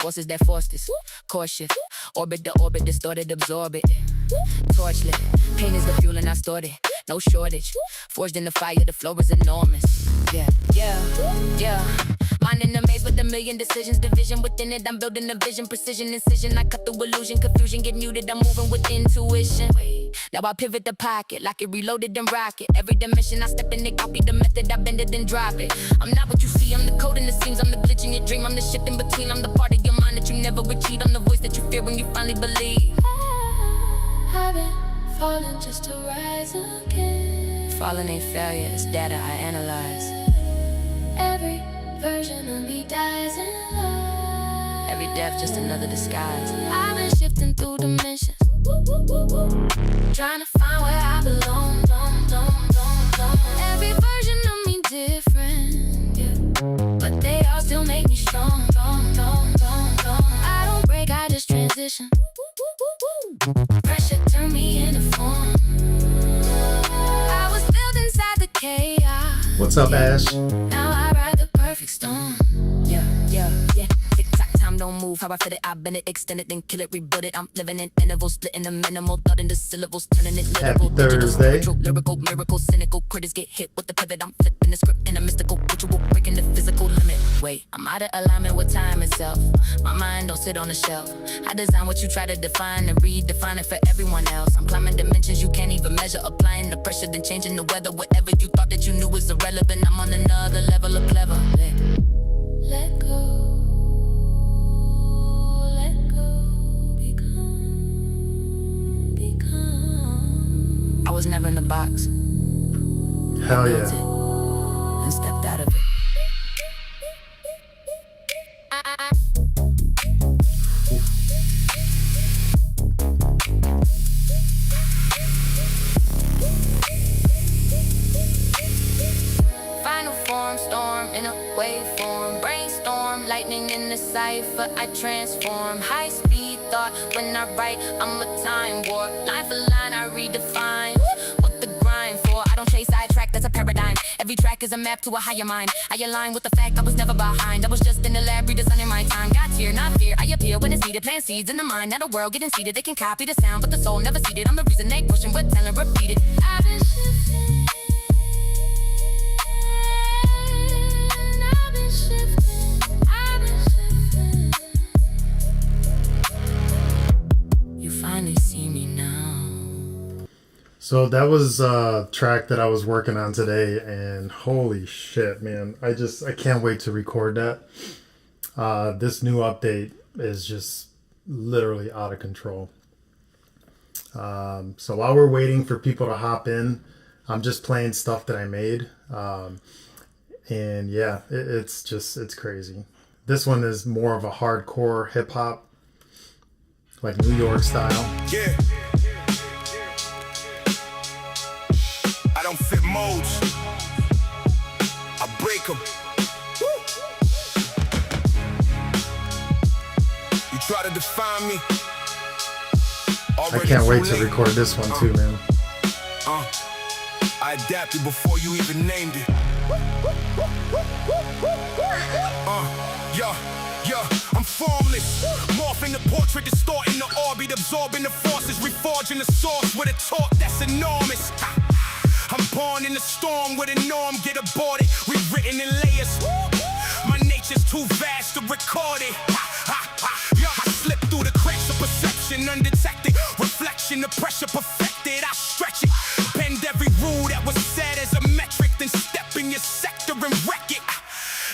Forces that force this. Course shift. Orbit the orbit, distorted, absorb it. Torchlit. Pain is the fuel and I stored it. No shortage. Forged in the fire, the flow is enormous. Yeah. Mind in the maze with a million decisions. Division within it, I'm building a vision. Precision, incision, I cut through illusion. Confusion, get muted, I'm moving with intuition. Now I pivot the pocket, lock it, reloaded and rock it. Every dimension I step in it, copy the method, I bend it and drop it. I'm not what you see, I'm the code in the seams. I'm the glitch in your dream, I'm the shift in between. I'm the part of your mind that you never retreat. I'm the voice that you fear when you finally believe. I've been falling just to rise again. Falling ain't failure, it's data I analyze. Every version of me dies in love. Every death just another disguise. I've been shifting through dimensions, trying to find where I belong. Every version of me different, yeah, but they all still make me strong. I don't break, I just transition. Pressure turned me into form. I was built inside the chaos. What's up, Ash? Now I ride the perfect storm. Yeah. Tick-tock, time don't move. How I fit it, I bend it, extend it, then kill it, reboot it. I'm living in intervals, splitting the minimal, thought into syllables, turning it literal. Happy Thursday. Digital, lyrical, miracle, cynical. Critics get hit with the pivot. I'm flipping the script in a mystical ritual, breaking the physical limit. Wait, I'm out of alignment with time itself. My mind don't sit on the shelf. I design what you try to define and redefine it for everyone else. I'm climbing dimensions you can't even measure, applying the pressure, then changing the weather. Whatever you thought that you knew was irrelevant, I'm on another level of clever. Let go. I was never in the box. Hell Built yeah. it and stepped out of it. Final form, storm in a waveform. Brainstorm, lightning in the cipher, I transform. High speed thought, when I write, I'm a time warp. Line for line, I redefine what the grind for. I don't chase sidetrack, that's a paradigm. Every track is a map to a higher mind. I align with the fact I was never behind. I was just in the lab, redesigning my time. Got fear, not fear, I appear when it's needed. Plant seeds in the mind, not a world getting seated. They can copy the sound, but the soul never seated. I'm the reason they pushing, but telling repeated. I've been shifting. You finally see me now. So that was a track that I was working on today, and holy shit, man. I can't wait to record that. This new update is just literally out of control. So while we're waiting for people to hop in, I'm just playing stuff that I made. And yeah, it's crazy. This one is more of a hardcore hip hop, like New York style. Yeah. I don't fit molds. I break them. You try to define me. I can't wait to record this one too, man. I adapted before you even named it. I'm formless. Morphing the portrait, distorting the orbit, absorbing the forces, reforging the source with a torque that's enormous. I'm born in the storm with a norm, get aborted, rewritten in layers. My nature's too vast to record it. I slip through the cracks of perception, undetected. Reflection, the pressure perfected, I stretch it. Bend every rule that was said as a metric, then step in your sector and wreck it.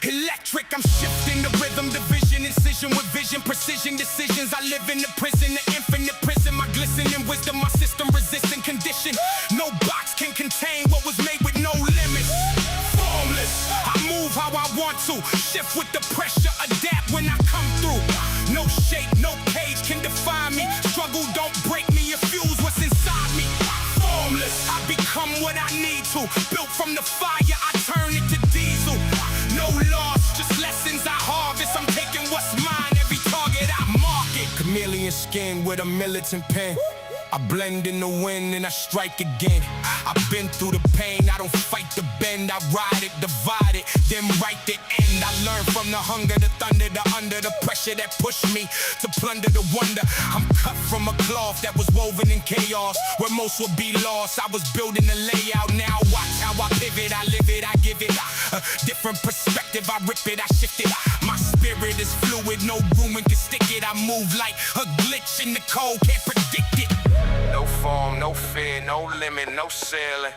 Electric, I'm shifting the rhythm, division, incision with vision, precision decisions. I live in the prison, the infinite prison. My glistening wisdom, my system resistant condition. No box can contain what was made with no limits. Formless, I move how I want to. Shift with the pressure, adapt when I come through. No shape, no cage can define me. Struggle don't break me, it fuels what's inside me. Formless, I become what I need to. Built from the fire, I turn it to diesel. No loss, just lessons I harvest. I'm taking what's mine, every target I market. Chameleon skin with a militant pen. I blend in the wind and I strike again. I've been through the pain, I don't fight the bend. blend. I ride it, divide it, then write the end. I learn from the hunger, the thunder, the under, the pressure that pushed me to plunder the wonder. I'm cut from a cloth that was woven in chaos, where most would be lost. I was building the layout, now watch how I pivot. I live it, I give it a different perspective. I rip it, I shift it. My spirit is fluid, no room can stick it. I move like a glitch in the code, can't predict it. No form, no fear, no limit, no ceiling.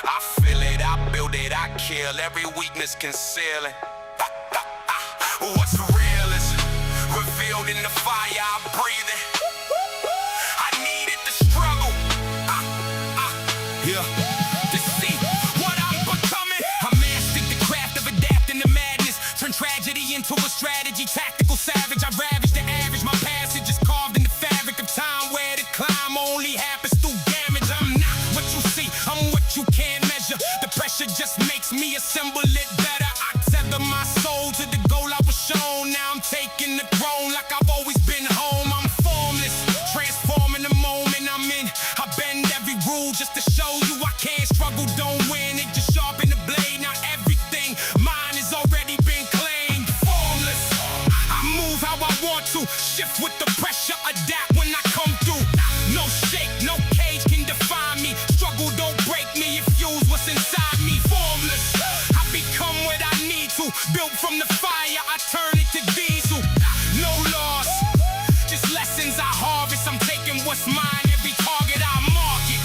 I feel it, I build it, I kill every weakness concealing. What's real is revealed in the fire I breathe it. I needed the struggle, yeah, to see what I'm becoming. I mastered the craft of adapting to madness, turn tragedy into a strategy, tactical savage. I ravage the average, my passage is carved in the fabric of time, where the climb only happens through damage. I'm not what you see, I'm what you can't measure. The pressure just makes me assemble it better. I tether my soul to the goal I was shown. Now I'm taking the throne like I've always been home. I'm formless, transforming the moment I'm in. I bend every rule just to show you I can't struggle, don't win. It just sharpen the blade, now everything mine has already been claimed. Formless, I move how I want to, shift with the pressure, adapt when I come through. No shake, no cage can define me. Struggle don't break me, it fuels what's inside me. Formless, I become what I need to. Built from the fire, I turn it to diesel. No loss, just lessons I harvest. I'm taking what's mine, every target I mark it.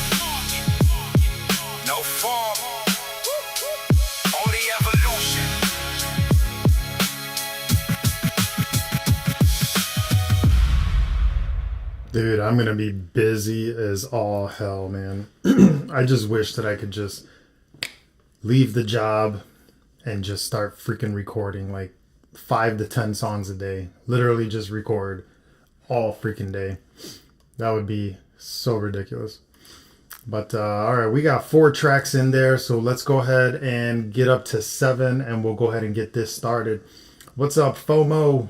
No form, only evolution. Dude, I'm gonna be busy as all hell, man. I just wish that I could just leave the job and just start freaking recording like 5 to 10 songs a day. Literally just record all freaking day. That would be so ridiculous. But all right, we got 4 tracks in there, so let's go ahead and get up to 7 and we'll go ahead and get this started. What's up, FOMO?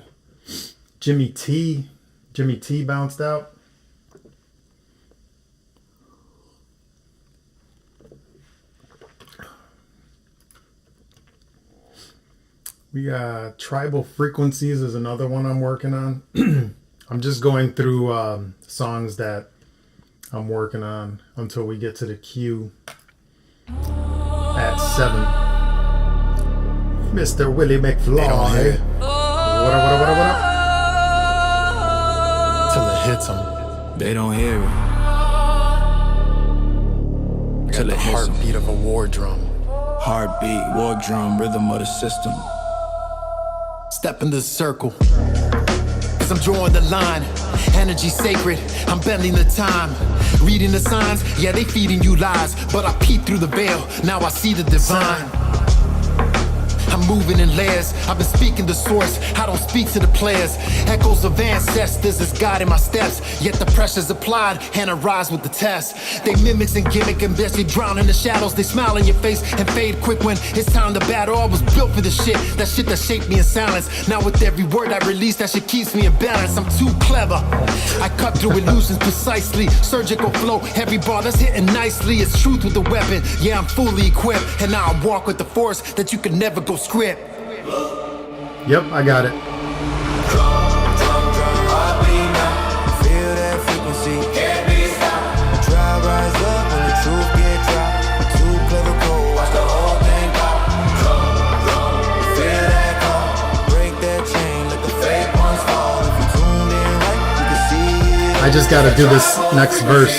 Jimmy T bounced out. We got Tribal Frequencies is another one I'm working on. I'm just going through songs that I'm working on until we get to the queue at 7. Mr. Willie McFly. What up? Till it hits them. They don't hear it. Till the heartbeat of a war drum. Heartbeat, war drum, rhythm of the system. Step in the circle, cause I'm drawing the line. Energy sacred, I'm bending the time. Reading the signs, yeah, they feeding you lies. But I peek through the veil, now I see the divine. I'm moving in layers, I've been speaking the source, I don't speak to the players. Echoes of ancestors is guiding my steps. Yet the pressure's applied, and I rise with the test. They mimics and gimmick and bitch, they drown in the shadows. They smile in your face and fade quick when it's time to battle. I was built for this shit that shaped me in silence. Now with every word I release, that shit keeps me in balance. I'm too clever, I cut through illusions precisely. Surgical flow, every bar that's hitting nicely. It's truth with the weapon, yeah, I'm fully equipped. And now I walk with the force that you can never go script. Yep, I got it. Feel that frequency. Try rise up when the truth get dropped. Too clever, cold, watch the whole thing pop. Feel that call, break that chain, let the fake ones fall. If you tune in right, you can see it. I just gotta do this next verse.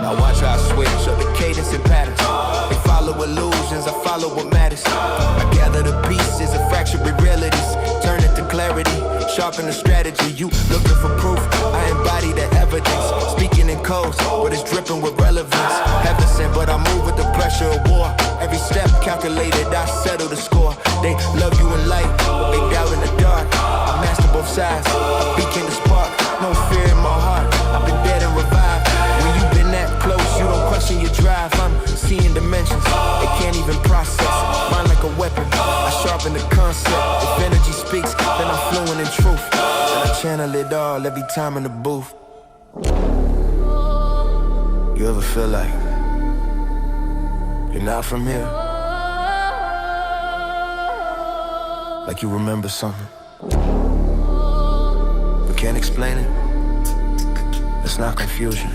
Now watch how I switch up the cadence and patterns. They follow illusions, I follow what matters. I gather the pieces of fractured realities, turn it to clarity, sharpen the strategy. You looking for proof, I embody the evidence. Speaking in codes, but it's dripping with relevance. Heaven sent, but I move with the pressure of war. Every step calculated, I settle the score. They love you in light, they doubt in the dark. I master both sides, I became the spark. No fear in my heart, I've been dead and revived. When you've been that close, you don't question your drive. I'm seeing dimensions, they can't even process. Mind like a weapon, I sharpen the concept. If energy speaks, then I'm fluent in truth. And I channel it all every time in the booth. You ever feel like You're not from here. Like you remember something, but can't explain it. It's not confusion.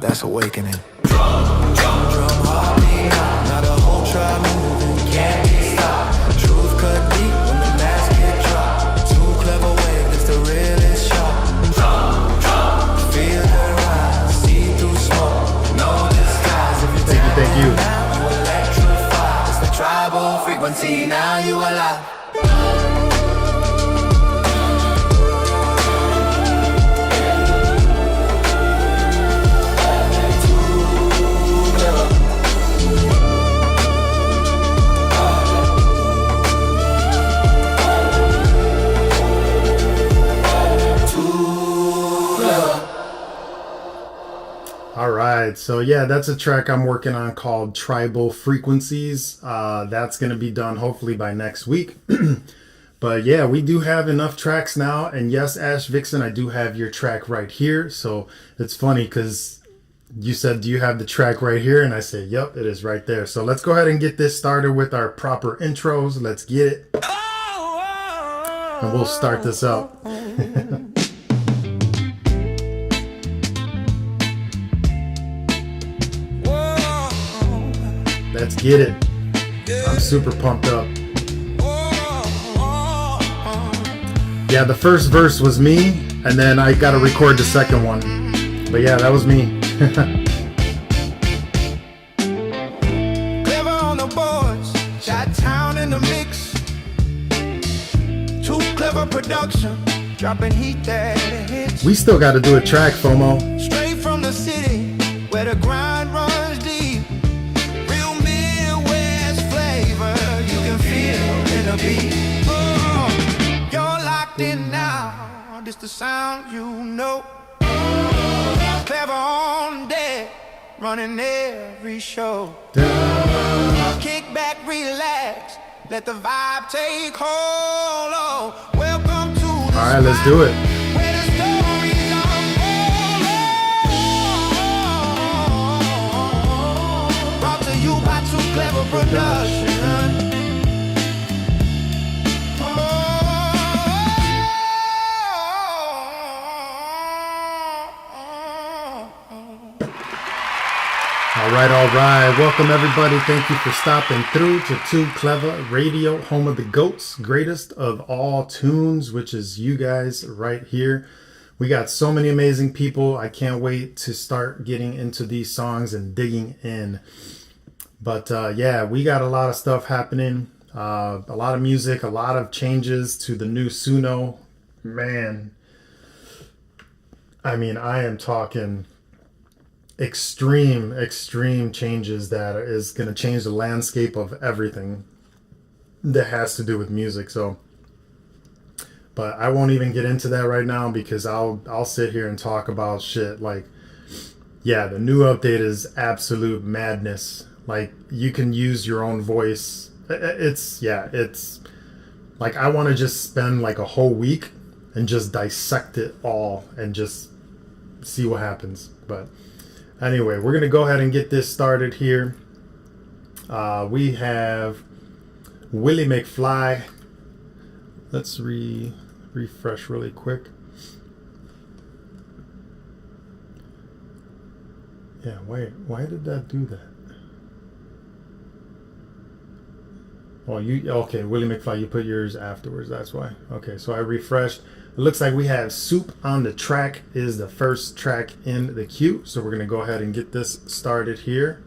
That's awakening. Drum heartbeat, now the whole tribe moving, can't be stopped. Truth cut deep when the mask get dropped. Too clever wave, it's the realest shot. Feel the rise, see through smoke, no disguise. If you Thank you. Tribal frequency, now you alive. All right, so yeah, that's a track I'm working on called Tribal Frequencies. That's going to be done hopefully by next week. But yeah, we do have enough tracks now. And yes, Ash Vixen, I do have your track right here. So it's funny because you said, do you have the track right here? And I said, yep, it is right there. So let's go ahead and get this started with our proper intros. Let's get it. And we'll start this up. Let's get it. I'm super pumped up. Yeah, the first verse was me, and then I got to record the second one. But yeah, that was me. Clever on the boards, Chi-Town in the mix. Too clever production, dropping heat that hits. We still got to do a track, FOMO. Straight from the city, where the grind runs deep. Real Midwest flavor, you can feel in the beat. Oh, you're locked in now, this the sound you know. Clever on deck, running every show. Kick back, relax, let the vibe take hold. Oh, welcome to the All right, let's do it. where the stories unfold. Brought to you by Too Clever Production. All right. Welcome, everybody. Thank you for stopping through to Too Clever Radio, home of the GOATs, greatest of all tunes, which is you guys right here. We got so many amazing people. I can't wait to start getting into these songs and digging in. But yeah, we got a lot of stuff happening. A lot of music, a lot of changes to the new Suno. Man, I mean, I am talking extreme changes that is going to change the landscape of everything that has to do with music. So, but I won't even get into that right now because I'll sit here and talk about shit like, yeah, the new update is absolute madness. Like, you can use your own voice. It's like, I want to just spend like a whole week and just dissect it all and just see what happens. But anyway, we're going to go ahead and get this started here. We have Willie McFly. Let's refresh really quick. Yeah, wait, why did that do that? Oh, okay, Willie McFly, you put yours afterwards, that's why. Okay, so I refreshed. It looks like we have Soup on the Track is the first track in the queue. So we're going to go ahead and get this started here.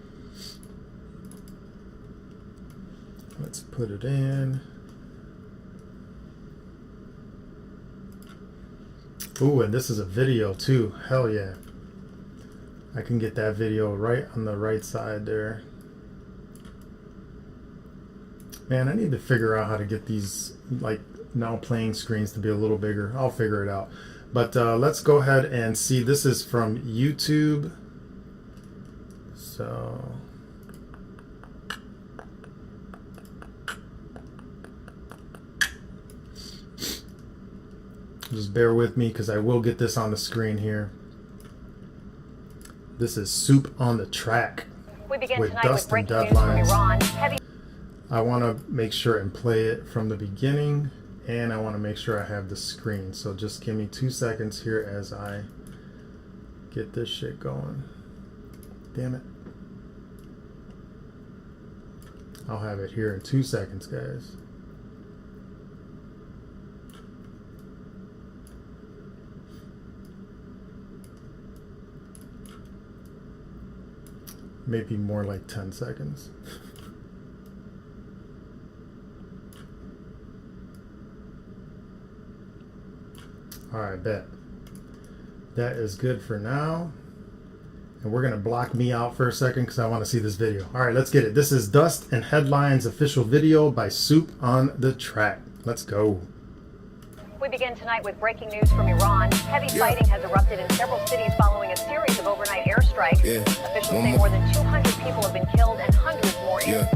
Let's put it in. Ooh, and this is a video too. Hell yeah. I can get that video right on the right side there. Man, I need to figure out how to get these like now playing screens to be a little bigger. I'll figure it out. But let's go ahead and see. This is from YouTube. So just bear with me because I will get this on the screen here. This is Soup on the Track We begin with tonight Dust with and breaking news from Deadlines. Iran. Heavy I want to make sure and play it from the beginning, and I want to make sure I have the screen. So just give me 2 seconds here as I get this shit going. Damn it. I'll have it here in 2 seconds, guys. Maybe more like 10 seconds. Alright, bet. That is good for now. And we're going to block me out for a second because I want to see this video. Alright, let's get it. This is Dust and Headlines official video by Soup on the Track. Let's go. We begin tonight with breaking news from Iran. Heavy fighting has erupted in several cities following a series of overnight airstrikes. Officials say more than 200 people have been killed and hundreds more injured.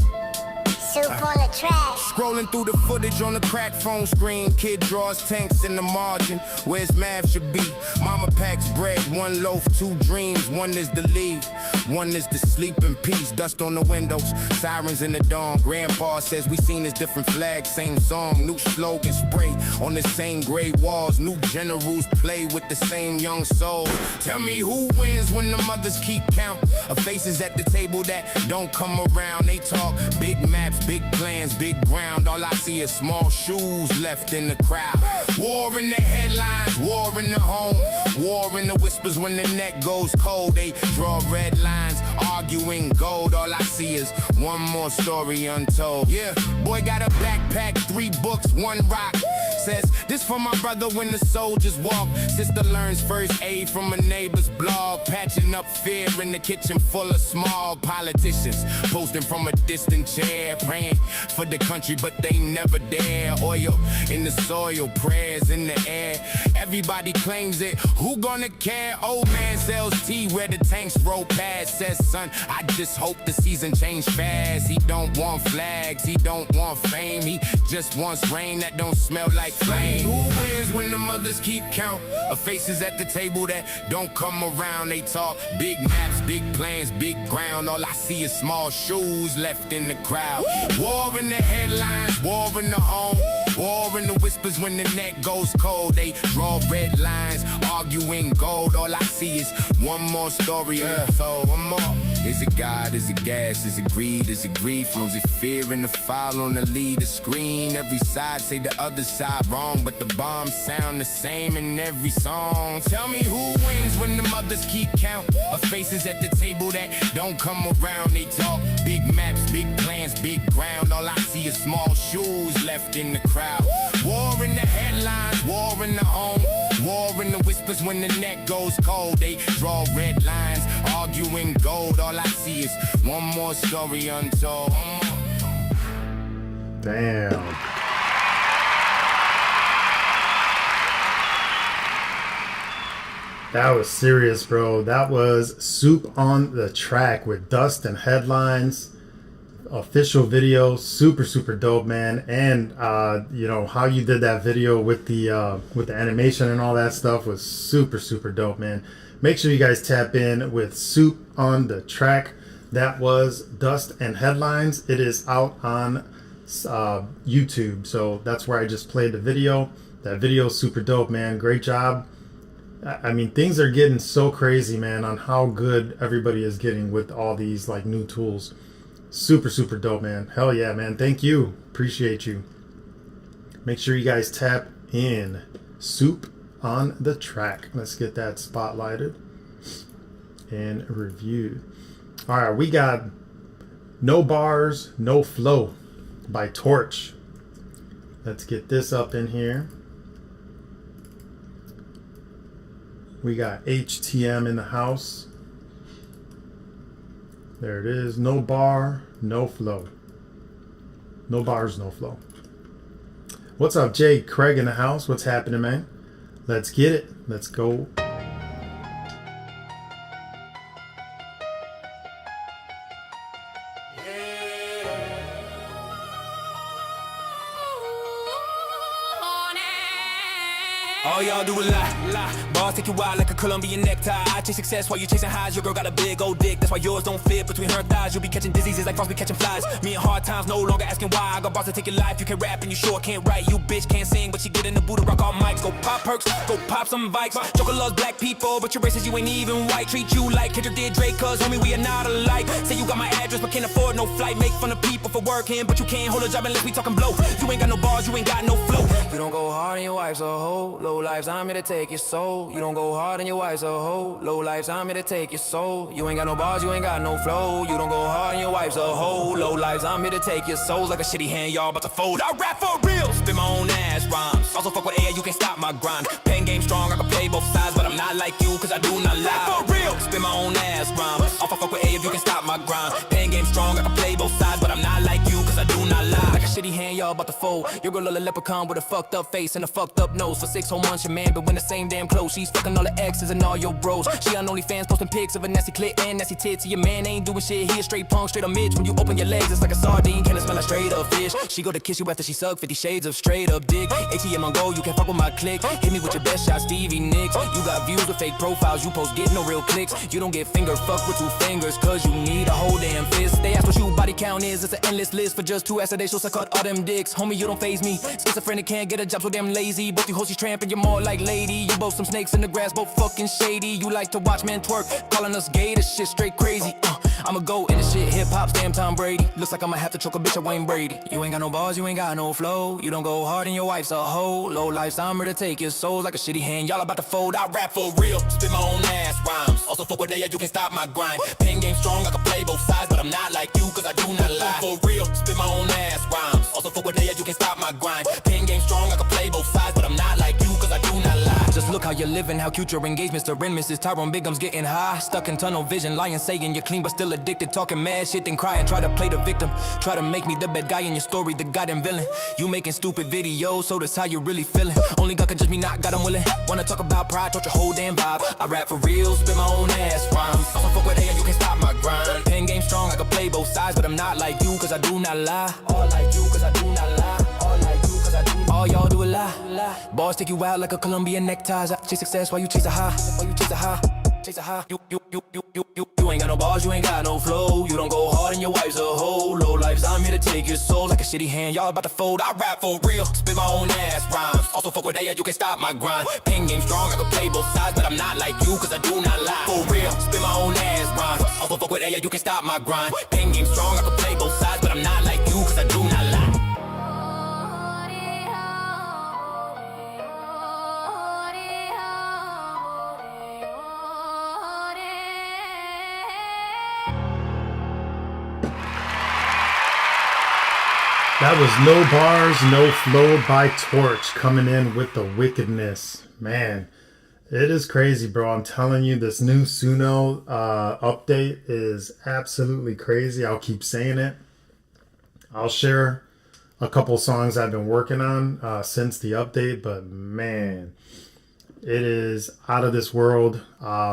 Soup on the Track. Scrolling through the footage on the crack phone screen. Kid draws tanks in the margin where his math should be. Mama packs bread, one loaf, two dreams. One is the leave, one is to sleep in peace. Dust on the windows, sirens in the dawn. Grandpa says we seen his different flags, same song, new slogan spray on the same gray walls. New generals play with the same young souls. Tell me who wins when the mothers keep count of faces at the table that don't come around. They talk big maps, big plans, big ground. All I see is small shoes left in the crowd. War in the headlines, war in the home, war in the whispers when the neck goes cold. They draw red lines, arguing gold. All I see is one more story untold. Yeah, boy got a backpack, 3 books, 1 rock. Says this for my brother when the soldiers walk. Sister learns first aid from a neighbor's blog. Patching up fear in the kitchen full of small politicians posting from a distant chair, praying for the country but they never dare. Oil in the soil, prayers in the air. Everybody claims it, who gonna care? Old man sells tea where the tanks roll past. Says son, I just hope the season change fast. He don't want flags, he don't want fame. He just wants rain that don't smell like flame. Who wins when the mothers keep count of faces at the table that don't come around? They talk big maps, big plans, big ground. All I see is small shoes left in the crowd. War in the headlines, war in the home, war in the whispers when the neck goes cold. They draw red lines, arguing gold. All I see is one more story untold. One more. Is it God? Is it gas? Is it greed? Is it grief? Or is it fear in the file on the leader screen? Every side say the other side wrong, but the bombs sound the same in every song. Tell me who wins when the mothers keep count of faces at the table that don't come around. They talk big maps, big plans, big ground. All I see is small shoes left in the crowd. War in the headlines, war in the home, war in the whispers when the neck goes cold. They draw red lines, arguing gold. All I see is one more story untold. Damn. That was serious, bro. That was Soup on the Track with Dust and Headlines. Official video, super dope, man. And you know how you did that video with the animation and all that stuff was super dope, man. Make sure you guys tap in with Soup on the Track. That was Dust and Headlines. It is out on YouTube, so that's where I just played the video. That video is super dope, man. Great job. I mean, things are getting so crazy, man, on how good everybody is getting with all these like new tools. Super dope, man. Hell yeah, man. Thank you. Appreciate you. Make sure you guys tap in. Soup on the Track. Let's get that spotlighted and reviewed. All right, we got No Bars, No Flow by Torch. Let's get this up in here. We got HTM in the house. There it is. No bar, no flow. No bars, no flow. What's up, Jay Craig in the house? What's happening, man? Let's get it. Let's go. All y'all do a lie. Bars take you out like a Colombian necktie. I chase success while you chasing highs. Your girl got a big old dick, that's why yours don't fit between her thighs. You'll be catching diseases like frogs be catching flies. Me and hard times, no longer asking why. I got bars to take your life. You can rap and you sure can't write. You bitch can't sing, but you get in the booth to rock all mics. Go pop perks, go pop some bikes. Joker loves black people, but you're racist, you ain't even white. Treat you like Kendrick did Drake, cause homie, we are not alike. Say you got my address, but can't afford no flight. Make fun of people for working, but you can't hold a job unless we talking blow. You ain't got no bars, you ain't got no flow. You don't go hard on your wife's a hoe. Low lives, I'm here to take your soul. You don't go hard on your wife's a hoe. Low lives, I'm here to take your soul. You ain't got no bars, you ain't got no flow. You don't go hard on your wife's a hoe. Low lives, I'm here to take your souls like a shitty hand, y'all about to fold. I rap for real, spit my own ass rhymes. Also fuck with air, you can't stop my grind. Pen game strong, I can play both sides, but I'm not like you, cause I do not lie. Rap for real, spit my own ass rhymes. Also fuck with air, if you can stop my grind. Pen game strong, I can play both sides, but I'm not like you, cause I do not lie. Like a shitty hand, y'all about to fold. Your girl a leprechaun with a fucked up face and a fucked up nose. For 6 whole months, your man been in the same damn clothes. She's fucking all the exes and all your bros. She on OnlyFans posting pics of a nasty clit and nasty tits. Your man ain't doing shit, he a straight punk, straight up Mitch. When you open your legs, it's like a sardine, can it smell like straight up fish? She go to kiss you after she suck 50 shades of straight up dick. ATM on go, you can't fuck with my click. Hit me with your best shot, Stevie Nicks. You got views with fake profiles, you post get no real clicks. You don't get finger fucked with 2 fingers, cause you need a whole damn fist. They ask what you body count is, it's an endless list for just 2 acid. They suck out all them dicks. Homie, you don't faze me. Schizophrenic can't get a job, so damn lazy. Both you hoes, you tramping, you're more like lady. You both some snakes in the grass, both fucking shady. You like to watch men twerk, calling us gay, this shit straight crazy. I'ma go in this shit, hip hop's damn Tom Brady. Looks like I'ma have to choke a bitch at Wayne Brady. You ain't got no bars, you ain't got no flow. You don't go hard and your wife's a hoe. Low life, I'm here to take your souls like a shitty hand. Y'all about to fold, I rap for real. Spit my own ass rhymes. Also fuck with they, you can stop my grind. Pen game strong, I can play both sides, but I'm not like you, cause I do not lie. For real, spit my own ass rhymes. Also fuck with they, you can stop my grind. Pen game strong, I can play both sides, but I'm not like you, cause I do not lie. Just look how you're living, how cute your engagements to Ren, Mrs. Tyrone Bigum's getting high. Stuck in tunnel vision, lying, saying you're clean but still addicted. Talking mad shit, then cry and try to play the victim. Try to make me the bad guy in your story, the goddamn villain. You making stupid videos, so that's how you really feeling. Only God can judge me, not God I'm willing. Wanna talk about pride, torch your whole damn vibe. I rap for real, spit my own ass rhymes. Also fuck with AM, you can stop my grind. Pen game strong, I can play both sides, but I'm not like you, cause I do not lie. All like you, cause I do not lie. All like you, cause I do not lie. All y'all do a lie. Bars take you out like a Colombian neckties. I chase success while you chase a high. While you chase a high. Chase a high. You ain't got no bars, you ain't got no flow. You don't go hard and your wife's a hoe. Low lives, I'm here to take your soul like a shitty hand. Y'all about to fold, I rap for real. Spit my own ass rhymes. Also fuck with they, you can stop my grind. Pen game strong, I can play both sides, but I'm not like you, cause I do not lie. For real, spit my own ass rhymes. Also fuck with they, you can stop my grind. Pen game strong, I can play both sides, but I'm not like you, cause I do not lie. That was No Bars, No Flow by Torch coming in with the wickedness. Man, it is crazy, bro. I'm telling you, this new Suno update is absolutely crazy. I'll keep saying it. I'll share a couple songs I've been working on since the update, but man, it is out of this world.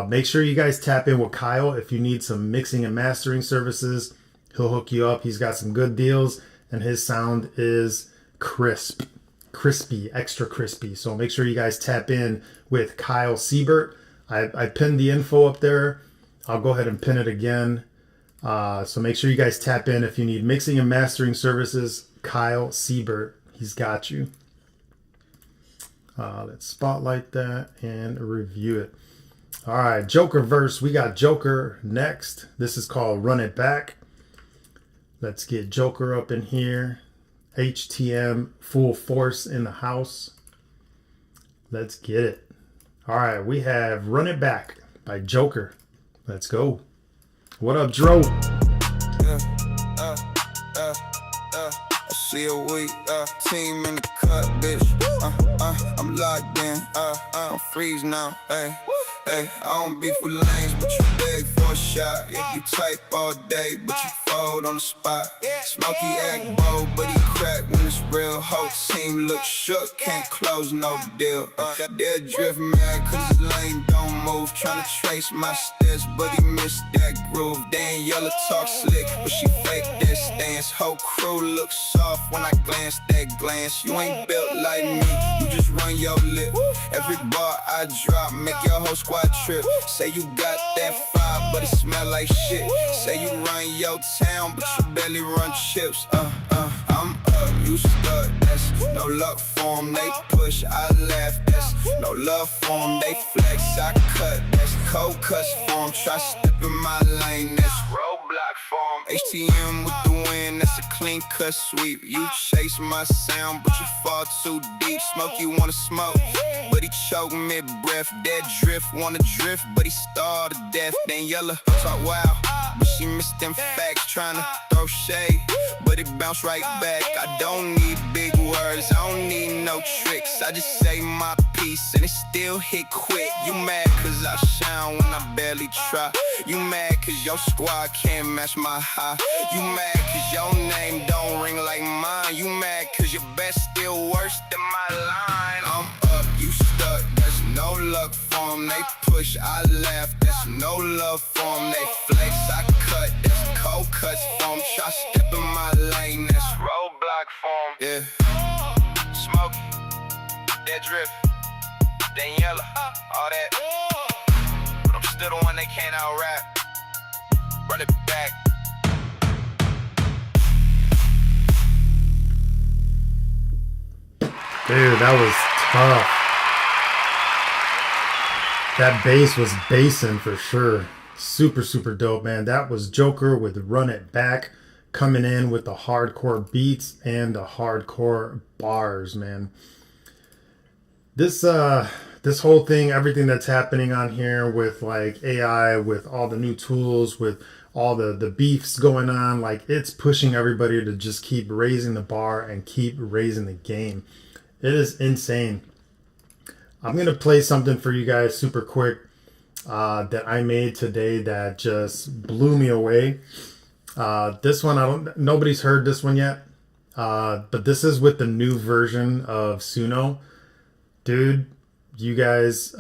Make sure you guys tap in with Kyle if you need some mixing and mastering services. He'll hook you up. He's got some good deals. And his sound is crispy, extra crispy. So make sure you guys tap in with Kyle Siebert. I pinned the info up there. I'll go ahead and pin it again. So make sure you guys tap in if you need mixing and mastering services. Kyle Siebert, he's got you. Let's spotlight that and review it. All right, Joker verse. We got Joker next. This is called Run It Back. Let's get Joker up in here. HTM full force in the house. Let's get it. All right, we have Run It Back by Joker. Let's go. What up, Dro? I see a weak team in the cut, bitch. I'm locked in. I'm freeze now. Hey, I don't beef with lanes, but you beg for a shot. You type all day, but you fold on the spot. Smokey act bold, but he crack when it's this real whole team look shook, can't close no deal. They'll drift mad cause his lane don't move. Tryna trace my steps, but he missed that groove. Daniela talk slick, but she fake that stance. Whole crew looks soft when I glance that glance. You ain't built like me, you just run your lip. Every bar I drop, make your whole squad trip. Say you got that fire, but it smell like shit. Say you run your town, but you barely run chips. I'm up, you stuck, that's no luck for 'em. They push, I laugh, that's no love for 'em. They flex, I cut, that's cold cuts for 'em. Try step in my lane, that's roadblock for 'em. HTM with the wind, that's a clean cut sweep. You chase my sound, but you fall too deep. Smoke, you wanna smoke, but he choke mid-breath. Dead drift, wanna drift, but he starved to death. Daniela talk wild, but she missed them facts. Tryna throw shade, but it bounced right back. I don't need big words, I don't need no tricks. I just say my piece and it still hit quick. You mad cause I shine when I barely try. You mad cause your squad can't match my high. You mad cause your name don't ring like mine. You mad cause your best still worse than my line. I'm up, you stuck, there's no luck for 'em. They push, I laugh, there's no love for 'em. They flex, I cut, there's cold cuts for 'em. Try step in my lane, that's roadblock for 'em. Yeah, smoke, that drift, Daniela, all that. But I'm still the one they can't out-rap. Run it back. Dude, that was tough. That bass was bassin' for sure. Super, super dope, man. That was Joker with Run It Back, coming in with the hardcore beats and the hardcore bars, man. This whole thing, everything that's happening on here with like AI, with all the new tools, with all the beefs going on, like it's pushing everybody to just keep raising the bar and keep raising the game. It is insane. I'm going to play something for you guys super quick that I made today that just blew me away. This one, nobody's heard this one yet, but this is with the new version of Suno. Dude, you guys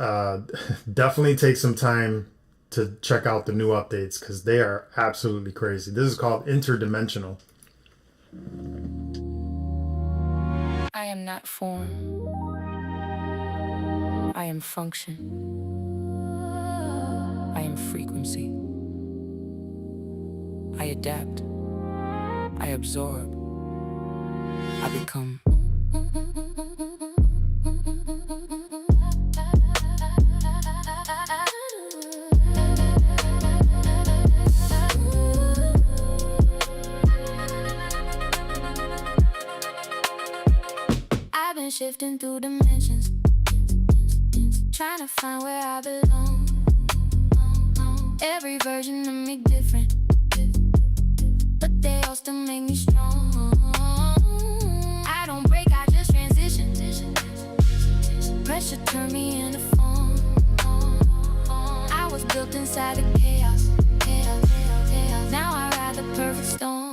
definitely take some time to check out the new updates because they are absolutely crazy. This is called Interdimensional. I am not form. I am function. I am frequency. I adapt. I absorb. I become. Shifting through dimensions, trying to find where I belong. Every version of me different, but they all still make me strong. I don't break, I just transition. Pressure turned me into form. I was built inside the chaos. Now I ride the perfect storm.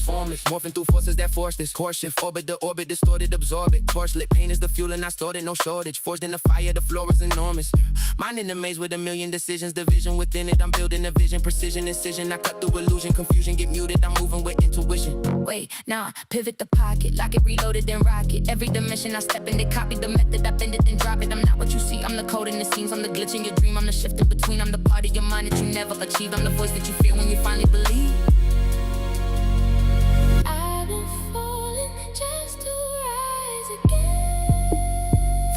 Formless, morphing through forces that force this course shift. Orbit the orbit, distorted, absorb it. Torch lit, pain is the fuel and I stored it, no shortage. Forged in the fire, the floor is enormous. Mind in the maze with a million decisions, the vision within it. I'm building a vision, precision, incision. I cut through illusion, confusion, get muted. I'm moving with intuition. Wait, nah, pivot the pocket, lock it, reloaded, then rock it. Every dimension I step in, they copy the method, I bend it, then drop it. I'm not what you see, I'm the code in the scenes. I'm the glitch in your dream, I'm the shift in between. I'm the part of your mind that you never achieved. I'm the voice that you feel when you finally believe.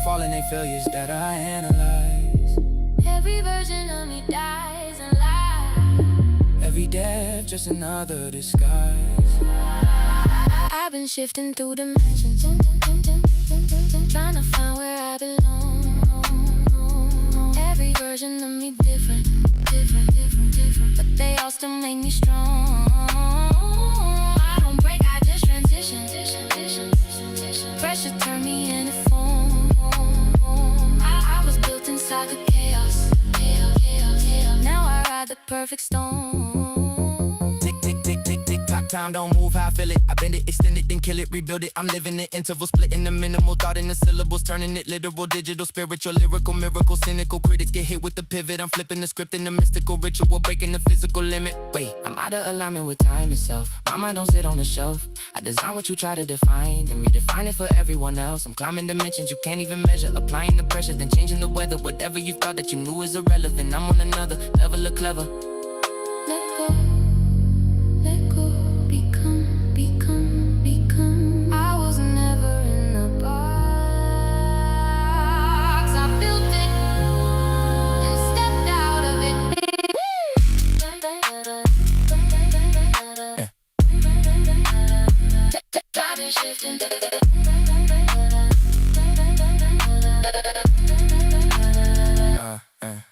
Falling ain't failures that I analyze. Every version of me dies and lies. Every death just another disguise. I've been shifting through dimensions, trying to find where I belong. Every version of me different, but they all still make me strong. I don't break, I just transition. Pressure turned me into form. I was built inside the chaos. Now I ride the perfect storm. Tick, tick, tick, tick, tick. Time don't move how I feel it. I bend it, extend it, then kill it, rebuild it. I'm living in intervals, splitting the minimal thought into syllables, turning it literal, digital, spiritual, lyrical, miracle, cynical. Critics get hit with the pivot. I'm flipping the script in the mystical ritual, breaking the physical limit. Wait, I'm out of alignment with time itself. My mind don't sit on the shelf. I design what you try to define, and redefine it for everyone else. I'm climbing dimensions you can't even measure, applying the pressure, then changing the weather. Whatever you thought that you knew is irrelevant, I'm on another level of clever. Let go, let go, become, become, become. I was never in a box. I built it and stepped out of it. I've been shifting.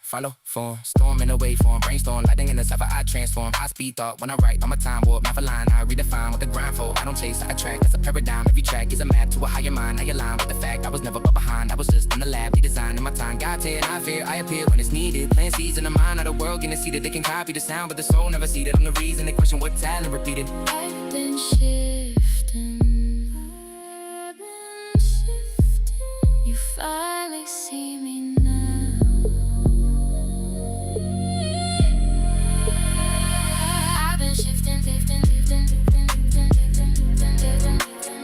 Follow form, storm in a waveform, brainstorm, lightning in the cipher, I transform. High speed thought when I write, I'm a time warp, math a line, I redefine what the grind for. I don't chase, I attract, that's a paradigm. Every track is a map to a higher mind. I align with the fact I was never but behind. I was just in the lab, redesigning my time. God said, I fear, I appear when it's needed. Plant seeds in the mind of the world, getting seated. They can copy the sound, but the soul never see that. I'm the reason they question what talent repeated. I've been shifting. I've been shifting. You finally see me now. I've been shifting, shifting, shifting, shifting, shifting, shifting, shifting, shifting.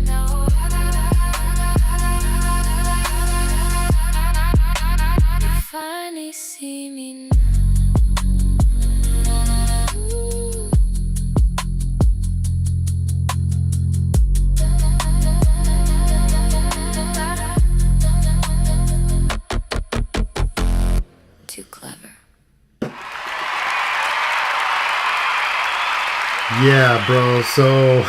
No, you finally see me now. Too clever. Yeah, bro. So,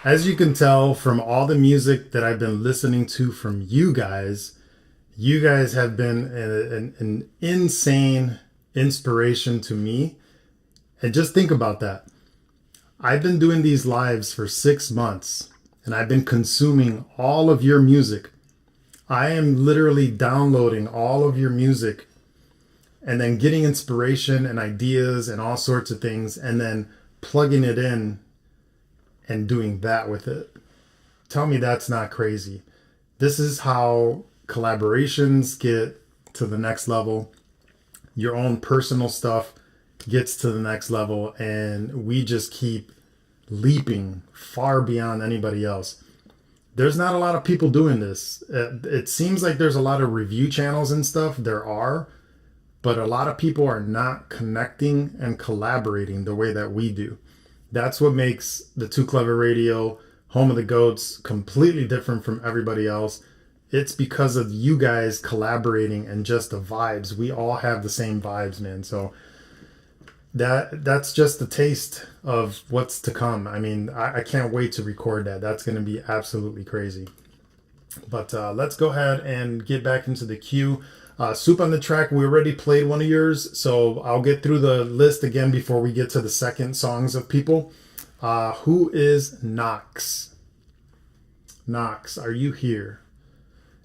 as you can tell from all the music that I've been listening to from you guys have been an insane inspiration to me. And just think about that. I've been doing these lives for 6 months, and I've been consuming all of your music. I am literally downloading all of your music and then getting inspiration and ideas and all sorts of things, and then plugging it in and doing that with it. Tell me that's not crazy. This is how collaborations get to the next level. Your own personal stuff gets to the next level, and we just keep leaping far beyond anybody else. There's not a lot of people doing this. It seems like there's a lot of review channels and stuff. There are, but a lot of people are not connecting and collaborating the way that we do. That's what makes the Too Clever Radio, Home of the Goats, completely different from everybody else. It's because of you guys collaborating and just the vibes. We all have the same vibes, man. So that's just the taste of what's to come. I mean, I can't wait to record that. That's going to be absolutely crazy. But let's go ahead and get back into the queue. Soup on the Track, we already played one of yours, so I'll get through the list again before we get to the second songs of people. Who is Knox? Knox, are you here?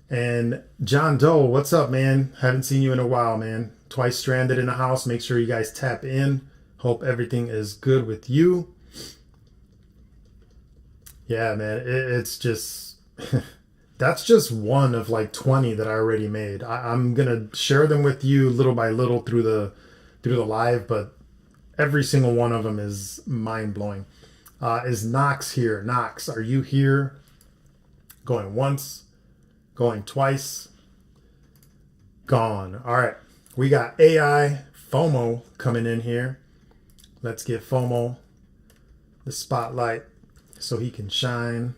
And John Doe, what's up, man? Haven't seen you in a while, man. Twice Stranded in the house. Make sure you guys tap in. Hope everything is good with you. Yeah, man, it's just... That's just one of like 20 that I already made. I'm gonna share them with you little by little through the live, but every single one of them is mind-blowing. Is Knox here? Knox, are you here? Going once, going twice, gone. All right, we got AI FOMO coming in here. Let's give FOMO the spotlight so he can shine.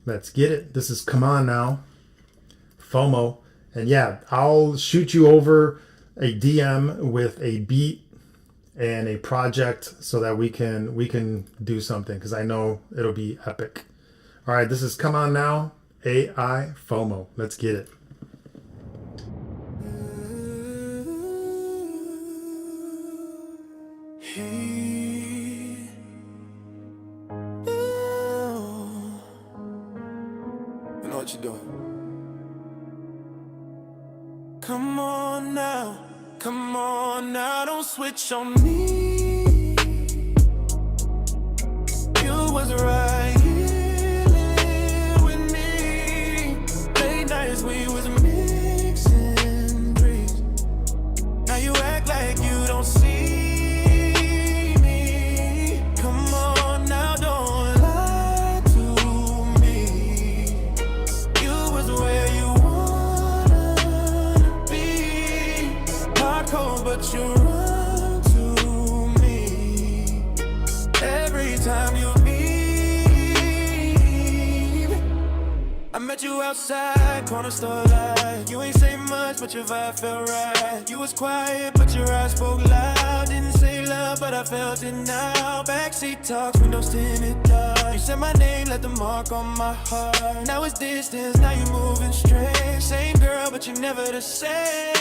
Let's get it. This is Come On Now, FOMO. And yeah, I'll shoot you over a DM with a beat and a project so that we can do something, because I know it'll be epic. All right, this is Come On Now, AI FOMO. Let's get it. Come on now, Come on now, don't switch on me. You was right here with me. Late nights we was mixing drinks. Now you act like you don't see me. Come on now, don't lie to me. You was where you wanna be. Hardcore, but you run to me every time you leave. I met you outside, corner store light. You ain't say much, but your vibe felt right. You was quiet, but your eyes spoke loud. Didn't say love, but I felt it now. Backseat talks, windows tinted dark. You said my name, left the mark on my heart. Now it's distance, now you moving straight. Same girl, but you're never the same.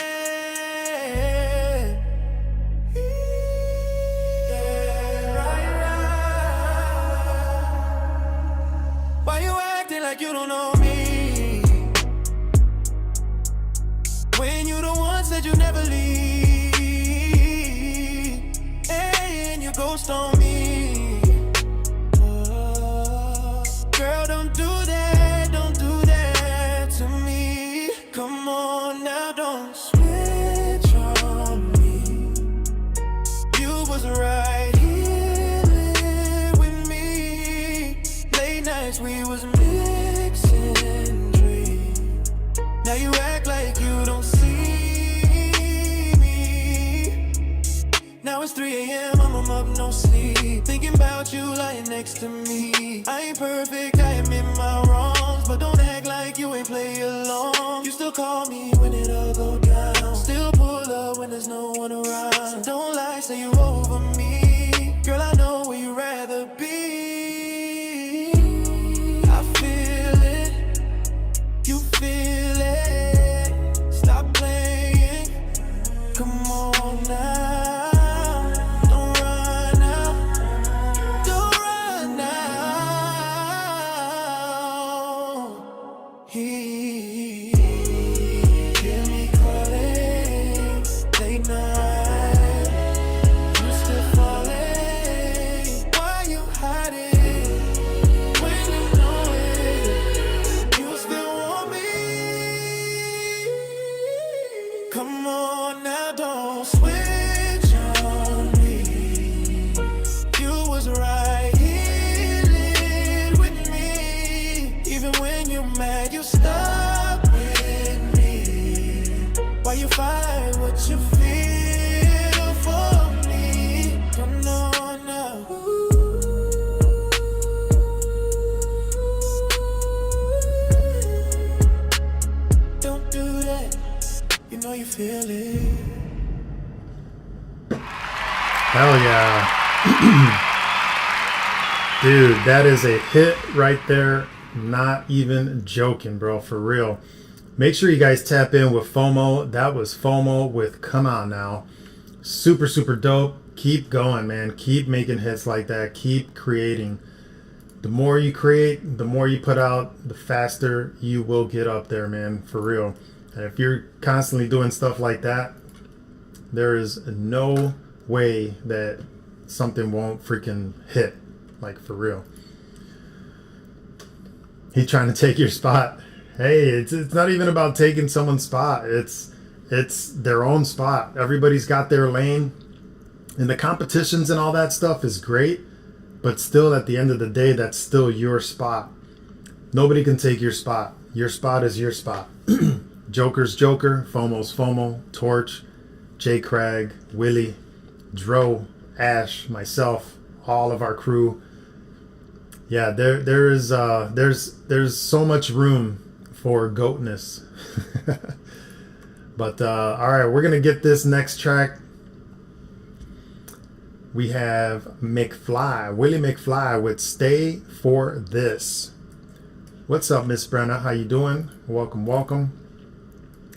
Why you acting like you don't know me? When you the one said you never leave, and you ghost on me. Girl, don't do that to me. Come on now, don't switch on me. You was right here with me. Late nights we was mixing dreams. Now you act like you don't see me. Now it's 3 a.m., I'm up, no sleep. Thinking about you lying next to me. I ain't perfect, I admit my wrongs, but don't act like you ain't play along. You still call me when it all go down. Still pull up when there's no one around. So don't lie, say you over me. Girl, I know where you'd rather be. I feel it, you feel it. Stop playing, come on now. Don't run now, don't run now. Hear me calling, late night. You still falling, why you hiding? When you know it, you still want me. Come on now, don't switch on me. You was right here with me. Even when you're mad, you stop with me. Why you fight what you feel for me? Come on now. Don't do that. You know you feel it. Hell yeah. Dude, that is a hit right there. Not even joking, bro. For real. Make sure you guys tap in with FOMO. That was FOMO with Come On Now. Super, super dope. Keep going, man. Keep making hits like that. Keep creating. The more you create, the more you put out, the faster you will get up there, man. For real. And if you're constantly doing stuff like that, there is no way that something won't freaking hit. Like, for real. He trying to take your spot. Hey, it's not even about taking someone's spot. It's their own spot. Everybody's got their lane. And the competitions and all that stuff is great. But still, at the end of the day, that's still your spot. Nobody can take your spot. Your spot is your spot. Joker's Joker, FOMO's FOMO, Torch, Jay Craig, Willie, Dro, Ash, myself, all of our crew. Yeah, there's so much room for goatness. But all right, we're gonna get this next track. We have McFly, Willie McFly with Stay For This. What's up, Miss Brenna? How you doing? Welcome, welcome.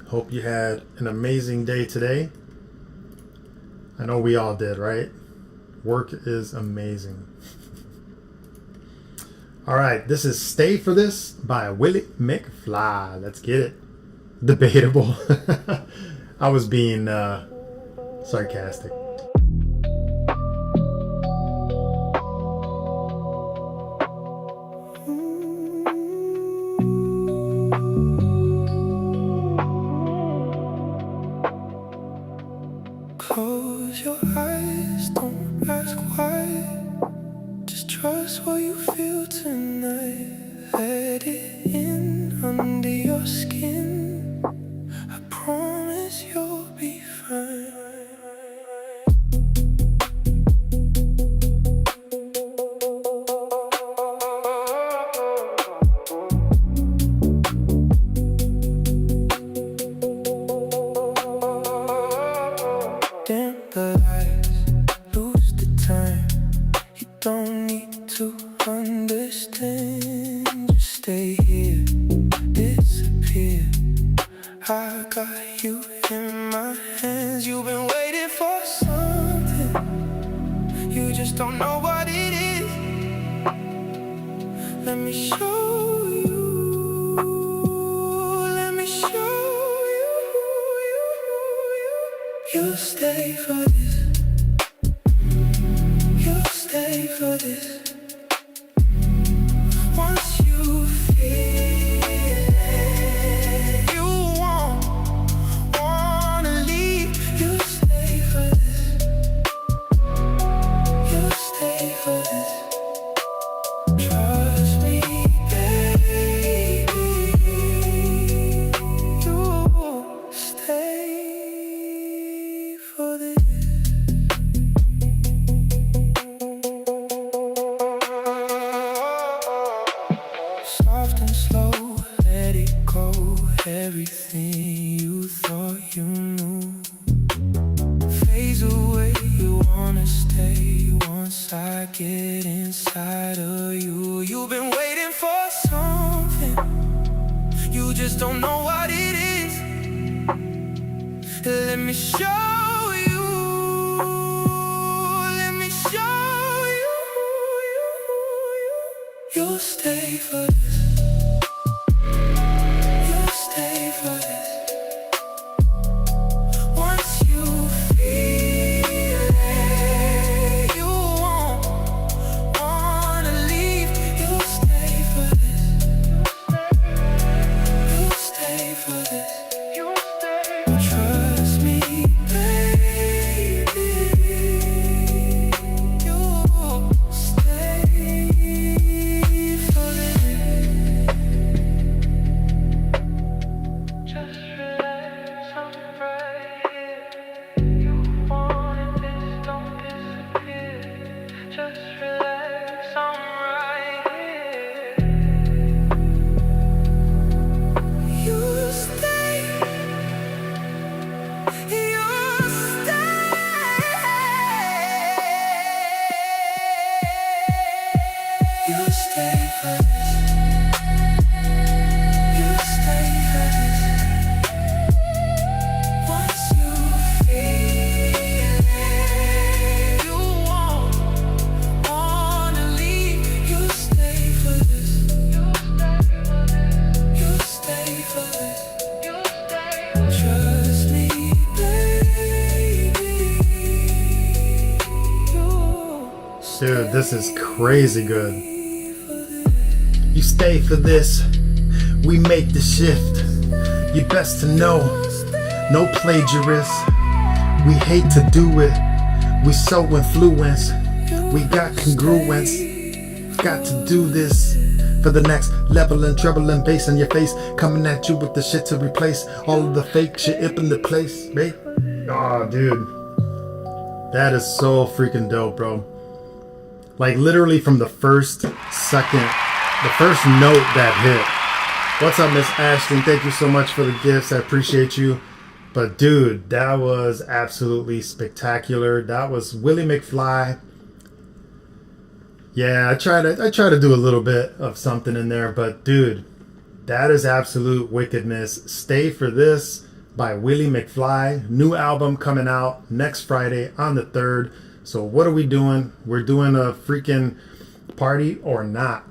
Hope you had an amazing day today. I know we all did, right? Work is amazing. All right, this is Stay For This by Willie McFly. Let's get it. Debatable. I was being sarcastic. Close your eyes, don't ask why. Just trust what you feel tonight. Let it in under your skin. I promise you'll be fine. Dim the lights, lose the time. You don't need to understand. Just stay here, disappear. I got you in my hands. You've been waiting for something. You just don't know what it is. Let me show you. Let me show you. You'll stay for this. You'll stay for this. Once you feel it, you won't wanna leave. You'll stay for this. You'll stay for this. Trust me, baby. You'll stay for this. Soft and slow, let it go. Everything you thought you knew fades away. You wanna stay once I get inside of you. You've been waiting for something. You just don't know what it is. Let me show you. Let me show you. You'll stay for this. You'll stay for this. Once you feel it, you won't wanna leave. You'll stay for this. You'll stay for this. Trust me, baby. You'll stay for this. Just relax, I'm right here. You want this, don't disappear. Just relax, I'm right here. You stay. You stay. You stay for this. You stay for this. Once you feel it, you won't wanna leave. You stay for this. You stay for this. Trust me, baby. Dude, this is crazy good. You stay for this. We make the shift. You best to know. No plagiarists. We hate to do it. We so influenced. We got congruence. Got to do this for the next level and treble and bass in your face. Coming at you with the shit to replace all of the fake shit up in the place, right? Oh, dude. That is so freaking dope, bro. Like literally from the first second, the first note that hit. What's up, Miss Ashton? Thank you so much for the gifts. I appreciate you. But dude, that was absolutely spectacular. That was Willie McFly. Yeah, I try to do a little bit of something in there, but dude, that is absolute wickedness. Stay for This by Willie McFly. New album coming out next Friday on the 3rd. So what are we doing? We're doing a freaking party or not?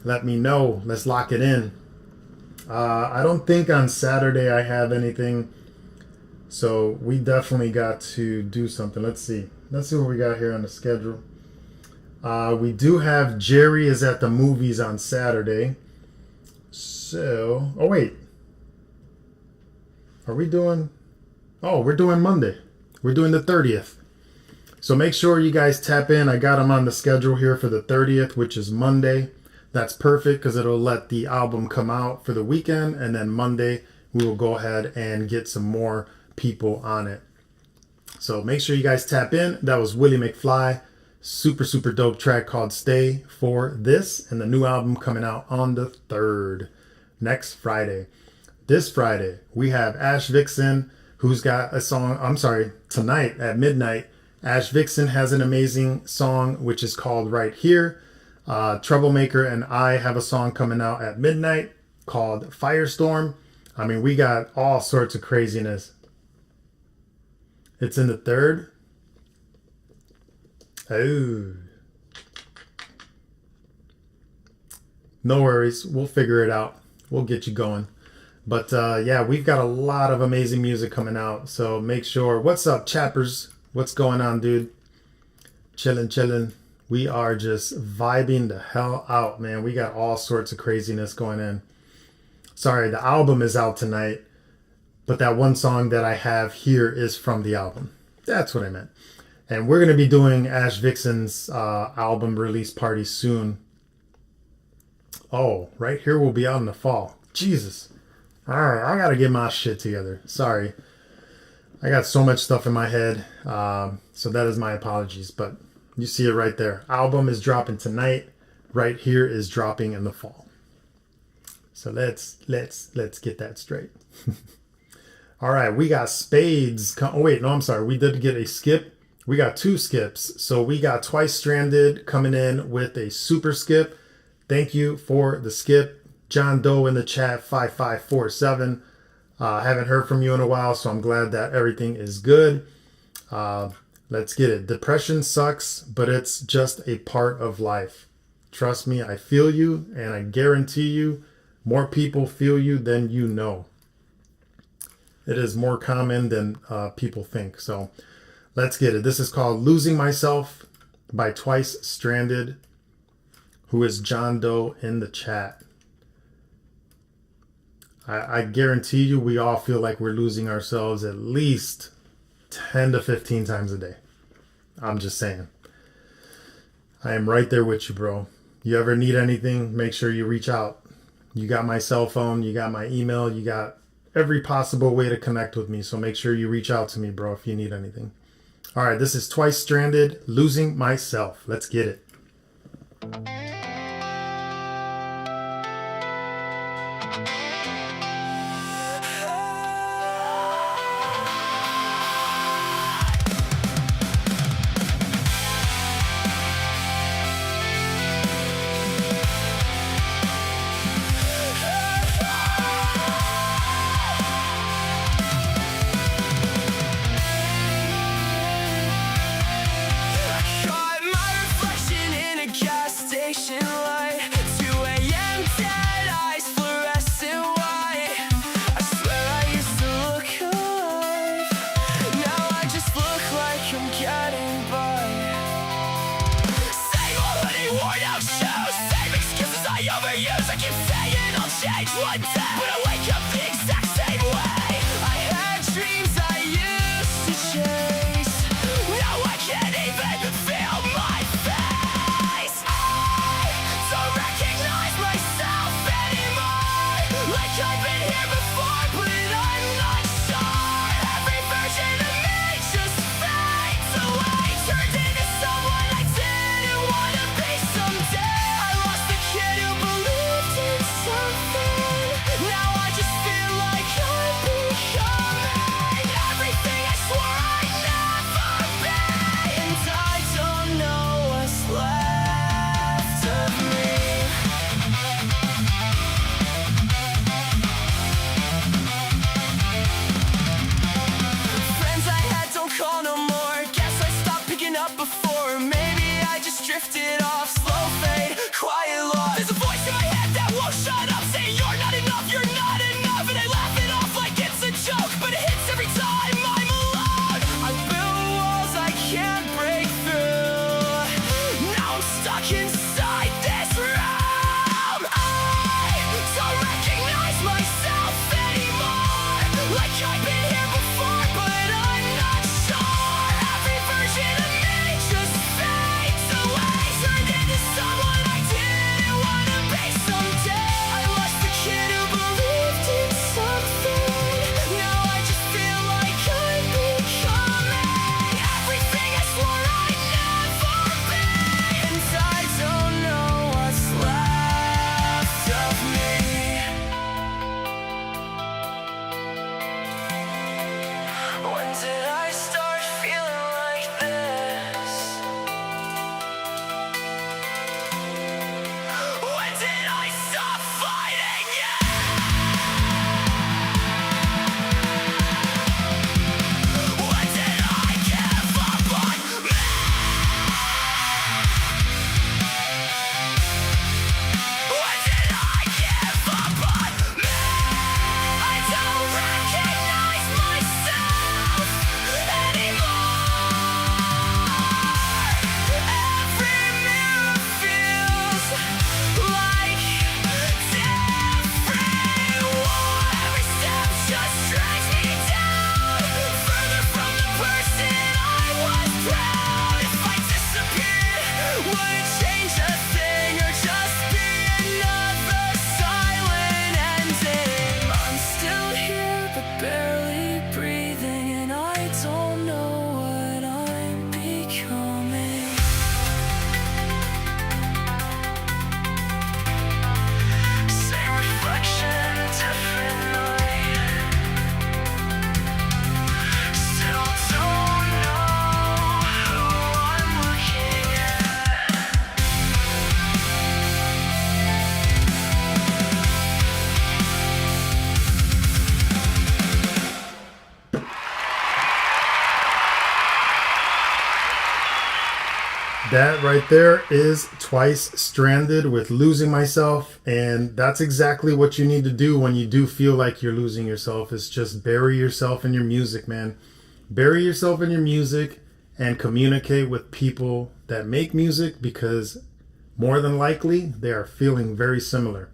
Let me know. Let's lock it in. I don't think on Saturday I have anything So we definitely got to do something. Let's see what we got here on the schedule. We do have Jerry is at the movies on Saturday. So, oh wait. Are we doing? Oh, we're doing Monday. We're doing the 30th. So make sure you guys tap in. I got them on the schedule here for the 30th, which is Monday. That's perfect because it'll let the album come out for the weekend. And then Monday, we will go ahead and get some more people on it. So make sure you guys tap in. That was Willie McFly. Super, super dope track called Stay for This. And the new album coming out on the 3rd, next Friday. This Friday, we have Ash Vixen, who's got a song. I'm sorry, tonight at midnight. Ash Vixen has an amazing song, which is called Right Here. Troublemaker and I have a song coming out at midnight called Firestorm. I mean, we got all sorts of craziness. It's in the 3rd. Oh. No worries. We'll figure it out. We'll get you going. But yeah, we've got a lot of amazing music coming out. So make sure. What's up, Chappers? What's going on, dude? Chilling. We are just vibing the hell out, man. We got all sorts of craziness going in. Sorry, the album is out tonight, but that one song that I have here is from the album. That's what I meant. And we're going to be doing Ash Vixen's album release party soon. Oh, Right Here will be out in the fall. Jesus. All right, I got to get my shit together. Sorry. I got so much stuff in my head, so that is my apologies, but you see it right there. Album is dropping tonight. Right Here is dropping in the fall. So let's get that straight. All right, we got Spades. Oh wait, no, I'm sorry. We did get a skip. We got 2 skips. So we got Twice Stranded coming in with a super skip. Thank you for the skip. John Doe in the chat 5547. Haven't heard from you in a while, so I'm glad that everything is good. Let's get it. Depression sucks, but it's just a part of life. Trust me, I feel you, and I guarantee you, more people feel you than you know. It is more common than people think. So let's get it. This is called Losing Myself by Twice Stranded, who is John Doe in the chat. I guarantee you we all feel like we're losing ourselves at least 10 to 15 times a day. I'm just saying. I am right there with you, bro. You ever need anything, make sure you reach out. You got my cell phone, you got my email, you got every possible way to connect with me. So make sure you reach out to me, bro, if you need anything. All right, this is Twice Stranded, Losing Myself. Let's get it. Shut up, saying you're not enough, and I laugh it off like it's a joke, but it hits every time. That right there is Twice Stranded with Losing Myself, and that's exactly what you need to do when you do feel like you're losing yourself, is just bury yourself in your music, man. Bury yourself in your music and communicate with people that make music, because more than likely they are feeling very similar.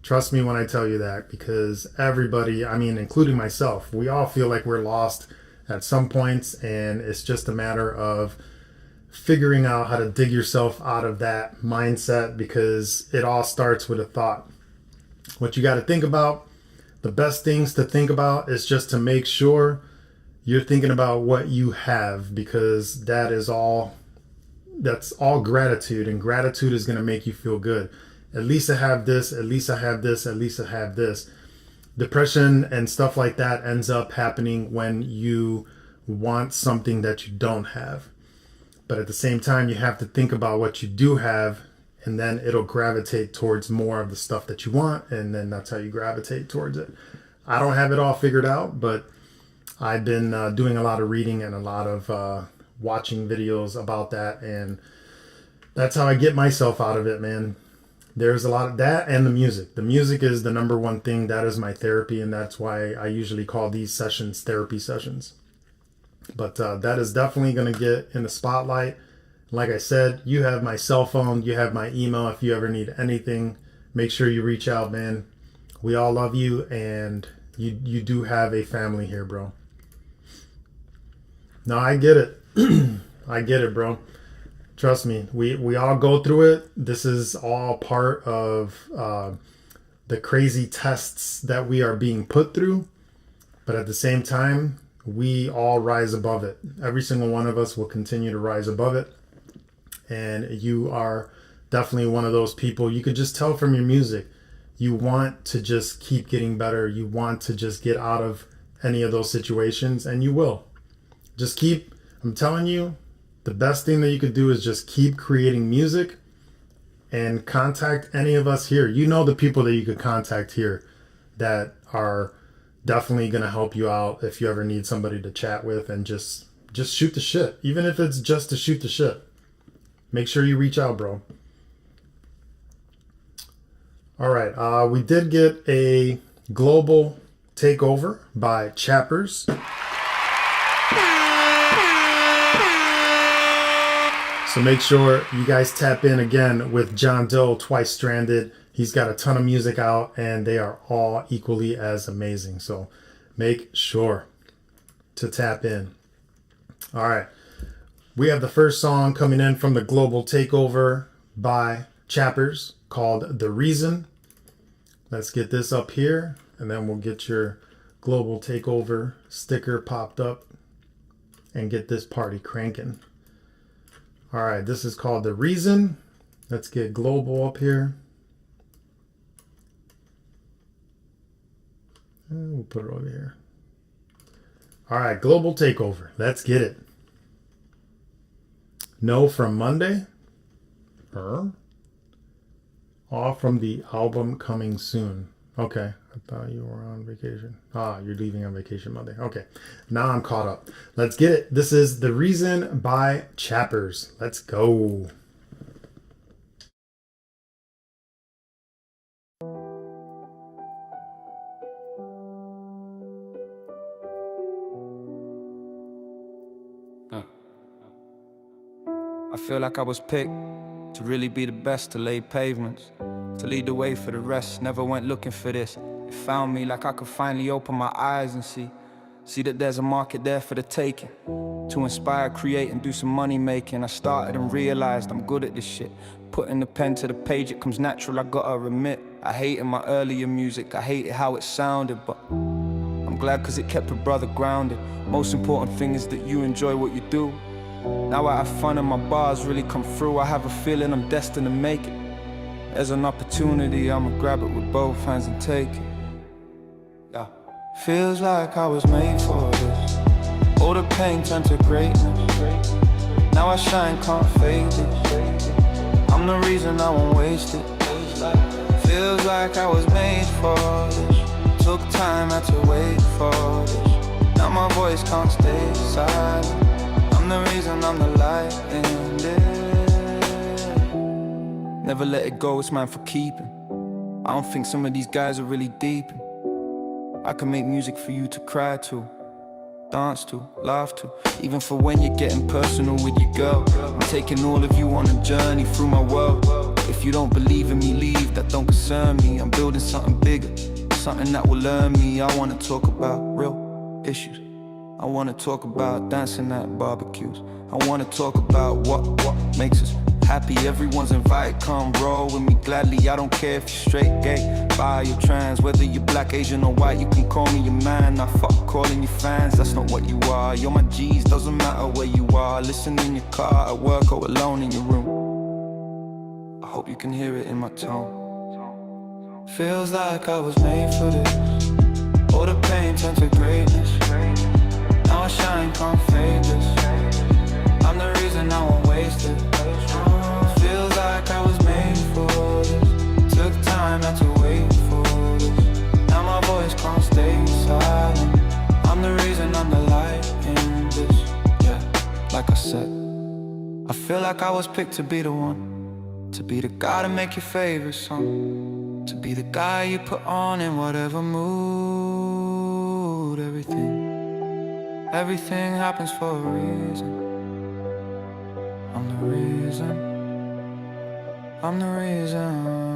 Trust me when I tell you that, because everybody, I mean, including myself, we all feel like we're lost at some points, and it's just a matter of figuring out how to dig yourself out of that mindset, because it all starts with a thought. What you got to think about, the best things to think about is just to make sure you're thinking about what you have, because that's all gratitude, and gratitude is going to make you feel good. At least I have this, at least I have this, at least I have this. Depression and stuff like that ends up happening when you want something that you don't have. But at the same time, you have to think about what you do have, and then it'll gravitate towards more of the stuff that you want, and then that's how you gravitate towards it. I don't have it all figured out, but I've been doing a lot of reading and a lot of watching videos about that, and that's how I get myself out of it, man. There's a lot of that, and the music. The music is the number one thing. That is my therapy, and that's why I usually call these sessions therapy sessions. But that is definitely going to get in the spotlight. Like I said, you have my cell phone, you have my email. If you ever need anything, make sure you reach out, man. We all love you, and you do have a family here, bro. No, I get it. I get it, bro. Trust me, we all go through it. This is all part of the crazy tests that we are being put through. But at the same time, we all rise above it. Every single one of us will continue to rise above it. And you are definitely one of those people. You could just tell from your music. You want to just keep getting better. You want to just get out of any of those situations, and you will. Just keep, I'm telling you, the best thing that you could do is just keep creating music and contact any of us here. You know the people that you could contact here that are definitely going to help you out if you ever need somebody to chat with, and just shoot the shit. Even if it's just to shoot the shit. Make sure you reach out, bro. All right. We did get a global takeover by Chappers. So make sure you guys tap in again with John Doe, Twice Stranded. He's got a ton of music out, and they are all equally as amazing. So make sure to tap in. All right. We have the first song coming in from the Global Takeover by Chappers called The Reason. Let's get this up here, and then we'll get your Global Takeover sticker popped up and get this party cranking. All right, this is called The Reason. Let's get Global up here. And we'll put it over here. All right, Global Takeover. Let's get it. No from Monday. All from the album coming soon. Okay, I thought you were on vacation. You're leaving on vacation Monday. Okay, now I'm caught up. Let's get it. This is The Reason by Chappers. Let's go. I feel like I was picked to really be the best, to lay pavements, to lead the way for the rest. Never went looking for this. It found me like I could finally open my eyes and see that there's a market there for the taking. To inspire, create, and do some money making. I started and realized I'm good at this shit. Putting the pen to the page, it comes natural, I gotta admit. I hated my earlier music, I hated how it sounded, but I'm glad cause it kept a brother grounded. Most important thing is that you enjoy what you do. Now I have fun and my bars really come through. I have a feeling I'm destined to make it. There's an opportunity, I'ma grab it with both hands and take it. Yeah. Feels like I was made for this. All the pain turned to greatness. Now I shine, can't fade it. I'm the reason I won't waste it. Feels like I was made for this. Took time, had to wait for this. Now my voice can't stay silent. I'm the reason, I'm the light in this. Never let it go, it's mine for keeping. I don't think some of these guys are really deep. I can make music for you to cry to, dance to, laugh to, even for when you're getting personal with your girl. I'm taking all of you on a journey through my world. If you don't believe in me, leave, that don't concern me. I'm building something bigger, something that will learn me. I wanna talk about real issues. I wanna talk about dancing at barbecues. I wanna talk about what makes us happy. Everyone's invited, come roll with me gladly. I don't care if you're straight, gay, bi, or trans. Whether you're black, Asian, or white, you can call me your man. I fuck calling you fans, that's not what you are. You're my G's, doesn't matter where you are. Listen in your car, at work, or alone in your room. I hope you can hear it in my tone. Feels like I was made for this. All the pain turned to greatness. Now I shine, can't fake this. I'm the reason I won't waste it. Feels like I was made for this. Took time not to wait for this. Now my voice can't stay silent. I'm the reason, I'm the light in this. Yeah, like I said, I feel like I was picked to be the one, to be the guy to make your favorite song, to be the guy you put on in whatever mood. Everything happens for a reason. I'm the reason. I'm the reason.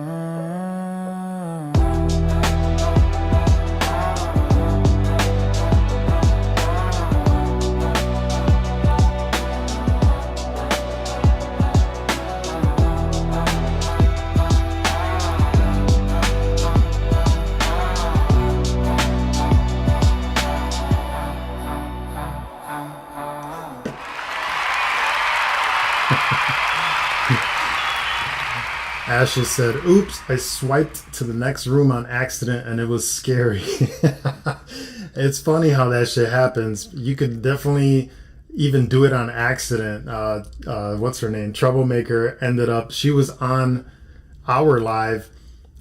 Ashes said, oops, I swiped to the next room on accident and it was scary. It's funny how that shit happens. You could definitely even do it on accident. What's her name? Troublemaker ended up, she was on our live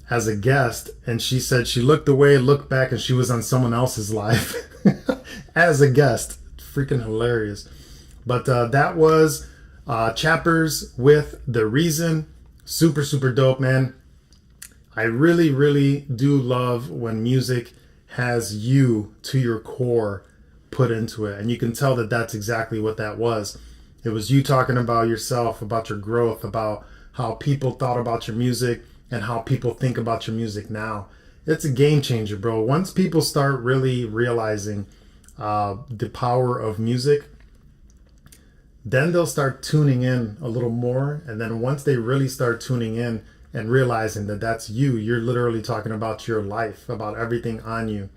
as a guest and she said she looked away, looked back, and she was on someone else's live as a guest. Freaking hilarious. But that was Chappers with The Reason. Super, super dope, man. I really, really do love when music has you to your core put into it. And you can tell that that's exactly what that was. It was you talking about yourself, about your growth, about how people thought about your music and how people think about your music now. It's a game changer, bro. Once people start really realizing the power of music, then they'll start tuning in a little more. And then once they really start tuning in and realizing that that's you, you're literally talking about your life, about everything on you.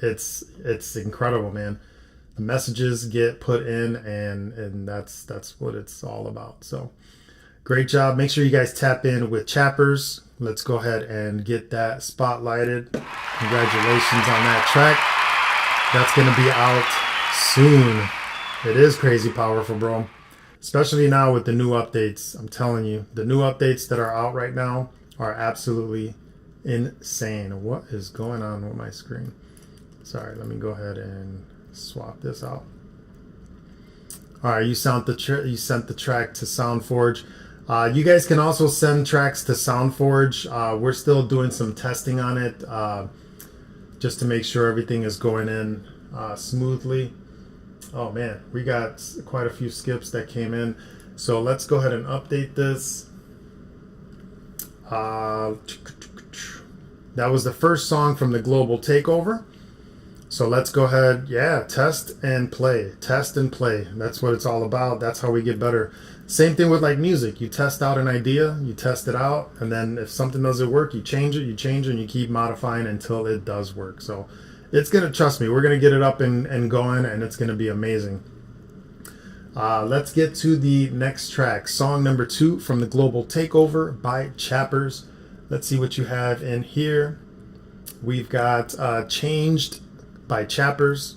It's incredible, man. The messages get put in and that's what it's all about. So great job. Make sure you guys tap in with Chappers. Let's go ahead and get that spotlighted. Congratulations on that track. That's going to be out soon. It is crazy powerful, bro. Especially now with the new updates. I'm telling you, the new updates that are out right now are absolutely insane. What is going on with my screen? Sorry, let me go ahead and swap this out. All right, you sent the track to SoundForge. You guys can also send tracks to SoundForge. We're still doing some testing on it just to make sure everything is going in smoothly. Oh man, we got quite a few skips that came in. So let's go ahead and update this. That was the first song from the Global Takeover. So let's go ahead, test and play. Test and play. That's what it's all about. That's how we get better. Same thing with like music. You test out an idea, you test it out, and then if something doesn't work, you change it, and you keep modifying until it does work. So it's going to, trust me, we're going to get it up and going, and it's going to be amazing. Let's get to the next track. Song number 2 from the Global Takeover by Chappers. Let's see what you have in here. We've got Changed by Chappers.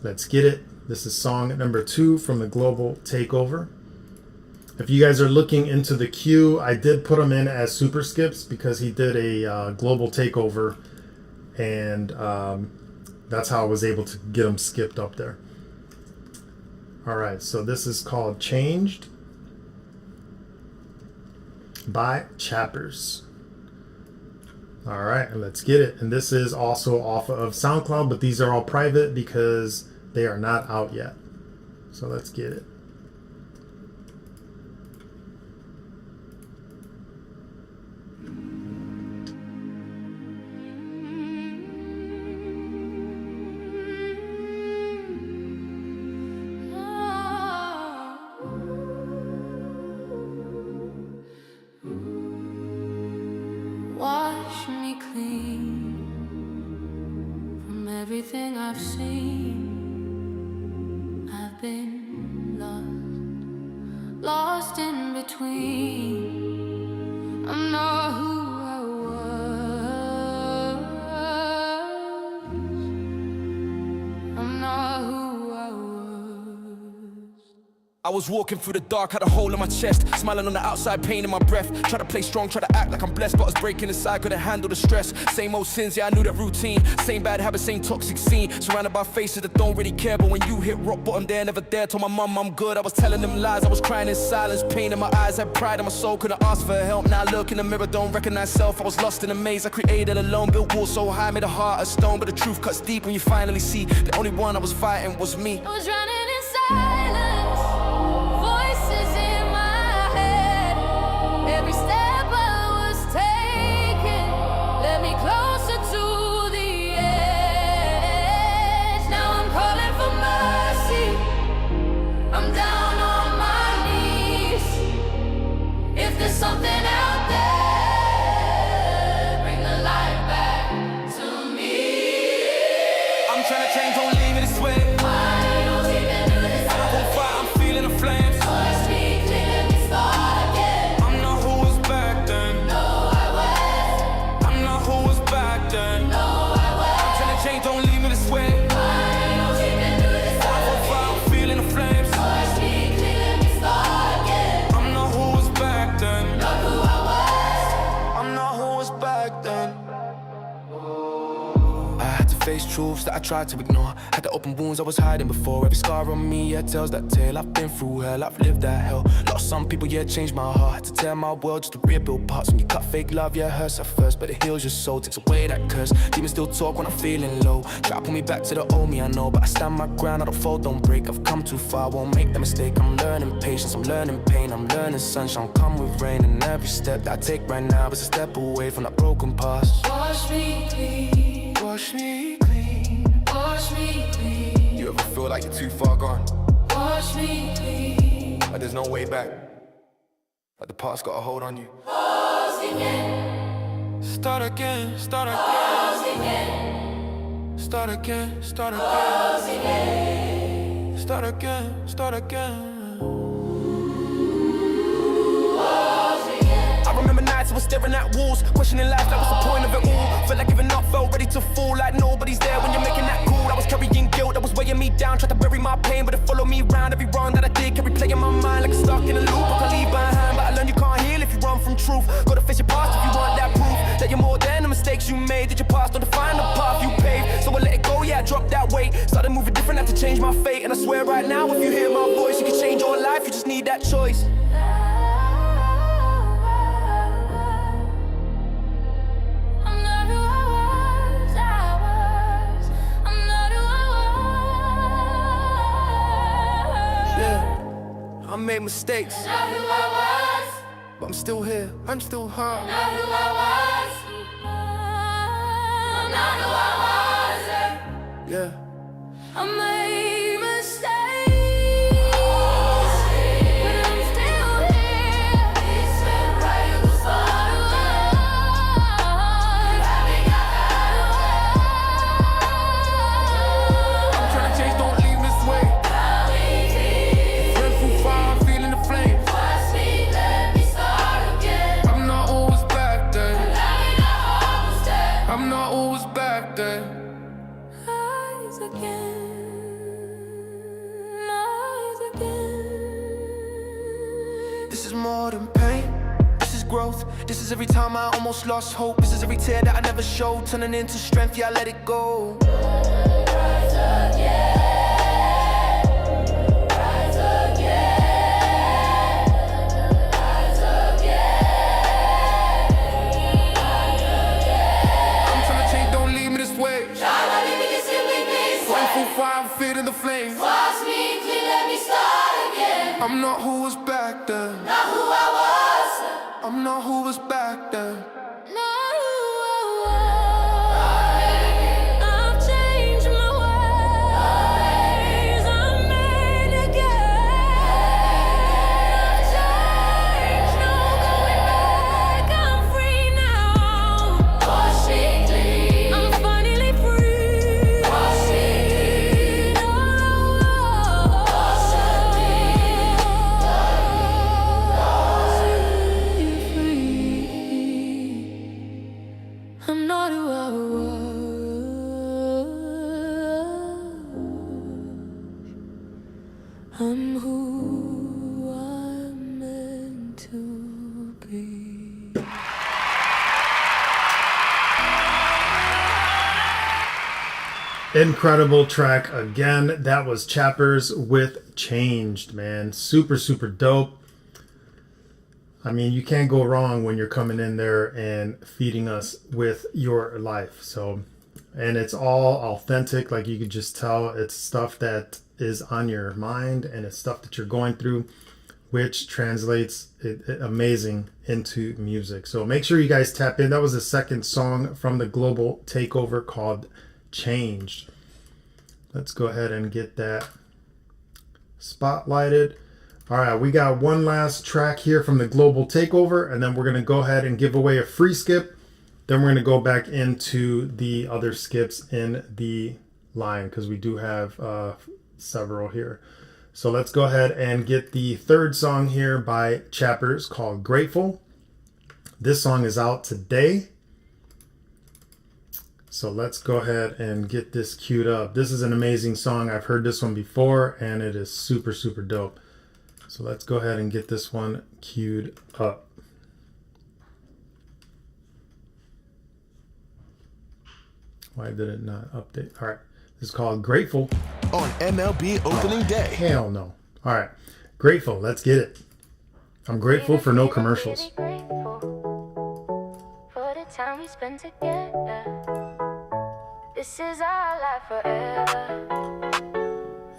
Let's get it. This is song number 2 from the Global Takeover. If you guys are looking into the queue, I did put him in as super skips because he did a Global Takeover, and that's how I was able to get him skipped up there. All right, so this is called Changed. by Chappers. All right, let's get it. And this is also off of SoundCloud, but these are all private because they are not out yet. So let's get it. Wash me clean from everything I've seen. I've been lost in between. I'm not who I was. I'm not who I was. I was walking through the dark, had a hole in my chest, smiling on the outside, pain in my breath. Try to play strong, try to act like I'm blessed, but I was breaking inside, couldn't handle the stress. Same old sins, yeah, I knew that routine. Same bad habits, same toxic scene. Surrounded by faces that don't really care, but when you hit rock bottom, they're never there. Told my mum I'm good, I was telling them lies, I was crying in silence. Pain in my eyes, had pride in my soul, couldn't ask for help. Now I look in the mirror, don't recognize self. I was lost in a maze I created alone, built walls so high, made a heart of stone. But the truth cuts deep when you finally see the only one I was fighting was me. I was running in silence, voices in my head. Every step I was taking led me closer to the edge. Now I'm calling for mercy, I'm down on my knees. If there's something out there, bring the light back to me. I'm trying to change, don't leave me this way. Face truths that I tried to ignore. Had the open wounds I was hiding before. Every scar on me, yeah, tells that tale. I've been through hell, I've lived that hell. Lost some people, yeah, changed my heart. Had to tear my world just to rebuild parts. When you cut fake love, yeah, it hurts at first, but it heals your soul, takes away that curse. Demons still talk when I'm feeling low. Try to pull me back to the old me, I know, but I stand my ground, I don't fold, don't break. I've come too far, won't make that mistake. I'm learning patience, I'm learning pain, I'm learning sunshine. Come with rain, and every step that I take right now is a step away from that broken past. Wash me clean, Wash me clean. wash me clean, You ever feel like you're too far gone? wash me clean. Like there's no way back? Like the past got a hold on you? Pause again, Start again, start again. pause again, Start again, start again. pause again. Start again, start again. I remember nights I was staring at walls, questioning life, that was the point of it all. Felt like giving up, felt ready to fall, like nobody's there when you're making that call. I was carrying guilt, that was weighing me down, tried to bury my pain, but it followed me round. Every wrong that I did kept replaying my mind like a stuck in a loop. I can leave behind, but I learned you can't heal if you run from truth. Gotta face your past if you want that proof that you're more than the mistakes you made. That your past don't define the path you paved. So I let it go, yeah, I dropped that weight. Started moving different, had to change my fate. And I swear right now, if you hear my voice, you can change your life, you just need that choice. I'm not who I was. I'm not who I was. Yeah, I made mistakes, Not who I was. but I'm still here, I'm still hurt. Not who I was. I'm not who I was. Yeah. I made mistakes, but I'm still here. It's been right in the spotlight. Haven't got out of I'm trying to change, don't leave me this way. Friend from far, I'm feeling the flames. Watch me, let me start again. I'm not always back then. Almost dead. I'm not always back then. Rise again, rise again. This is more than pain, this is growth. This is every time I almost lost hope. This is every tear that I never showed, turning into strength, yeah, I let it go. Rise again, rise again, rise again. I'm not who was back then. Not who I was. I'm not who was back then. Not who I was. I've changed my ways. I'm made again. I've changed, no going back. I'm free now. Wash me clean. I'm finally free. Wash me clean. I'm not who I was. I'm who I'm meant to be. Incredible track again. That was Chappers with Changed, man. Super, super dope. I mean, you can't go wrong when you're coming in there and feeding us with your life. So, and it's all authentic. Like you could just tell it's stuff that is on your mind and it's stuff that you're going through, which translates amazing into music. So make sure you guys tap in. That was the second song from the Global Takeover called Changed. Let's go ahead and get that spotlighted. All right, we got one last track here from the Global Takeover, and then we're going to go ahead and give away a free skip. Then we're going to go back into the other skips in the line because we do have several here. So let's go ahead and get the third song here by Chappers called Grateful. This song is out today. So let's go ahead and get this queued up. This is an amazing song. I've heard this one before, and it is super, super dope. So let's go ahead and get this one queued up. Why did it not update? All right. This is called Grateful. On MLB opening day. Hell no. All right. Grateful. Let's get it. I'm grateful for no commercials. Really grateful for the time we spent together. This is our life forever.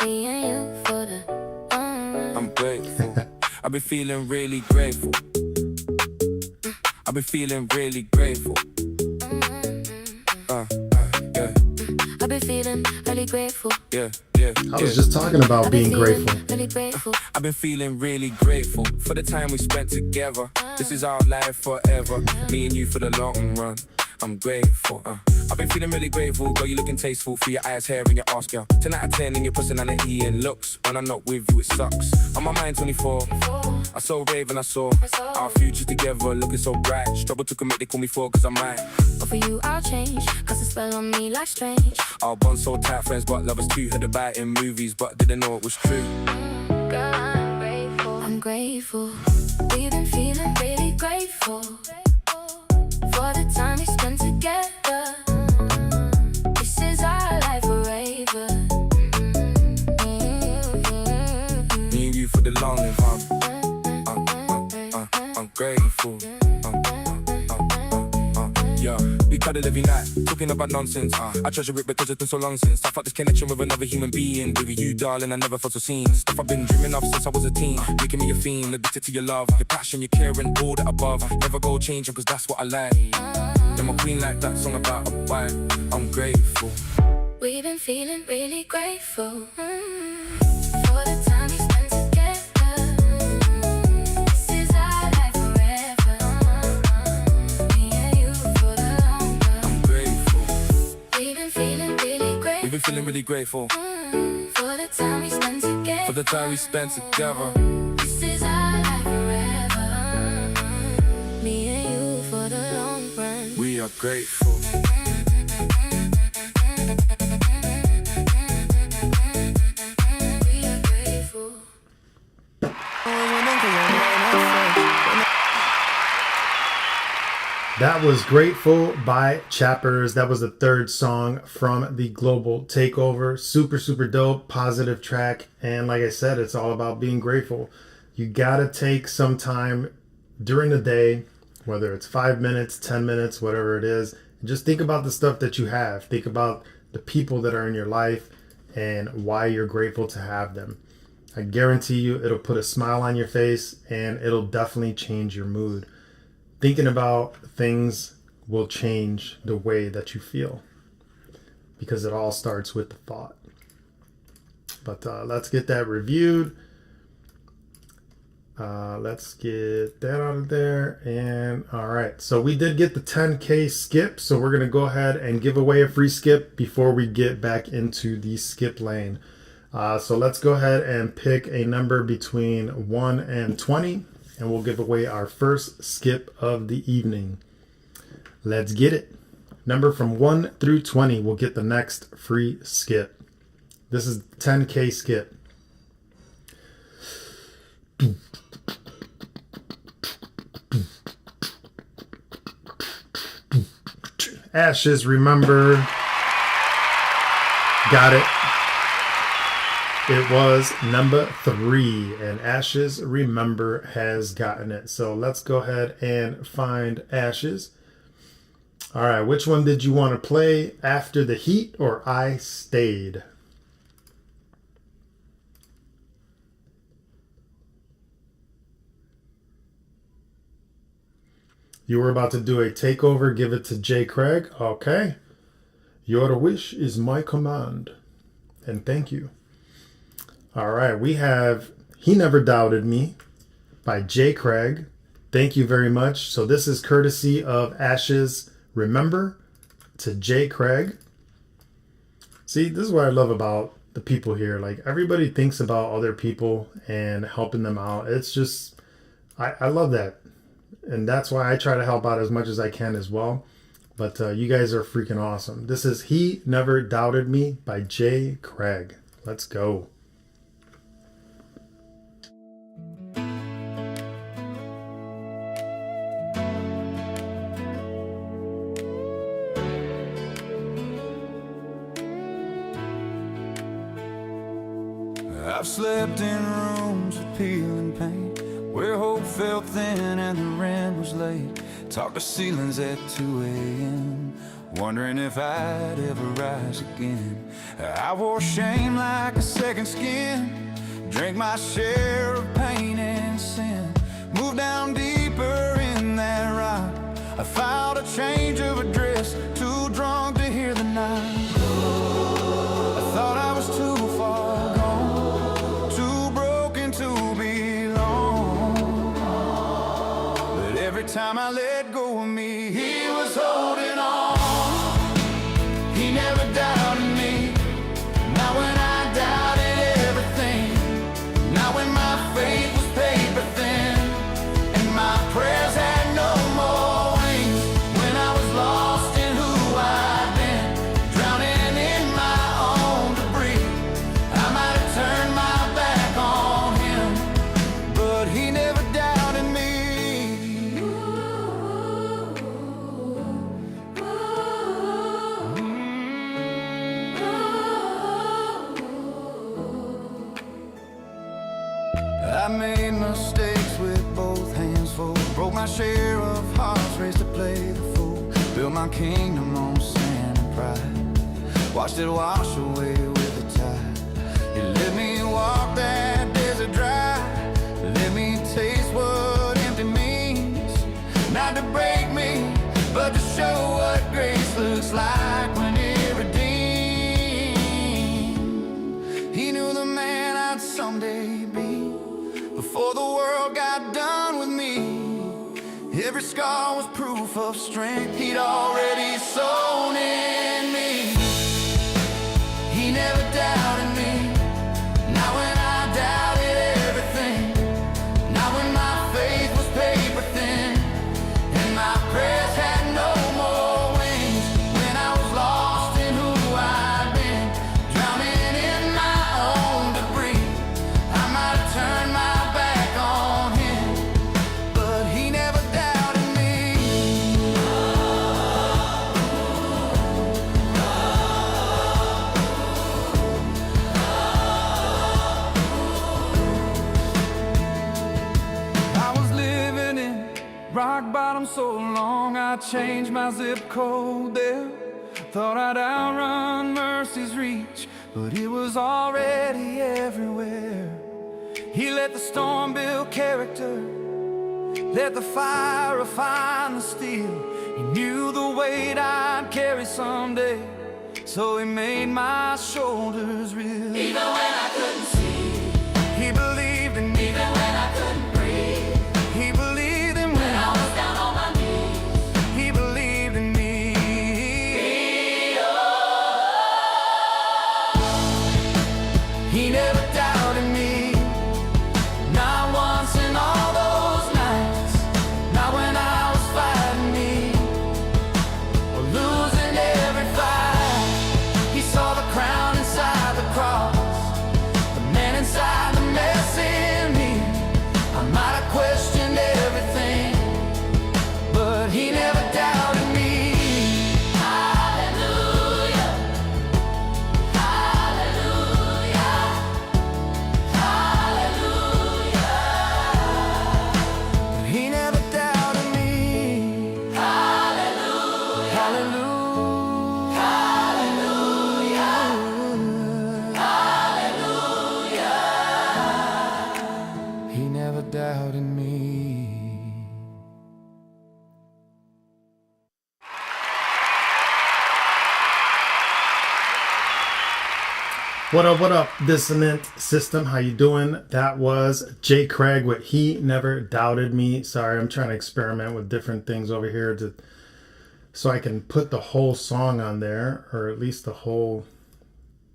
Me and you for the I'm grateful. I've been feeling really grateful. I've been feeling really grateful. Yeah, I've been feeling really grateful. yeah. I was just talking about being grateful. Really grateful. I've been feeling really grateful for the time we spent together. This is our life forever. Me and you for the long run. I'm grateful. I've been feeling really grateful. Girl, you looking tasteful for your eyes, hair, and your ass, girl. 10 out of 10 in your personality and looks. When I'm not with you, it sucks. On my mind, 24. I saw rave and I saw our future together, looking so bright. Struggle to commit, they call me for cause I'm right. But for you, I'll change. Cause the spell on me like strange. Our bond so tight, friends but lovers too. Heard about it in movies, but didn't know it was true. Girl, I'm grateful. I'm grateful. We've been feeling really grateful for the time we spent together. This is our life forever. Me and you for the long live, I'm grateful. Yeah, we cuddle every night, talking about nonsense. I treasure it because it's been so long since I felt this connection with another human being. With you, darling, I never felt so seen. Stuff I've been dreaming of since I was a teen. Making me a fiend, addicted to your love, your passion, your care, and all that above. Never go changing, cause that's what I like. You're my queen like that song about a wife. I'm grateful. We've been feeling really grateful for the time we spent together. This is our life forever. Me and you for the long run. I'm grateful. We've been feeling really grateful. We've been feeling really grateful for the time we spent together. for the time we spent together. This is our life forever. Me and you for the long run. We are grateful. We are grateful. That was Grateful by Chappers. That was the third song from the Global Takeover. Super, super dope, positive track. And like I said, it's all about being grateful. You gotta take some time during the day, whether it's 5 minutes, 10 minutes, whatever it is, and just think about the stuff that you have. Think about the people that are in your life and why you're grateful to have them. I guarantee you it'll put a smile on your face and it'll definitely change your mood. Thinking about things will change the way that you feel because it all starts with the thought. But let's get that reviewed. Let's get that out of there. And all right, so we did get the 10K skip, so we're gonna go ahead and give away a free skip before we get back into the skip lane. So let's go ahead and pick a number between 1 and 20, and we'll give away our first skip of the evening. Let's get it. Number from 1 through 20 will get the next free skip. This is 10K skip. Ashes, remember. Got it. It was number 3, and Ashes, remember, has gotten it. So let's go ahead and find Ashes. All right, which one did you want to play? After the Heat or I Stayed? You were about to do a takeover, give it to Jay Craig. Okay. Your wish is my command. And thank you. All right, we have He Never Doubted Me by Jay Craig. Thank you very much. So this is courtesy of Ashes Remember to Jay Craig. See, this is what I love about the people here. Like, everybody thinks about other people and helping them out. It's just, I love that. And that's why I try to help out as much as I can as well. But you guys are freaking awesome. This is He Never Doubted Me by Jay Craig. Let's go. I've slept in rooms with peeling paint, where hope felt thin and the rent was late. Talked to ceilings at 2 a.m., wondering if I'd ever rise again. I wore shame like a second skin, drank my share of pain and sin, moved down deeper in that rock. I filed a change of address, too drunk to hear the knock. I thought I was too far gone, too broken to belong. But every time I let go of me, he was holding on. He never doubted me. Not when I doubted everything. Not when my faith was paper thin and my prayers had no more wings. When I was lost in who I'd been, drowning in my own debris, I might have turned my back on him, but he never doubted me. I made mistakes with both hands full, broke my share of hearts, raised to play the fool, built my kingdom on sand and pride, watched it wash away with the tide. You let me walk that desert dry, let me taste what empty means, not to break me, but to show what grace looks like when it redeemed. He knew the man I'd someday be, before the world got done with me. Every scar was proof of strength he'd already sown in me. He never doubted me. Not when I doubted everything. Not when my faith was paper thin and my prayers had no more wings. When I was lost in who I'd been, drowning in my own debris, I might have turned my back on him, but he never doubted me. I was living in rock bottom so long, I changed my zip code there. Thought I'd outrun mercy's reach, but it was already everywhere. He let the storm build character, let the fire refine the steel. He knew the weight I'd carry someday, so he made my shoulders real. Even when I couldn't see, he believed in me. Even when I couldn't breathe, he believed in me. When I was down on my knees, he believed in me. He never doubted me, not once in all those nights. Not when I was fighting me or losing every fight. He saw the crown inside the cross, the man inside the mess in me. I might have questioned everything, but he never doubted me. Hallelujah, hallelujah, hallelujah. He never doubted me. Hallelujah, hallelujah, hallelujah, hallelujah. He never doubted me. What up, Dissonant System? How you doing? That was Jay Craig with He Never Doubted Me. Sorry, I'm trying to experiment with different things over here so I can put the whole song on there, or at least the whole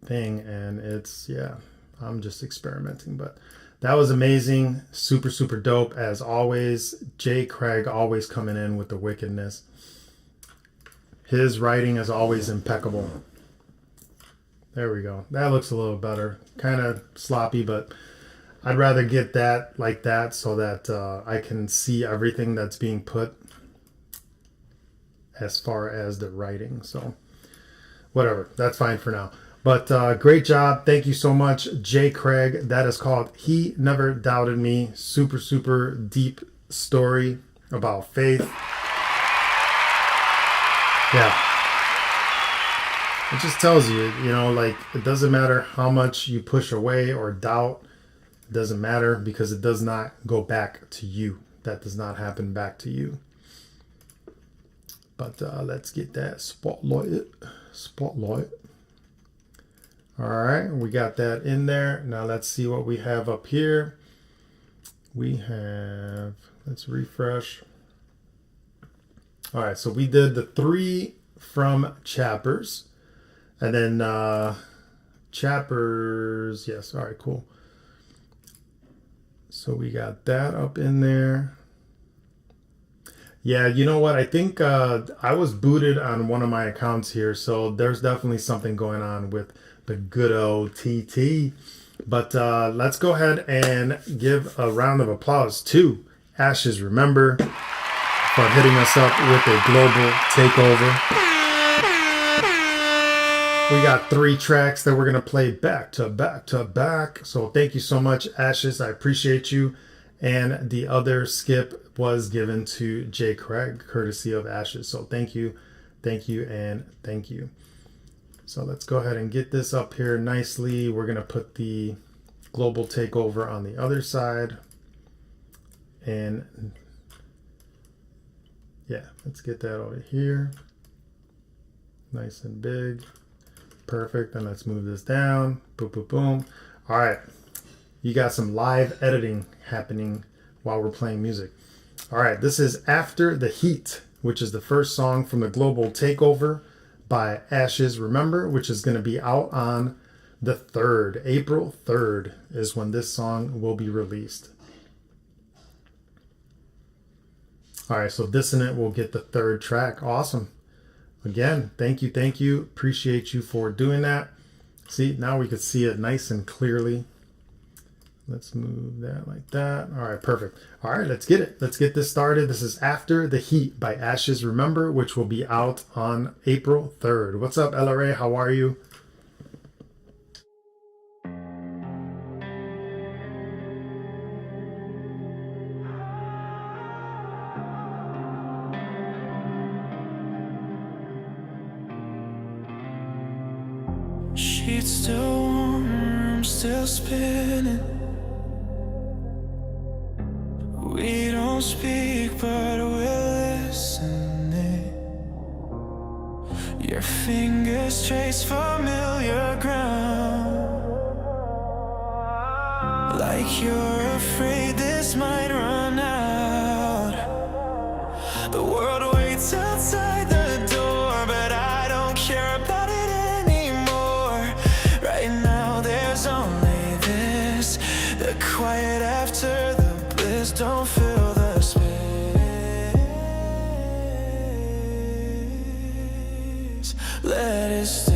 thing. And it's, yeah, I'm just experimenting. But that was amazing. Super, super dope. As always, Jay Craig always coming in with the wickedness. His writing is always impeccable. There we go. That looks a little better. Kind of sloppy, but I'd rather get that like that so that I can see everything that's being put as far as the writing. So whatever. That's fine for now. But great job. Thank you so much, Jay Craig. That is called He Never Doubted Me. Super, super deep story about faith. Yeah. It just tells you, you know, like, it doesn't matter how much you push away or doubt. It doesn't matter, because it does not go back to you. That does not happen back to you. But let's get that spotlight. All right, we got that in there. Now let's see what we have up here. We have, let's refresh. All right, so we did the 3 from Chappers. And then Chappers, yes, all right, cool. So we got that up in there. Yeah, you know what? I think I was booted on one of my accounts here, so there's definitely something going on with the good old TT. But let's go ahead and give a round of applause to Ashes Remember for hitting us up with a global takeover. We got 3 tracks that we're going to play back to back to back. So thank you so much, Ashes. I appreciate you. And the other skip was given to Jay Craig, courtesy of Ashes. So thank you, and thank you. So let's go ahead and get this up here nicely. We're going to put the global takeover on the other side. And yeah, let's get that over here. Nice and big. Perfect. And let's move this down. Boom, boom, boom. All right. You got some live editing happening while we're playing music. All right. This is After the Heat, which is the first song from the Global Takeover by Ashes Remember, which is going to be out on the 3rd. April 3rd is when this song will be released. All right. So Dissonant will get the 3rd track. Awesome. Again, thank you. Appreciate you for doing that. See, now we can see it nice and clearly. Let's move that like that. All right, perfect. All right, let's get it. Let's get this started. This is After the Heat by Ashes Remember, which will be out on April 3rd. What's up, LRA? How are you? Sheets still warm, room still spinning. won't speak, but we're listening. Your fingers trace familiar ground, like you're afraid this might run out. The world waits outside the door, but I don't care about it anymore. Right now there's only this, the quiet after the bliss. Don't fill the space, let it stay.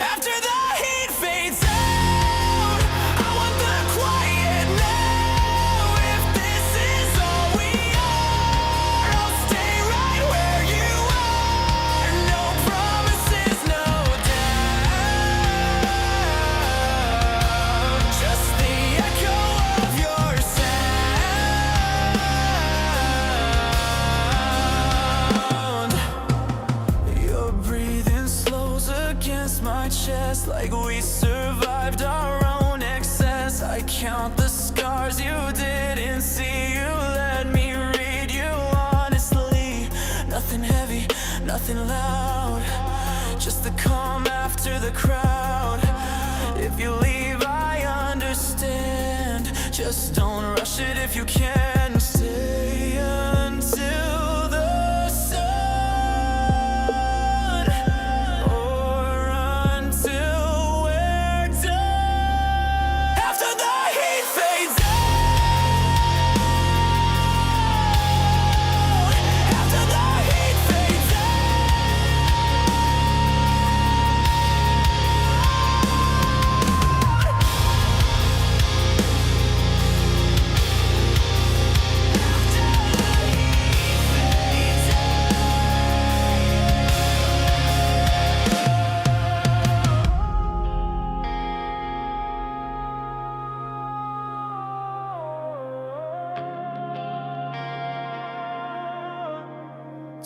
After the heat fades out, I want the quiet now. If this is all we are, I'll stay right where you are. No promises, no doubt, just the echo of your sound. Your breathing slows against my chest, like we survived our own excess. I count the scars you didn't see. You let me read you honestly. Nothing heavy, nothing loud, just the calm after the crowd. If you leave, I understand. Just don't rush it if you can. Stay until the sun, or until we're done. After the heat fades out, after the heat fades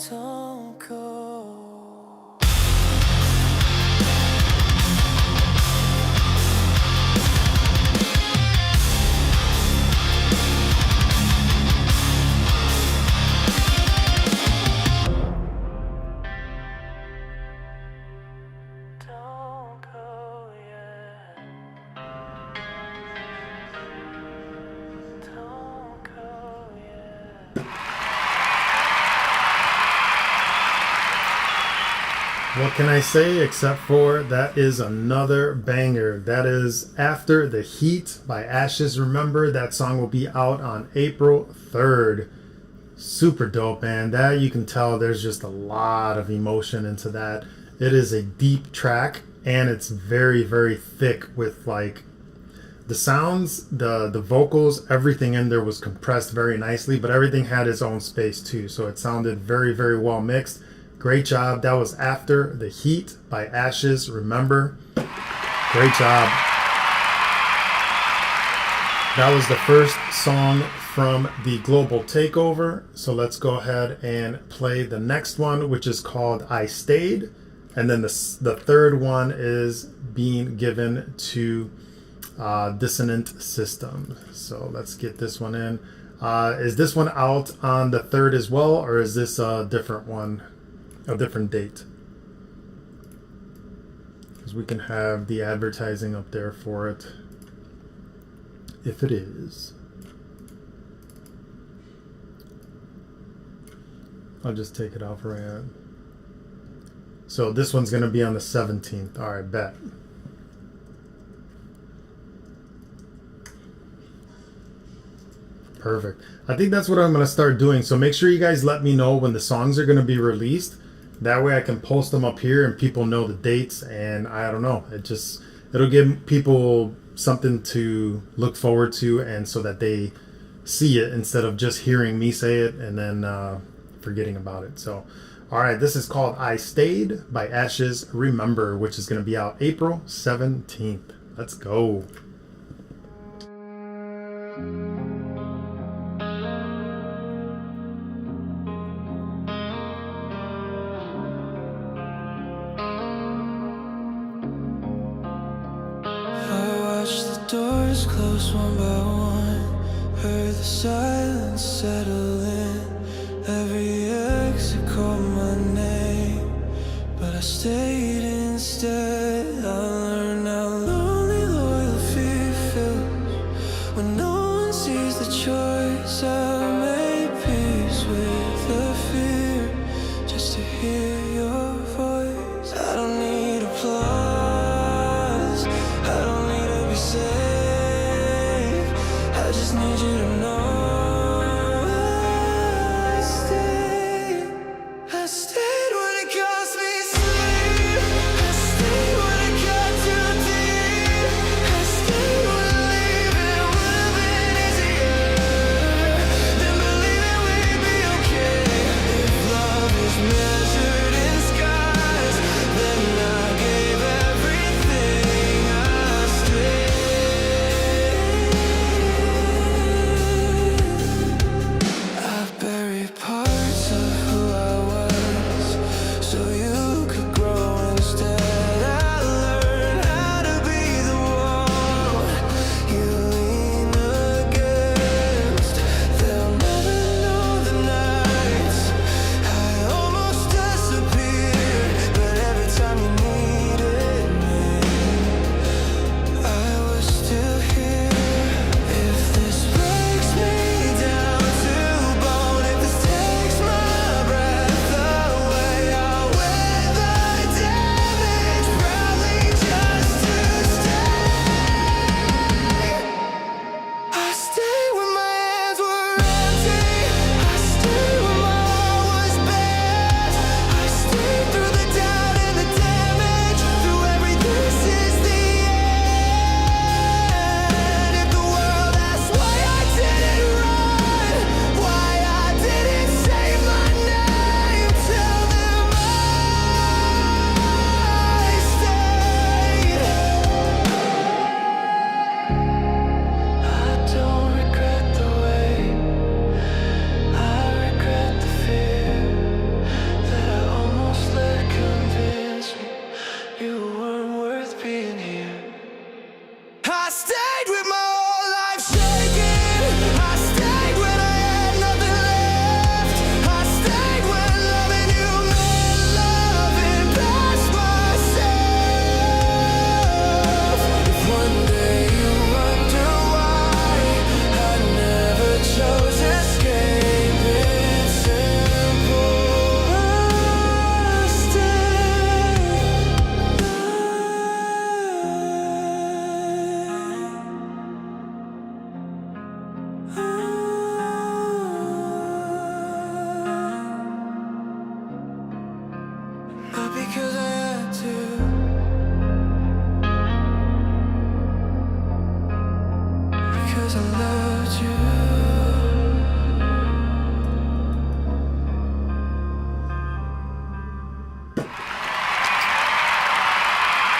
don't go. Don't go yet. Don't go yet. What can I say except for that is another banger. That is After the Heat by Ashes. Remember, that song will be out on April 3rd. Super dope, man. That you can tell there's just a lot of emotion into that. It is a deep track and it's very, very thick with like the sounds, the vocals, everything in there was compressed very nicely, but everything had its own space too. So it sounded very, very well mixed. Great job. That was After the Heat by Ashes. Remember, great job. That was the first song from the Global Takeover. So let's go ahead and play the next one, which is called I Stayed. And then the third one is being given to Dissonant System. So let's get this one in. Is this one out on the 3rd as well, or is this a different one, a different date? Because we can have the advertising up there for it if it is. I'll just take it off right. So this one's going to be on the 17th. All right, bet. Perfect. I think that's what I'm going to start doing. So make sure you guys let me know when the songs are going to be released. That way I can post them up here and people know the dates. And I don't know, it'll give people something to look forward to, and so that they see it instead of just hearing me say it and then forgetting about it. So, all right, this is called I Stayed by Ashes. Remember, which is going to be out April 17th. Let's go. Doors close one by one. Heard the silence settle in. Every exit called my name, but I stayed instead. I learned how lonely loyalty feels when no one sees the choice. I made peace with the fear just to hear your voice. I don't need applause, I don't need to be safe. I just need you to know I stayed when it cost me sleep. I stayed when it got too deep. I stayed when leaving would have been easier than believing we'd be okay. If love is measured in skies, then I gave everything. I stayed. I buried parts of who I was so you could grow instead. I learned how to be the one you lean against. They'll never know the nights I almost disappeared, but every time you needed me, I was still here. If this breaks me down to bone, if this takes my breath away, I'll wear the damage proudly just to stay. I stayed when my hands were empty. I stayed when my heart was bare. I stayed through the doubt and the damage, through every this is the end. If the world asks why I didn't run, why I didn't say my name, tell them I stayed. I don't regret the wait, I regret the fear that I almost let convince me you weren't worth being here. I stayed with my whole life shaking. I stayed when I had nothing left. I stayed when loving you meant loving past myself. If one day you wonder why I never chose escape, it's simple. I not because I had to, because I loved you.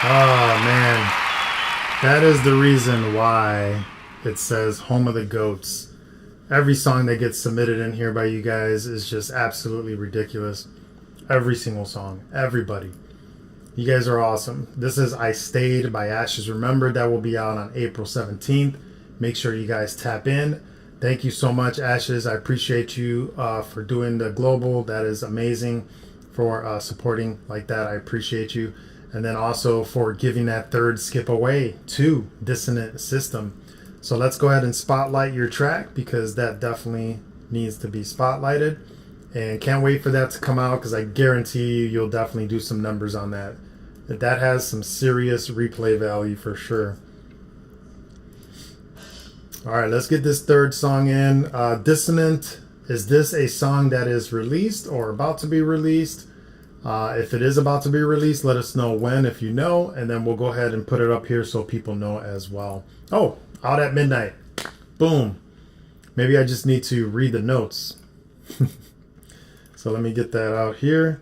Oh man, that is the reason why it says Home of the Goats. Every song that gets submitted in here by you guys is just absolutely ridiculous. Every single song, everybody. You guys are awesome. This is I Stayed by Ashes Remembered. That will be out on April 17th. Make sure you guys tap in. Thank you so much, Ashes. I appreciate you for doing the global. That is amazing, for supporting like that. I appreciate you. And then also for giving that third skip away to Dissonant System. So let's go ahead and spotlight your track, because that definitely needs to be spotlighted. And can't wait for that to come out, because I guarantee you, you'll definitely do some numbers on that. That has some serious replay value for sure. All right, let's get this third song in. Dissonant, is this a song that is released or about to be released? If it is about to be released, let us know when, if you know, and then we'll go ahead and put it up here so people know as well. Oh, Out at Midnight. Boom. Maybe I just need to read the notes. So let me get that out here.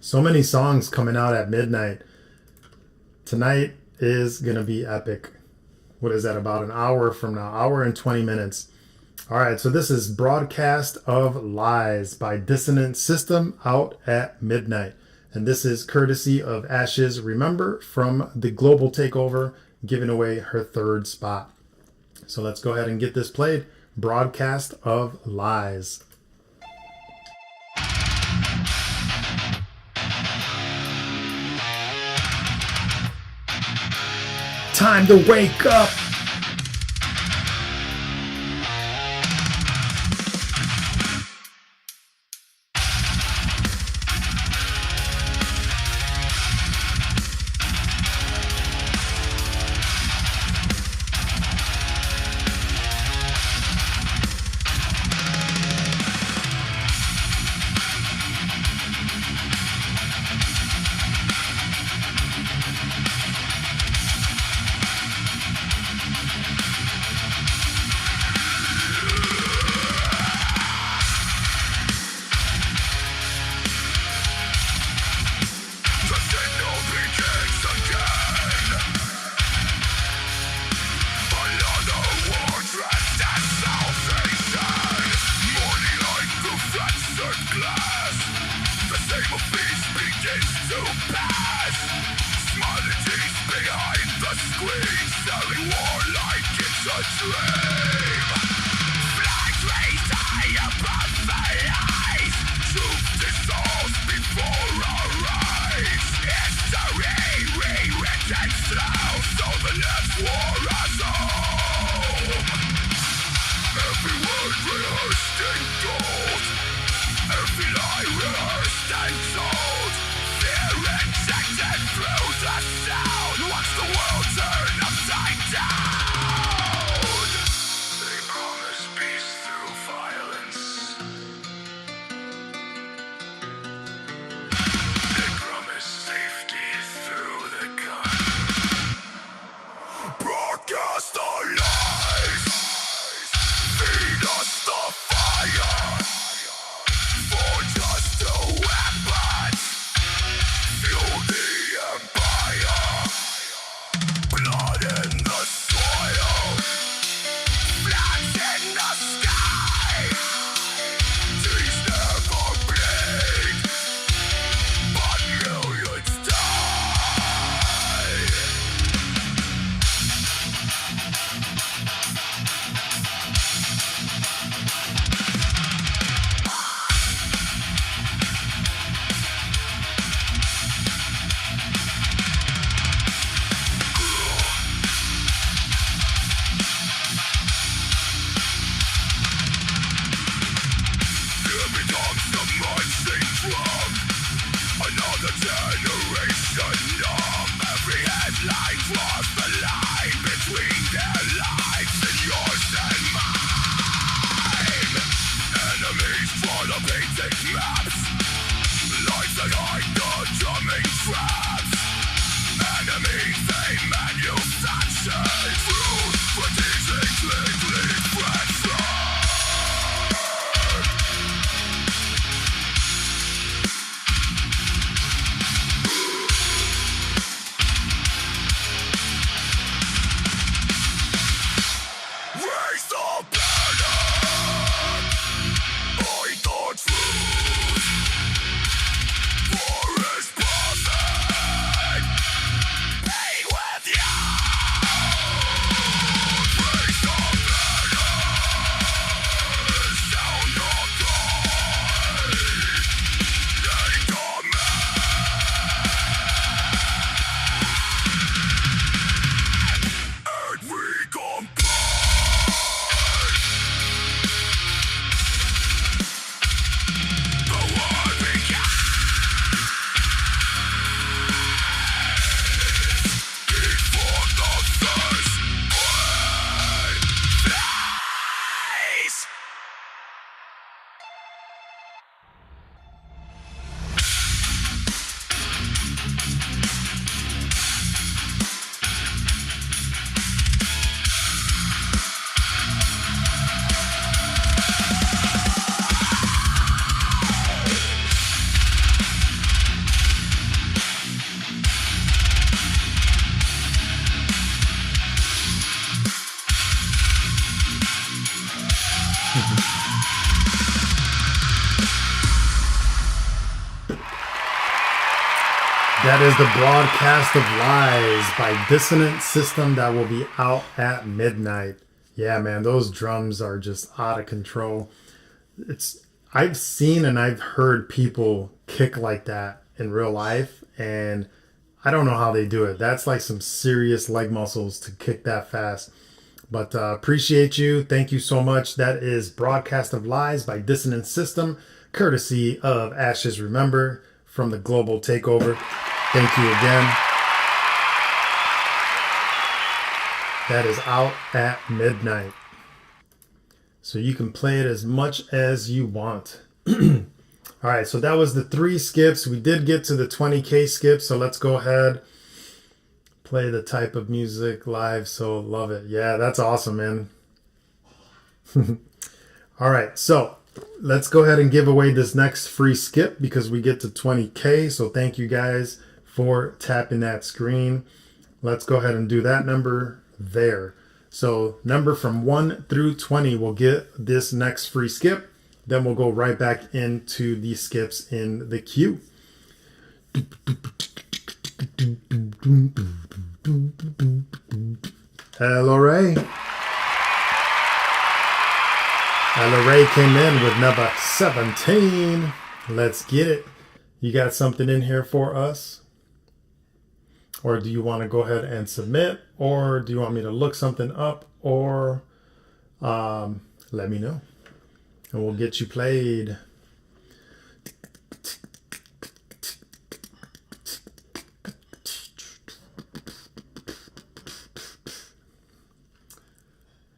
So many songs coming out at midnight. Tonight is going to be epic. What is that, about an hour from now? Hour and 20 minutes. All right, so this is Broadcast of Lies by Dissonant System, Out at Midnight. And this is courtesy of Ashes Remember from the Global Takeover, giving away her 3rd spot. So let's go ahead and get this played. Broadcast of Lies. Time to wake up! With you. That is the Broadcast of Lies by Dissonant System that will be out at midnight. Yeah, man, those drums are just out of control. I've seen and I've heard people kick like that in real life, and I don't know how they do it. That's like some serious leg muscles to kick that fast. But appreciate you. Thank you so much. That is Broadcast of Lies by Dissonant System, courtesy of Ashes Remember from the Global Takeover. Thank you again. That is out at midnight. So you can play it as much as you want. All right, so that was the 3 skips. We did get to the 20K skip, so let's go ahead. Play the type of music live, so love it. Yeah, that's awesome, man. All right, so let's go ahead and give away this next free skip because we get to 20K. So thank you guys for tapping that screen. Let's go ahead and do that number there. So number from 1 through 20 will get this next free skip. Then we'll go right back into the skips in the queue. Hello, Ray. Hello, Ray came in with number 17. Let's get it. You got something in here for us? Or do you want to go ahead and submit? Or do you want me to look something up? Or let me know. And we'll get you played.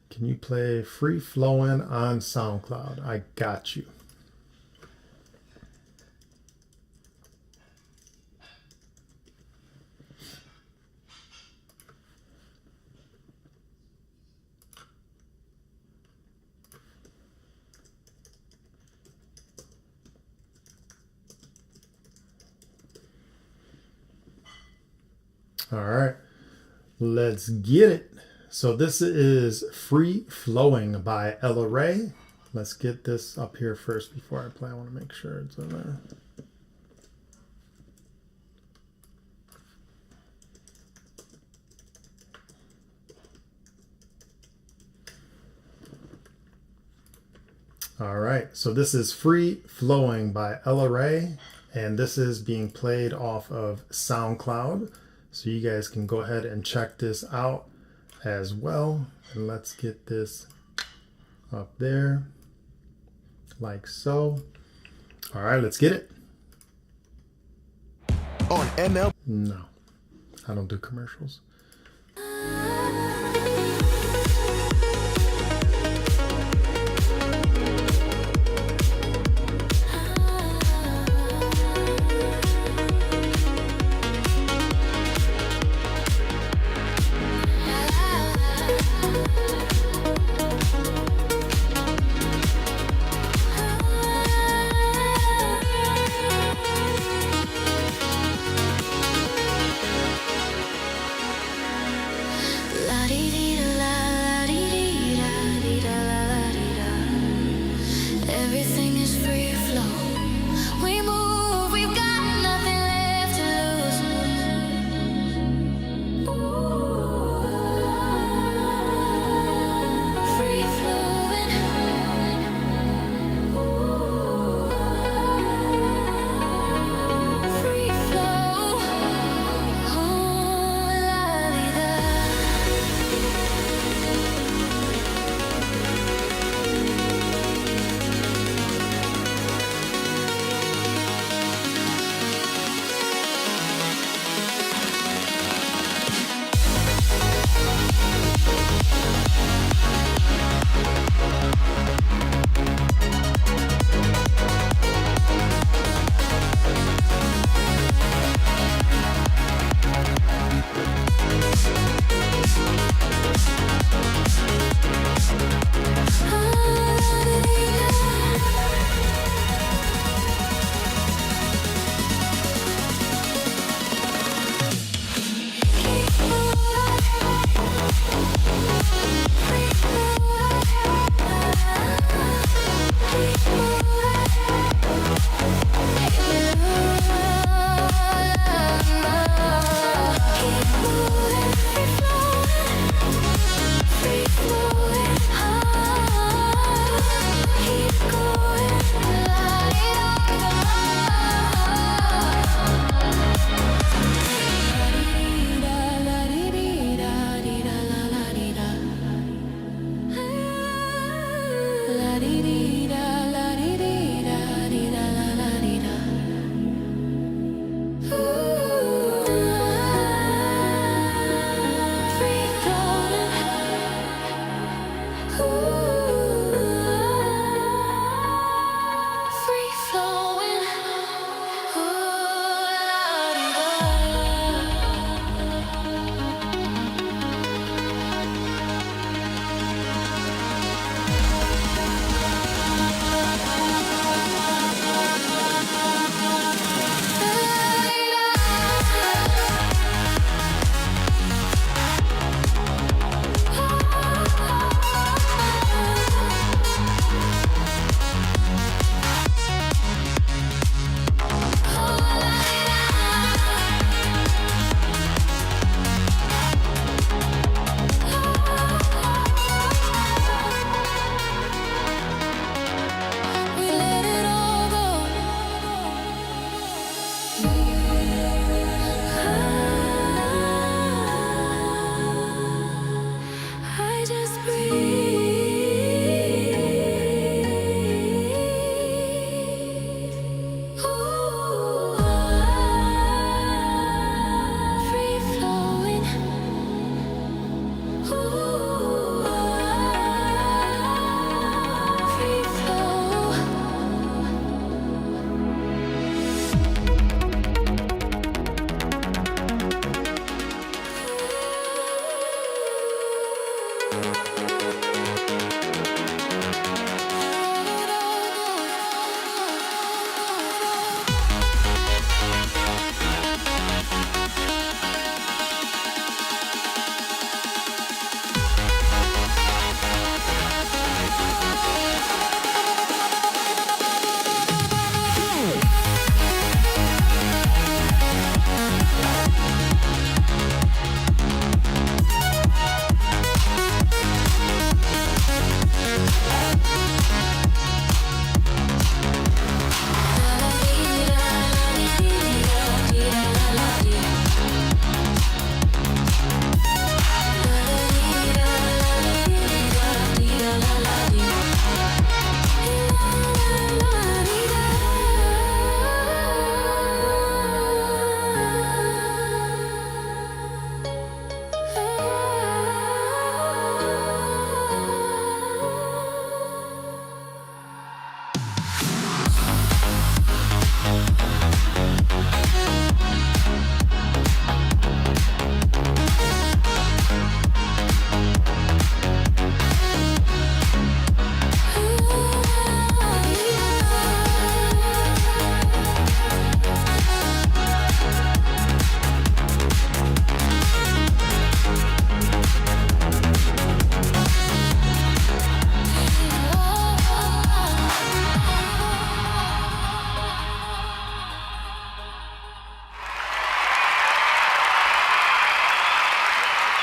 Can you play Free Flowing on SoundCloud? I got you. All right, let's get it. So this is Free Flowing by Ella Ray. Let's get this up here first before I play. I want to make sure it's in there. All right, so this is Free Flowing by Ella Ray, and this is being played off of SoundCloud. So you guys can go ahead and check this out as well. And let's get this up there like so. All right, let's get it. On ML. No, I don't do commercials.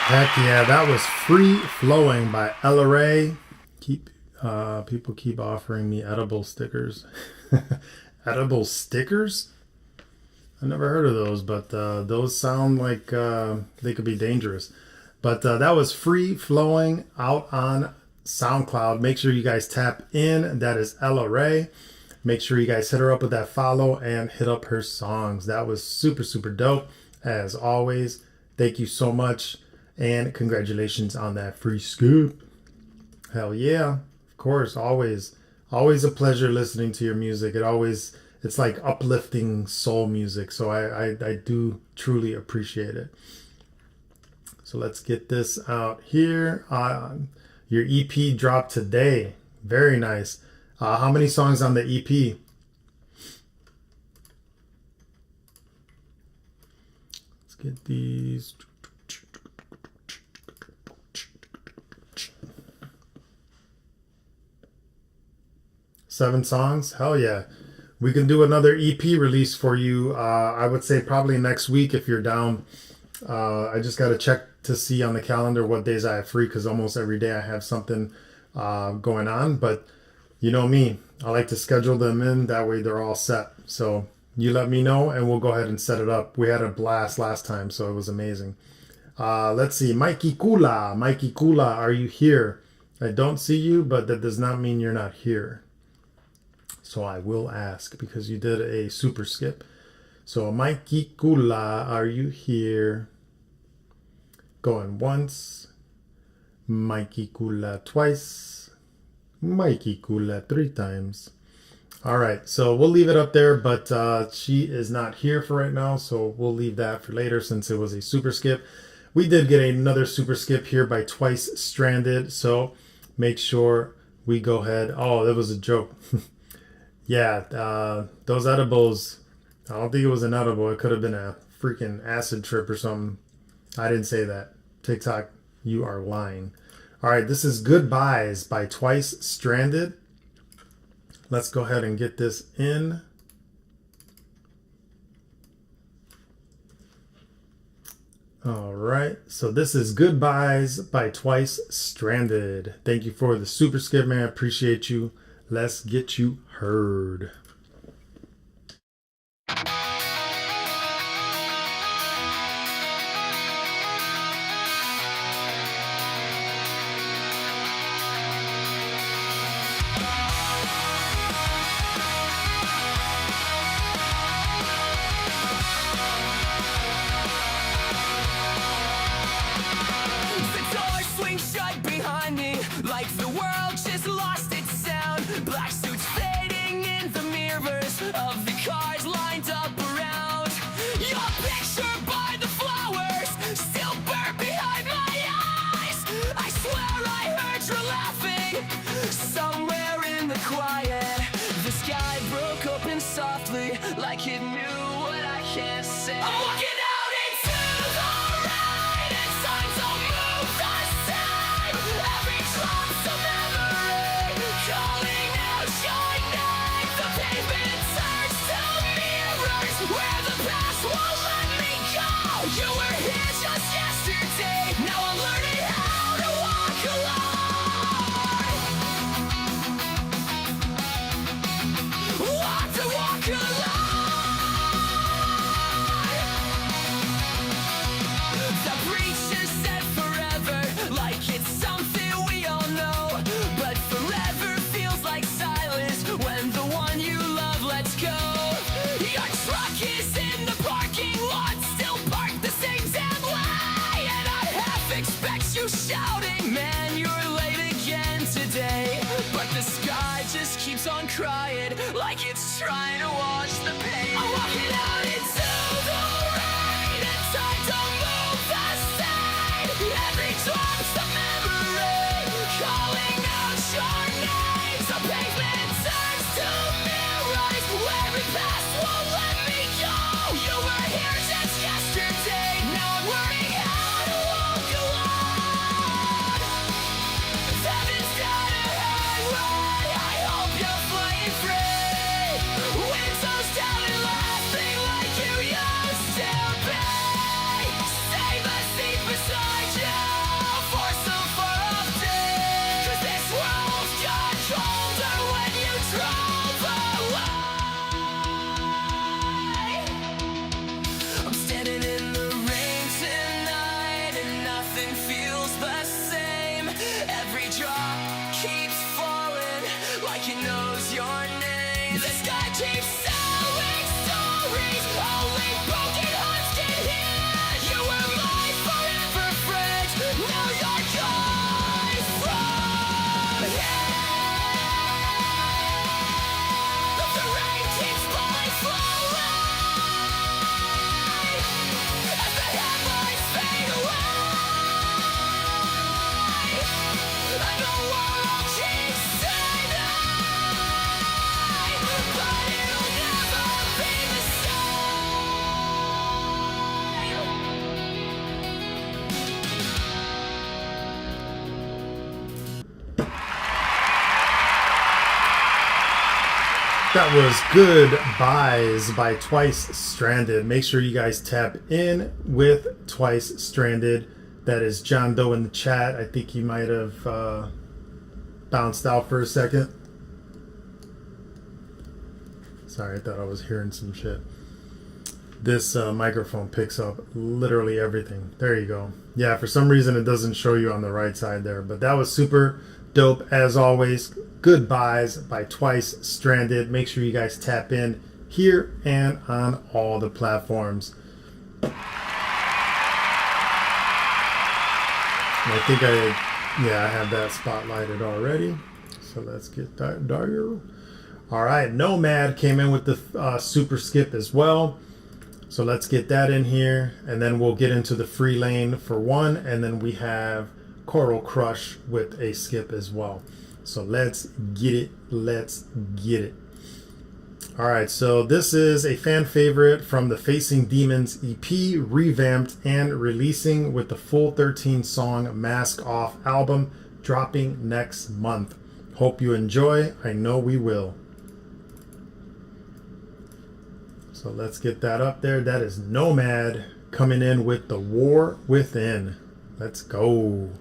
Heck yeah, that was Free Flowing by Ella Ray. People keep offering me edible stickers. Edible stickers? I never heard of those, but those sound like they could be dangerous. But that was Free Flowing out on SoundCloud. Make sure you guys tap in. That is Ella Ray. Make sure you guys hit her up with that follow and hit up her songs. That was super, super dope. As always, thank you so much. And congratulations on that free scoop. Hell yeah. Of course, always a pleasure listening to your music. It's like uplifting soul music. So I do truly appreciate it. So let's get this out here. Your EP dropped today. Very nice. How many songs on the EP? Let's get these. 7 songs? Hell yeah. We can do another EP release for you. I would say probably next week if you're down. I just got to check to see on the calendar what days I have free, because almost every day I have something going on. But you know me, I like to schedule them in. That way they're all set. So you let me know and we'll go ahead and set it up. We had a blast last time, so it was amazing. Let's see. Mikey Kula, are you here? I don't see you, but that does not mean you're not here. So I will ask because you did a super skip. So Mikey Kula, are you here? Going once. Mikey Kula twice. Mikey Kula 3 times. All right, so we'll leave it up there, but she is not here for right now, so we'll leave that for later since it was a super skip. We did get another super skip here by Twice Stranded, so make sure we go ahead. Oh, that was a joke. Yeah, those edibles, I don't think it was an edible. It could have been a freaking acid trip or something. I didn't say that. TikTok, you are lying. All right, this is Goodbyes by Twice Stranded. Let's go ahead and get this in. All right, so this is Goodbyes by Twice Stranded. Thank you for the super skip, man. I appreciate you. Let's get you heard. Shut behind me, like the world just lost its sound. Black suits fading in the mirror. you shouting, man, you're late again today. But the sky just keeps on crying, like it's trying to wash the pain. I'm walking out into the rain, it's time to move aside. Every drop's a memory, calling out your name. The pavement turns to mirrors, every past won't let me go. You were here just yesterday, now I'm learning how to walk alone. Heaven's got a highway, I hope you're flying free. Windows down and laughing like you used to be. Save a seat beside you for some far off day. 'Cause this world got colder when you drove away. I'm standing in the rain tonight and nothing feels the same. Every drop keeps falling like it knows your name. The sky keeps telling stories only broken hearts can hear. You were my forever friend, now you're gone from here. The rain keeps falling slowly as the headlights fade away. I know we're all keep tonight, but it'll never be the That was Goodbyes by Twice Stranded. Make sure you guys tap in with Twice Stranded. That is John Doe in the chat. I think he might have bounced out for a second. Sorry, I thought I was hearing some shit. This microphone picks up literally everything. There you go. Yeah, for some reason it doesn't show you on the right side there, but that was super dope as always. Goodbyes by Twice Stranded. Make sure you guys tap in here and on all the platforms. And I think I have that spotlighted already. So let's get that there. All right, Nomad came in with the super skip as well. So let's get that in here, and then we'll get into the free lane for one, and then we have Coral Crush with a skip as well. So let's get it. Let's get it. All right, so this is a fan favorite from the Facing Demons EP, revamped and releasing with the full 13-song Mask Off album, dropping next month. Hope you enjoy. I know we will. So let's get that up there. That is Nomad coming in with The War Within. Let's go.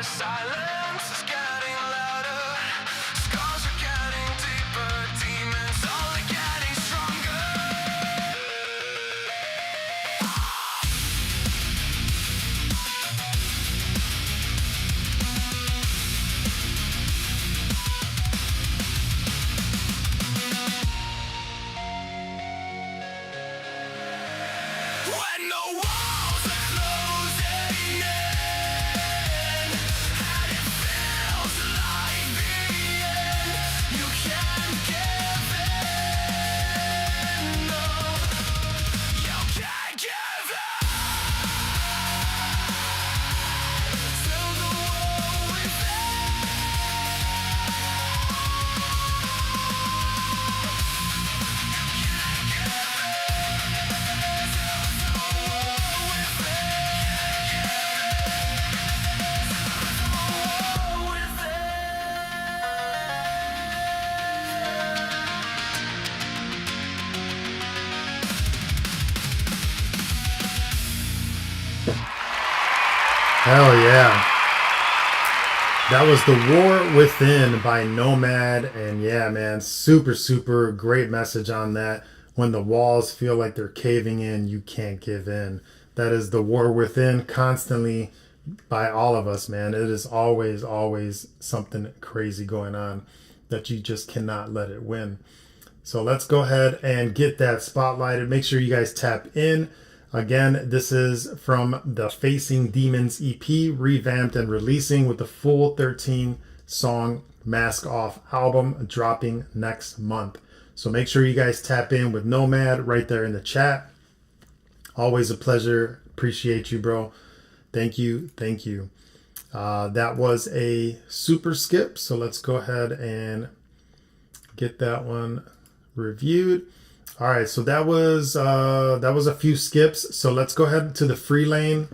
silence is getting louder. Scars are getting deeper. Demons only getting stronger. When the walls are closing in and it feels like the end, you can't give in. No, you can't give in till the war within. Hell yeah. That was The War Within by Nomad. And yeah, man, super great message on that. When the walls feel like they're caving in, you can't give in. That is The War Within, constantly by all of us, man. It is always something crazy going on that you just cannot let it win. So let's go ahead and get that spotlighted. Make sure you guys tap in. Again, this is from the Facing Demons EP, revamped and releasing with the full 13-song Mask Off album dropping next month. So make sure you guys tap in with Nomad right there in the chat. Always a pleasure. Appreciate you, bro. Thank you. That was a super skip. So let's go ahead and get that one reviewed. All right, so that was a few skips. So let's go ahead to the free lane.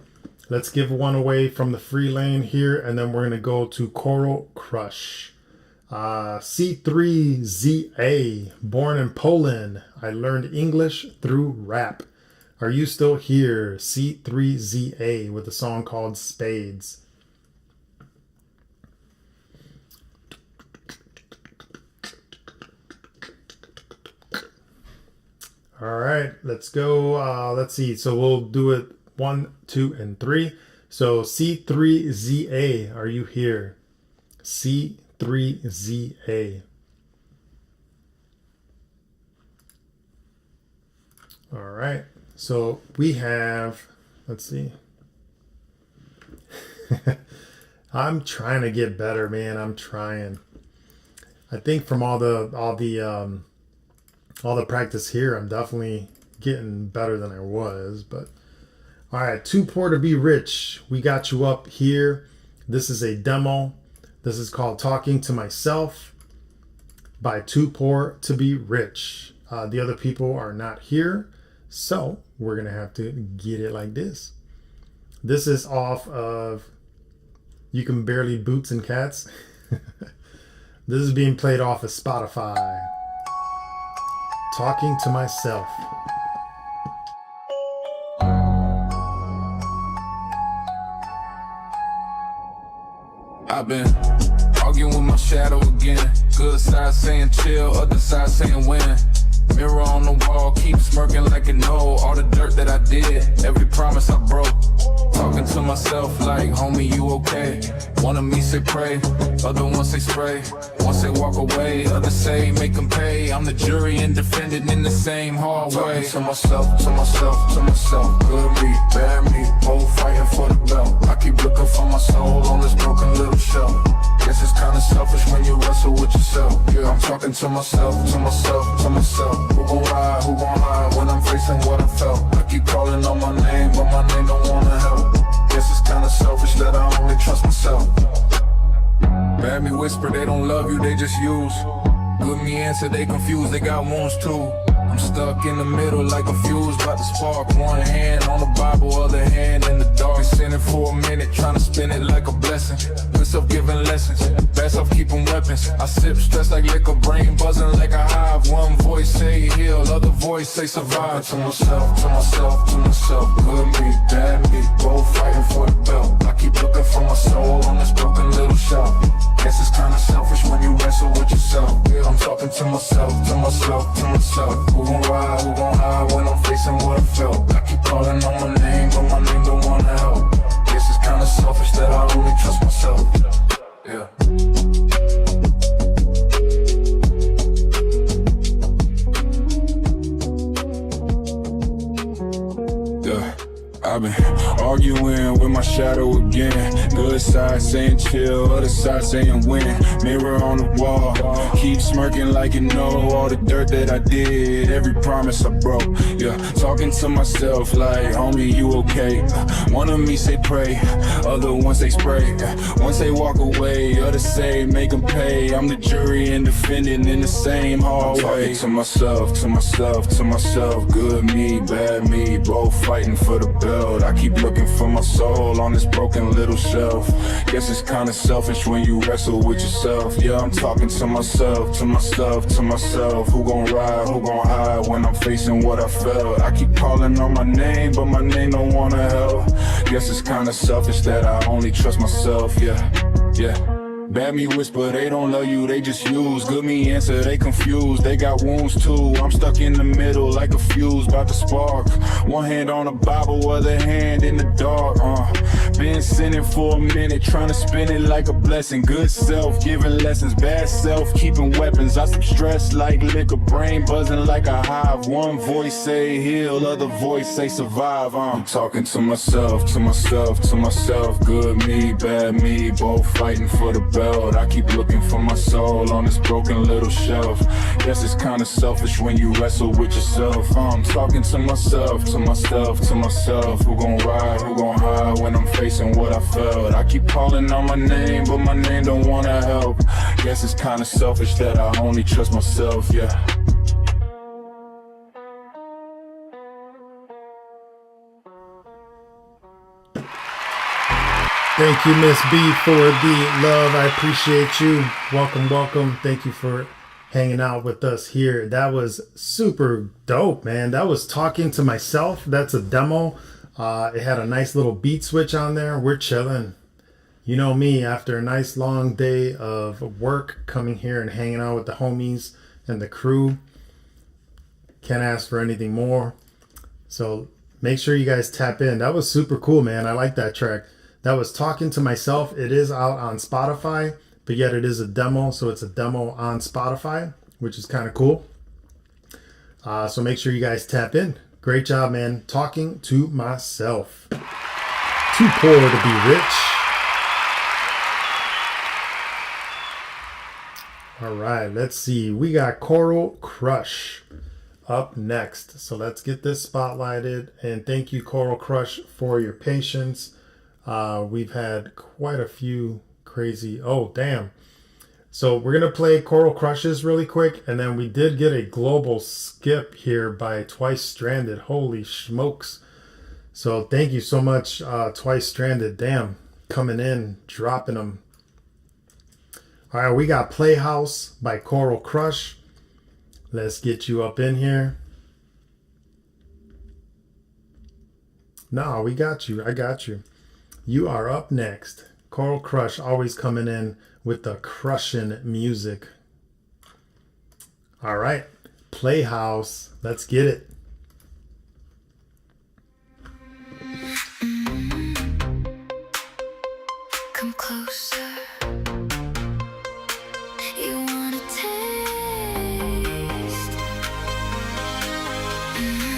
Let's give one away from the free lane here, and then we're gonna go to Coral Crush. C3ZA, born in Poland. I learned English through rap. Are you still here? C3ZA with a song called Spades. All right, let's go. Let's see. So we'll do it 1, 2, and 3. So C3ZA, are you here? C3ZA. All right. So we have, let's see. I'm trying to get better, man. I'm trying. I think from all the practice here, I'm definitely getting better than I was. But all right, Too Poor to Be Rich, we got you up here. This is a demo. This is called Talking to Myself by Too Poor to Be Rich. The other people are not here, so we're gonna have to get it like this. This is off of You Can Barely Boots and Cats. This is being played off of Spotify. Talking to Myself. I've been arguing with my shadow again. Good side saying chill, other side saying win. Mirror on the wall, keep smirking like you know all the dirt that I did, every promise I broke. Talking to myself like, homie, you okay? One of me say pray, other one say spray. One say walk away, other say make them pay. I'm the jury and defendant in the same hallway. Talking to myself, good me, bad me, both fighting for the belt. I keep looking for my soul on this broken little shelf. Guess it's kinda selfish when you wrestle with yourself. Yeah, I'm talking to myself. Who gon' ride, who gon' hide when I'm facing what I felt? I keep calling on my name, but my name don't wanna help. Guess it's kinda selfish that I only trust myself. Bad me whisper, they don't love you, they just use. Good me answer, they confused, they got wounds too. I'm stuck in the middle like a fuse, about to spark. One hand on the Bible, other hand in the dark. Been sinning for a minute, trying to spin it like a blessing. Best off giving lessons, best off keeping weapons. I sip stress like liquor, brain buzzing like a hive. One voice say heal, other voice say survive. To myself. Good me, bad me, both fighting for the belt. I keep looking for my soul on this broken to myself, to myself, to myself. Who gon' ride, who gon' hide when I'm facing what I felt? I keep calling on my name, but my name don't wanna help. Guess it's kinda selfish that I only trust myself. Yeah. I've been arguing with my shadow again. Good side saying chill, other side saying win. Mirror on the wall, keep smirking like you know all the dirt that I did, every promise I broke. Yeah, talking to myself like, homie, you okay? One of me say pray, other ones say spray. Once they walk away, others say make them pay. I'm the jury and defendant in the same hallway. Talking to myself, to myself, to myself. Good me, bad me, both fighting for the belt. I keep looking for my soul on this broken little shelf. Guess it's kinda selfish when you wrestle with yourself. Yeah, I'm talking to myself, to myself, to myself. Who gon' ride, who gon' hide when I'm facing what I felt? I keep calling on my name, but my name don't wanna help. Guess it's kinda selfish that I only trust myself. Yeah, yeah. Bad me whisper, they don't love you, they just use. Good me answer, they confused, they got wounds too. I'm stuck in the middle like a fuse, about to spark. One hand on the Bible, other hand in the dark. Been sinning for a minute, trying to spin it like a blessing. Good self, giving lessons, bad self, keeping weapons. I some stress like liquor, brain buzzing like a hive. One voice say heal, other voice say survive. I'm talking to myself, to myself, to myself. Good me, bad me, both fighting for the belt. I keep looking for my soul on this broken little shelf. Guess it's kinda selfish when you wrestle with yourself. I'm talking to myself, to myself, to myself. Who gon' ride, who gon' hide when I'm facing what I felt? I keep calling on my name, but my name don't wanna help. Guess it's kinda selfish that I only trust myself, yeah. Thank you, Miss B, for the love. I appreciate you. Welcome, welcome. Thank you for hanging out with us here. That was super dope, man. That was Talking to Myself. That's a demo. It had a nice little beat switch on there. We're chilling. You know me, after a nice long day of work, coming here and hanging out with the homies and the crew. Can't ask for anything more. So make sure you guys tap in. That was super cool, man. I like that track. That was Talking to Myself. It is out on Spotify, but yet it is a demo. So it's a demo on Spotify, which is kind of cool. So make sure you guys tap in. Great job, man. Talking to Myself. Too poor to be rich. All right, let's see. We got Coral Crush up next. So let's get this spotlighted. And thank you, Coral Crush, for your patience. We've had quite a few crazy... Oh, damn. So we're going to play Coral Crushes really quick. And then we did get a global skip here by Twice Stranded. Holy smokes. So thank you so much, Twice Stranded. Damn. Coming in, dropping them. All right, we got Playhouse by Coral Crush. Let's get you up in here. No, we got you. I got you. You are up next. Coral Crush always coming in with the crushing music. All right. Playhouse. Let's get it. Come closer. You wanna taste?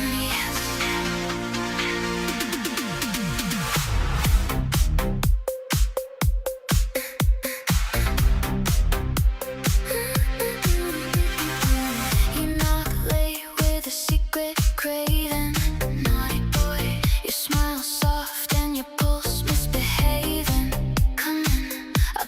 Yes. You knock late with a secret craving. Naughty boy, your smile soft and your pulse misbehaving. Come in, I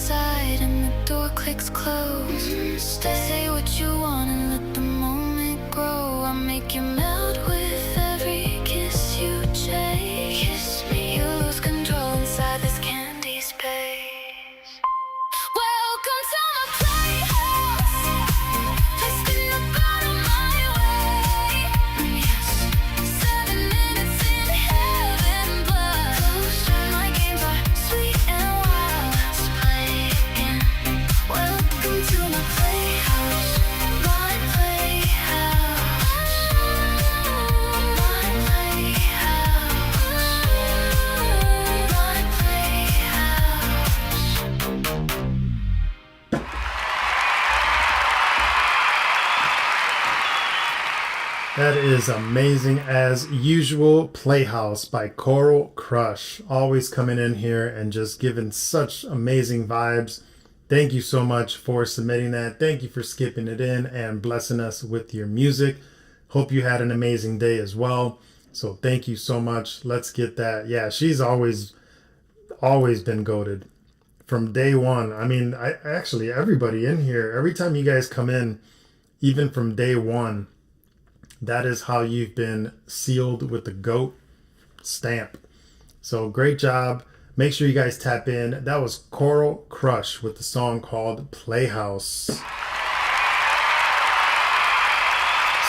inside and the door clicks close. Say what you want and let the moment grow. I'll make you melt with every kiss you chase. Kiss me, you lose control inside this candy space. Welcome to my playhouse. Placed in the bottom of my way. Yes, 7 minutes in heaven, but my games are sweet and wild. Let's play again. Welcome to my playhouse. My playhouse. My That is amazing as usual. Playhouse by Coral Crush. Always coming in here and just giving such amazing vibes. Thank you so much for submitting that. Thank you for skipping it in and blessing us with your music. Hope you had an amazing day as well. So thank you so much. Let's get that. Yeah, she's always been goated from day one. I mean, actually everybody in here, every time you guys come in, even from day one, that is how you've been sealed with the GOAT stamp. So great job. Make sure you guys tap in. That was Coral Crush with the song called Playhouse.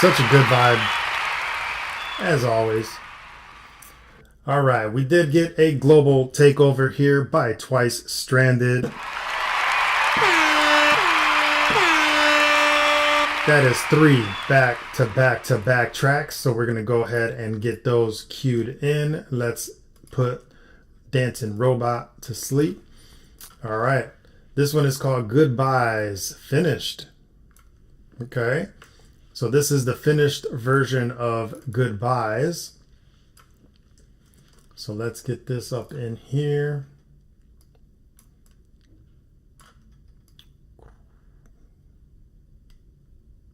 Such a good vibe, as always. All right, we did get a global takeover here by Twice Stranded. That is 3 back-to-back-to-back tracks, so we're going to go ahead and get those queued in. Let's put Dancing Robot to sleep. All right, this one is called Goodbyes Finished. Okay, so this is the finished version of Goodbyes. So let's get this up in here.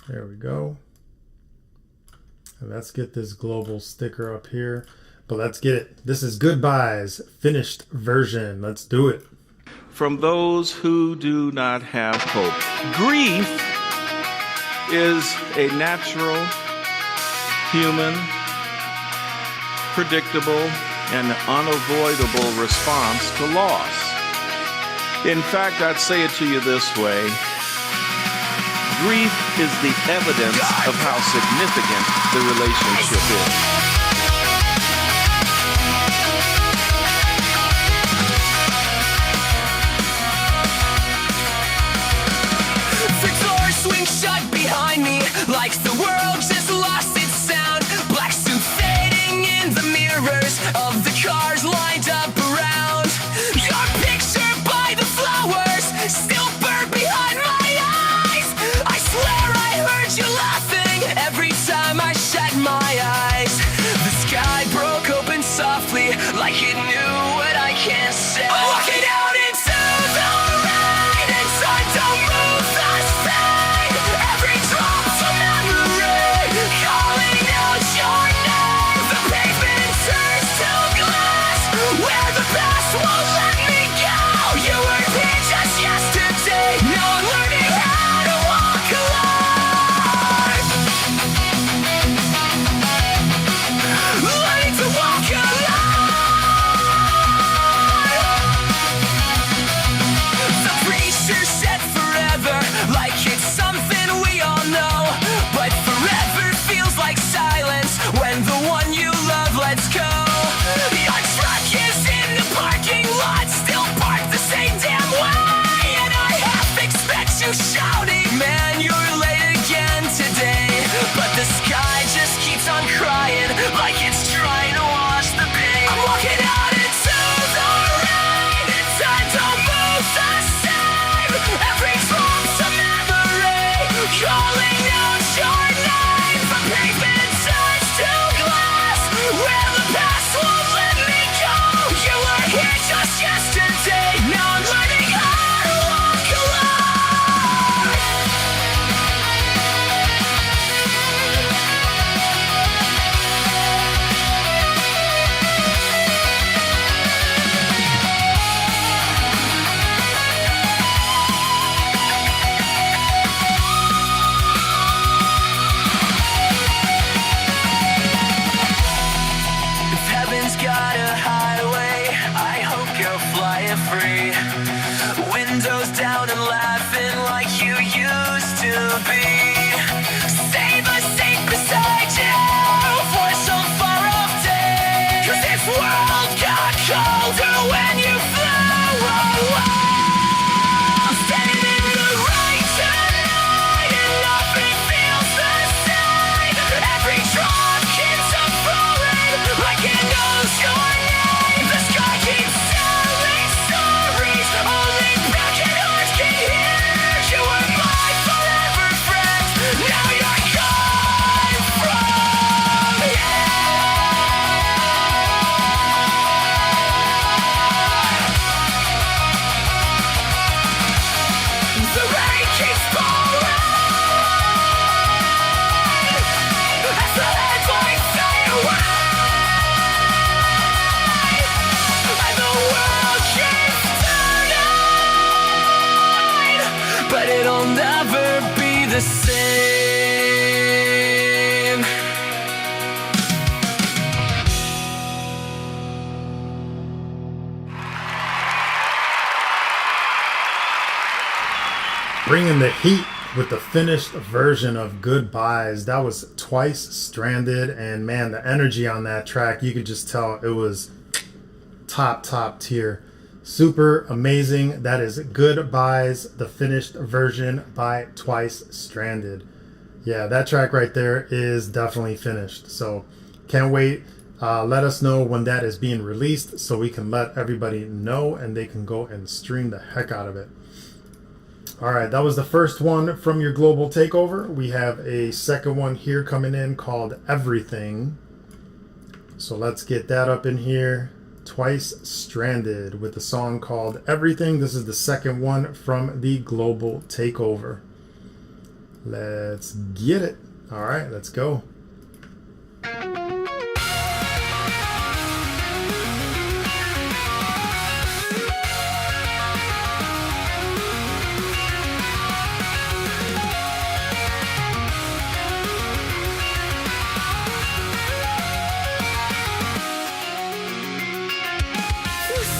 There we go. And let's get this global sticker up here. But let's get it. This is Goodbyes, finished version. Let's do it. From those who do not have hope. Grief is a natural, human, predictable, and unavoidable response to loss. In fact, I'd say it to you this way. Grief is the evidence of how significant the relationship is. The doors swing shut behind me, like the world just lost its sound. Black suit fading in the mirrors of the cars lined up around. Your picture by the flowers still burn behind my eyes. I swear I heard you laughing every time I shut my eyes. around and laughing like you used to be. Save a seat beside you for some far off day. 'Cause this world got colder when you flew away. Standing in the rain tonight and nothing feels the same. Every drop keeps on falling like it knows your name. The sky keeps telling stories only broken hearts can hear. You were my forever friend, now you're gone from here. The rain keeps falling as the headlights fade away, and the world keeps turning, but it'll never be the same. Bringing the heat with the finished version of Goodbyes. That was Twice Stranded, and man, the energy on that track, you could just tell it was top tier. Super amazing. That is Goodbyes, the finished version by Twice Stranded. Yeah, that track right there is definitely finished. So can't wait. Let us know when that is being released so we can let everybody know and they can go and stream the heck out of it. All right, that was the first one from your global takeover. We have a second one here coming in called Everything. So let's get that up in here. Twice Stranded with the song called Everything. This is the second one from the global takeover. Let's get it. All right, let's go.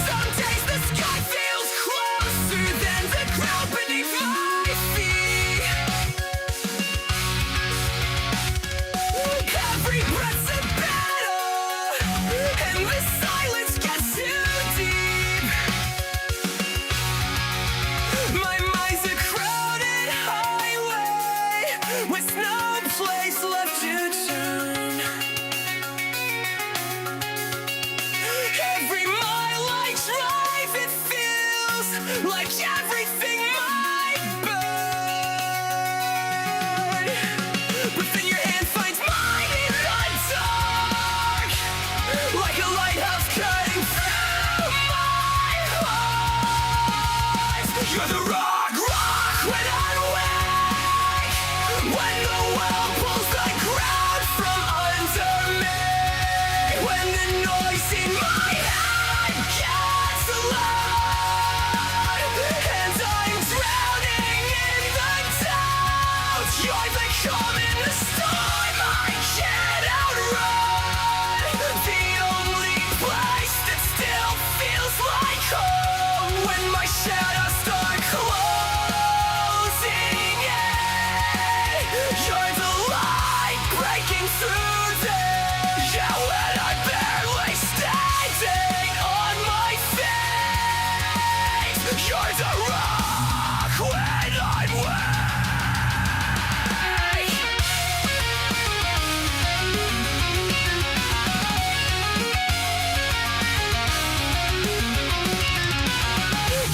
Some days the sky feels closer than the ground beneath my feet. Every breath's a battle, and the silence gets too deep. My mind's a crowded highway with no place left to turn. Every mile I drive, it feels like everything might burn. But then your hand finds mine in the dark, like a lighthouse cutting through my heart. You're the rock when I'm weak, when the world pulls the ground from under me, when the noise in my head gets loud, and I'm drowning in the doubt. You're the calm in the storm I can't outrun, the only place that still feels like home when my shadows start closing in. You're the light breaking through day, yeah, when I'm barely standing on my feet. You're the rock when I'm weak.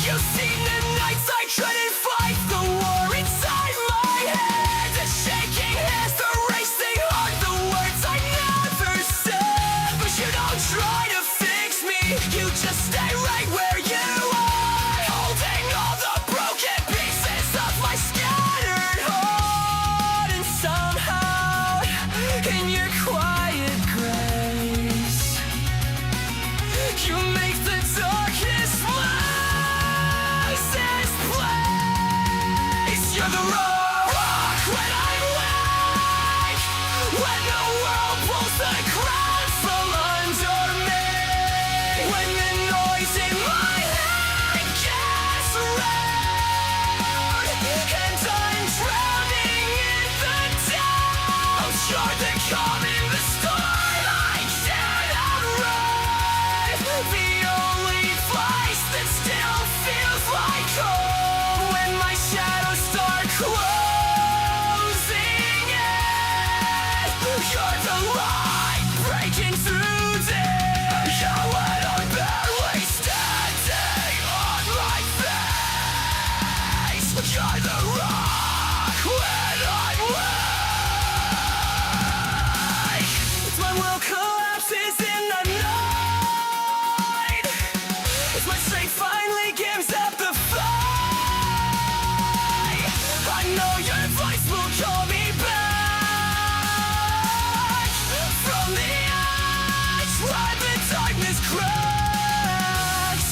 You've seen the nights I couldn't fight, the war inside my head, the shaking hands, the racing heart, the words I never said. But you don't try to fix me, you just stay right where you are, holding all the broken pieces of my scattered heart. And somehow, in your quiet grace, you make the darkness less when I'm weak. As my will collapses in the night, as my strength finally gives up the fight, I know your voice will call me back from the edge where the darkness cracks.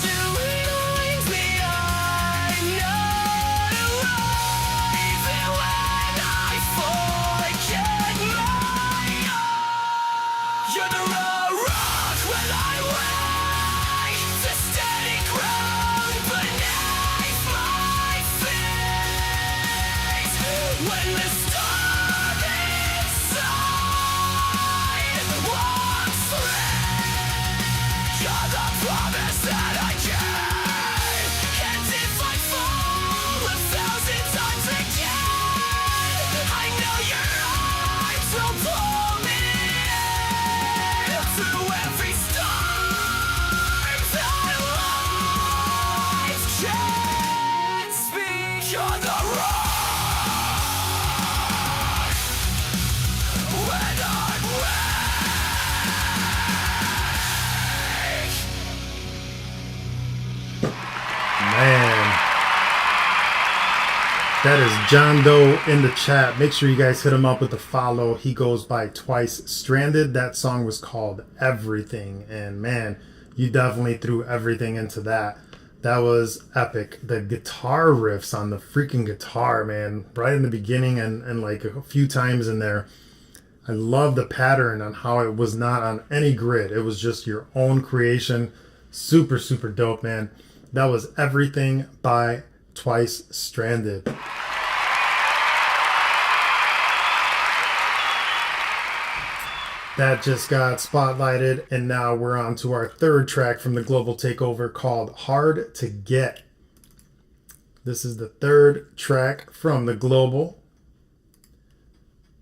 To reminds me I'm not alone, even when I forget my own. You're the raw rock when I wake, the steady ground beneath my feet. When the storm inside walks free, you're the promise that I gave. And if I fall 1,000 times again, I know your arms will pull me in through every storm that life can speak. You're the rock when I'm weak. Man, that is John Doe in the chat. Make sure you guys hit him up with a follow. He goes by Twice Stranded. That song was called Everything, and man, you definitely threw everything into that. That was epic. The guitar riffs on the freaking guitar, man, right in the beginning and like a few times in there. I love the pattern on how it was not on any grid. It was just your own creation. Super, super dope, man. That was Everything by Twice Stranded. That just got spotlighted, and now we're on to our third track from the Global Takeover called Hard to Get. This is the third track from the Global.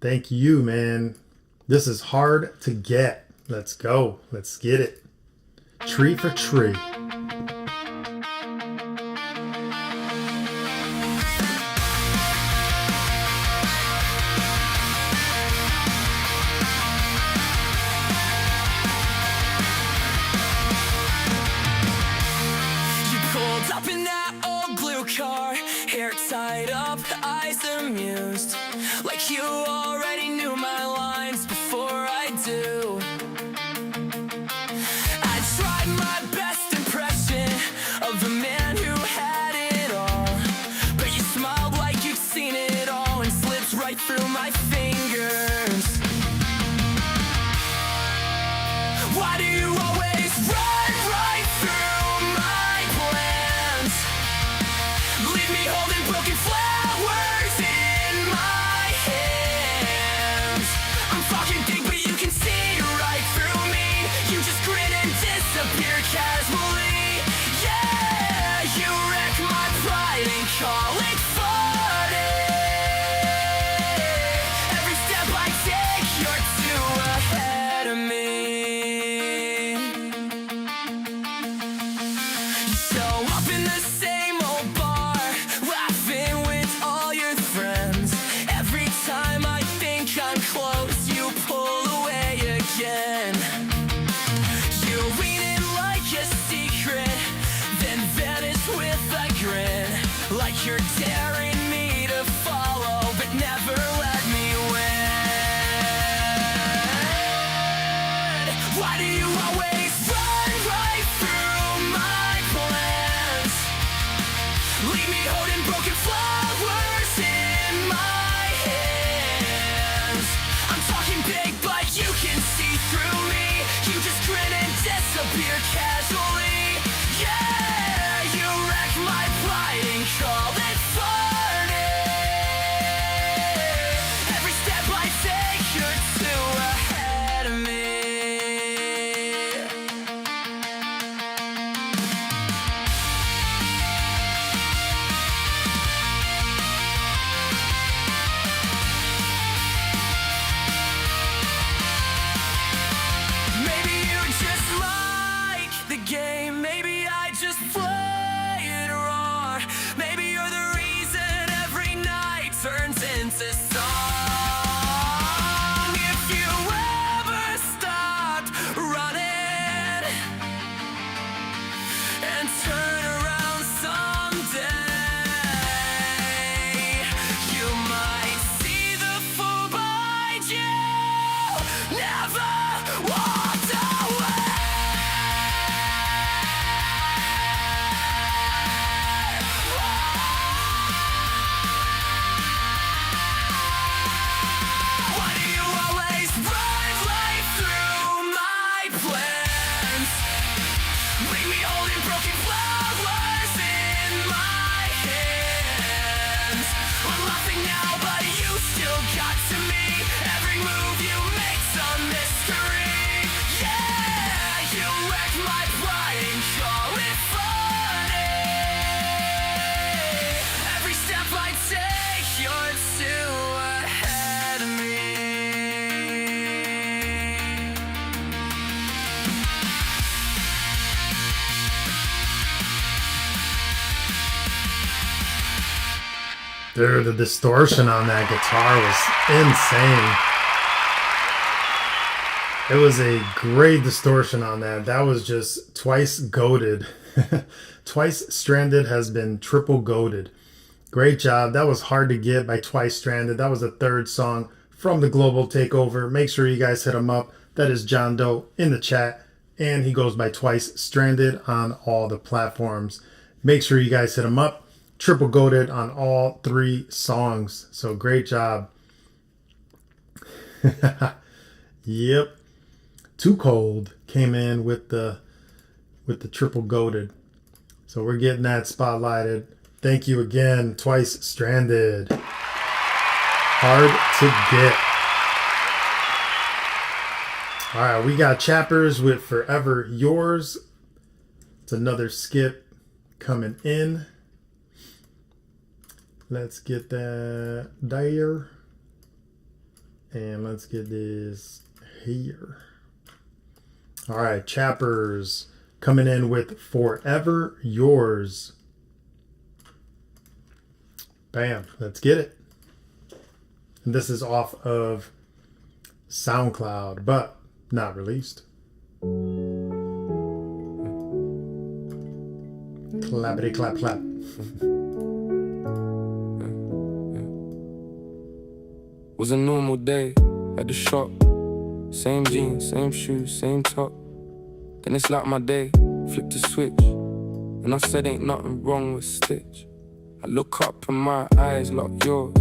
Thank you, man. This is Hard to Get. Let's go. Let's get it. Tree for tree. You pulled up in that old blue car, hair tied up, eyes amused, like you already knew my lines before I do. I tried my best impression of the man who had it all, but you smiled like you'd seen it all and slipped right through my fingers. Why do you always run right through my plans? Leave me holding broken flowers in my hands. I'm fucking big, but you can see right through me. You just grin and disappear casually. Yeah, you wreck my pride and call it funny. Every step I take, you're too ahead of me. You show up in the same old bar, laughing with all your friends. Every time I think I'm close, you pull away again. You lean in like a secret, then vanish with a grin, like you're daring me to follow, but never let me win. Why do you always run right through my plans? Leave me holding broken flowers in my hands. I'm talking big, but you can see through me. You just grin and disappear casually. Yeah, you wreck my pride and call it funny. Every step I take, you're too ahead of me. Maybe you just like the game Dude, the distortion on that guitar was insane. It was a great distortion on that. That was just twice goated. Twice Stranded has been triple goated. Great job. That was Hard to Get by Twice Stranded. That was the third song from the Global Takeover. Make sure you guys hit him up. That is John Doe in the chat. And he goes by Twice Stranded on all the platforms. Make sure you guys hit him up. Triple goated on all 3 songs. So great job. Yep. Too Cold came in with the triple goated. So we're getting that spotlighted. Thank you again, Twice Stranded. Hard to Get. All right, we got Chappers with Forever Yours. It's another skip coming in. Let's get that there. And let's get this here. All right, Chappers coming in with Forever Yours. Bam, let's get it. And this is off of SoundCloud, but not released. Clappity clap clap. Was a normal day at the shop. Same jeans, same shoes, same top. Then it's like my day, flipped a switch. And I said ain't nothing wrong with Stitch. I look up and my eyes lock yours.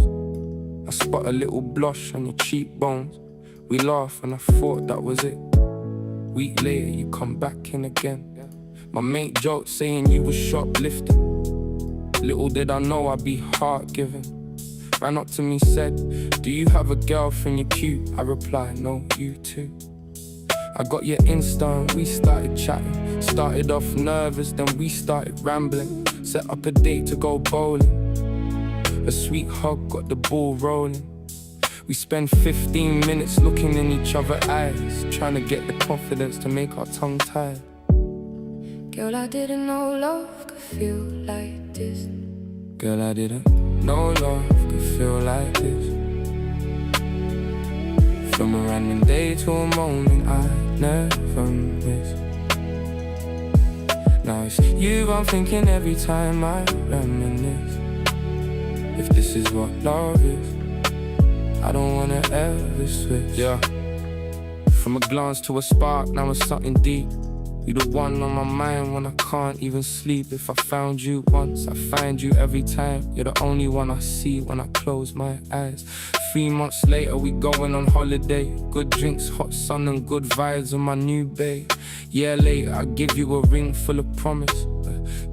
I spot a little blush on your cheekbones. We laugh and I thought that was it. Week later you come back in again. My mate joked saying you was shoplifting. Little did I know I'd be heart-giving. Ran up to me said, do you have a girlfriend, you cute? I replied, no, you too. I got your Insta and we started chatting. Started off nervous, then we started rambling. Set up a date to go bowling. A sweet hug got the ball rolling. We spent 15 minutes looking in each other's eyes, trying to get the confidence to make our tongue tied. Girl, I didn't know love could feel like this. Girl, I didn't know love could feel like this. From a random day to a moment I never miss. Now it's you I'm thinking every time I reminisce. If this is what love is, I don't wanna ever switch. Yeah. From a glance to a spark, now it's something deep. You the one on my mind when I can't even sleep. If I found you once, I find you every time. You're the only one I see when I close my eyes. 3 months later, we going on holiday. Good drinks, hot sun and good vibes on my new babe. Yeah, later, I give you a ring full of promise.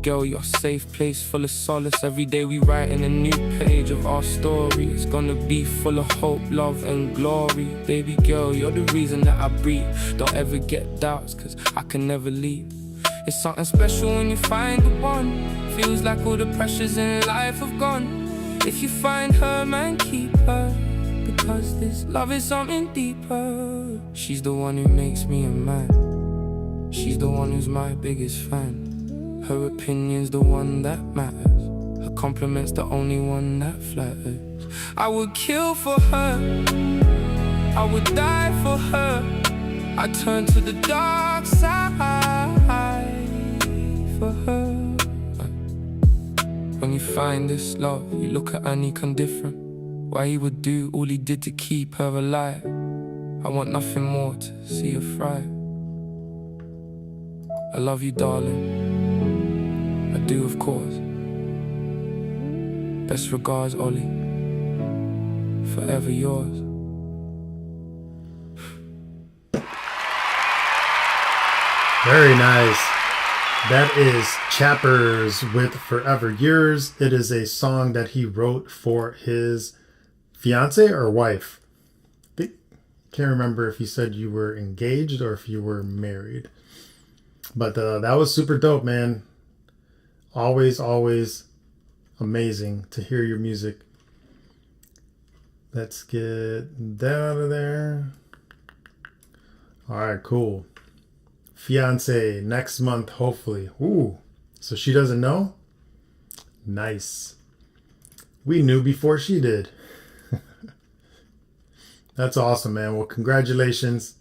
Girl, you're a safe place full of solace. Every day we writing a new page of our story. It's gonna be full of hope, love and glory. Baby girl, you're the reason that I breathe. Don't ever get doubts, cause I can never leave. It's something special when you find the one. Feels like all the pressures in life have gone. If you find her, man, keep her. Because this love is something deeper. She's the one who makes me a man. She's the one who's my biggest fan. Her opinion's the one that matters. Her compliment's the only one that flatters. I would kill for her, I would die for her. I turn to the dark side for her. When you find this love, you look at Anika different. Why he would do all he did to keep her alive. I want nothing more to see her thrive. I love you, darling. I do, of course. Best regards, Ollie. Forever yours. Very nice. That is Chappers with Forever Yours. It is a song that he wrote for his fiance or wife. I can't remember if he said you were engaged or if you were married. But that was super dope, man. Always, always amazing to hear your music. Let's get that out of there. All right, cool. Fiance next month, hopefully. Ooh, so she doesn't know? Nice. We knew before she did. That's awesome, man. Well, congratulations.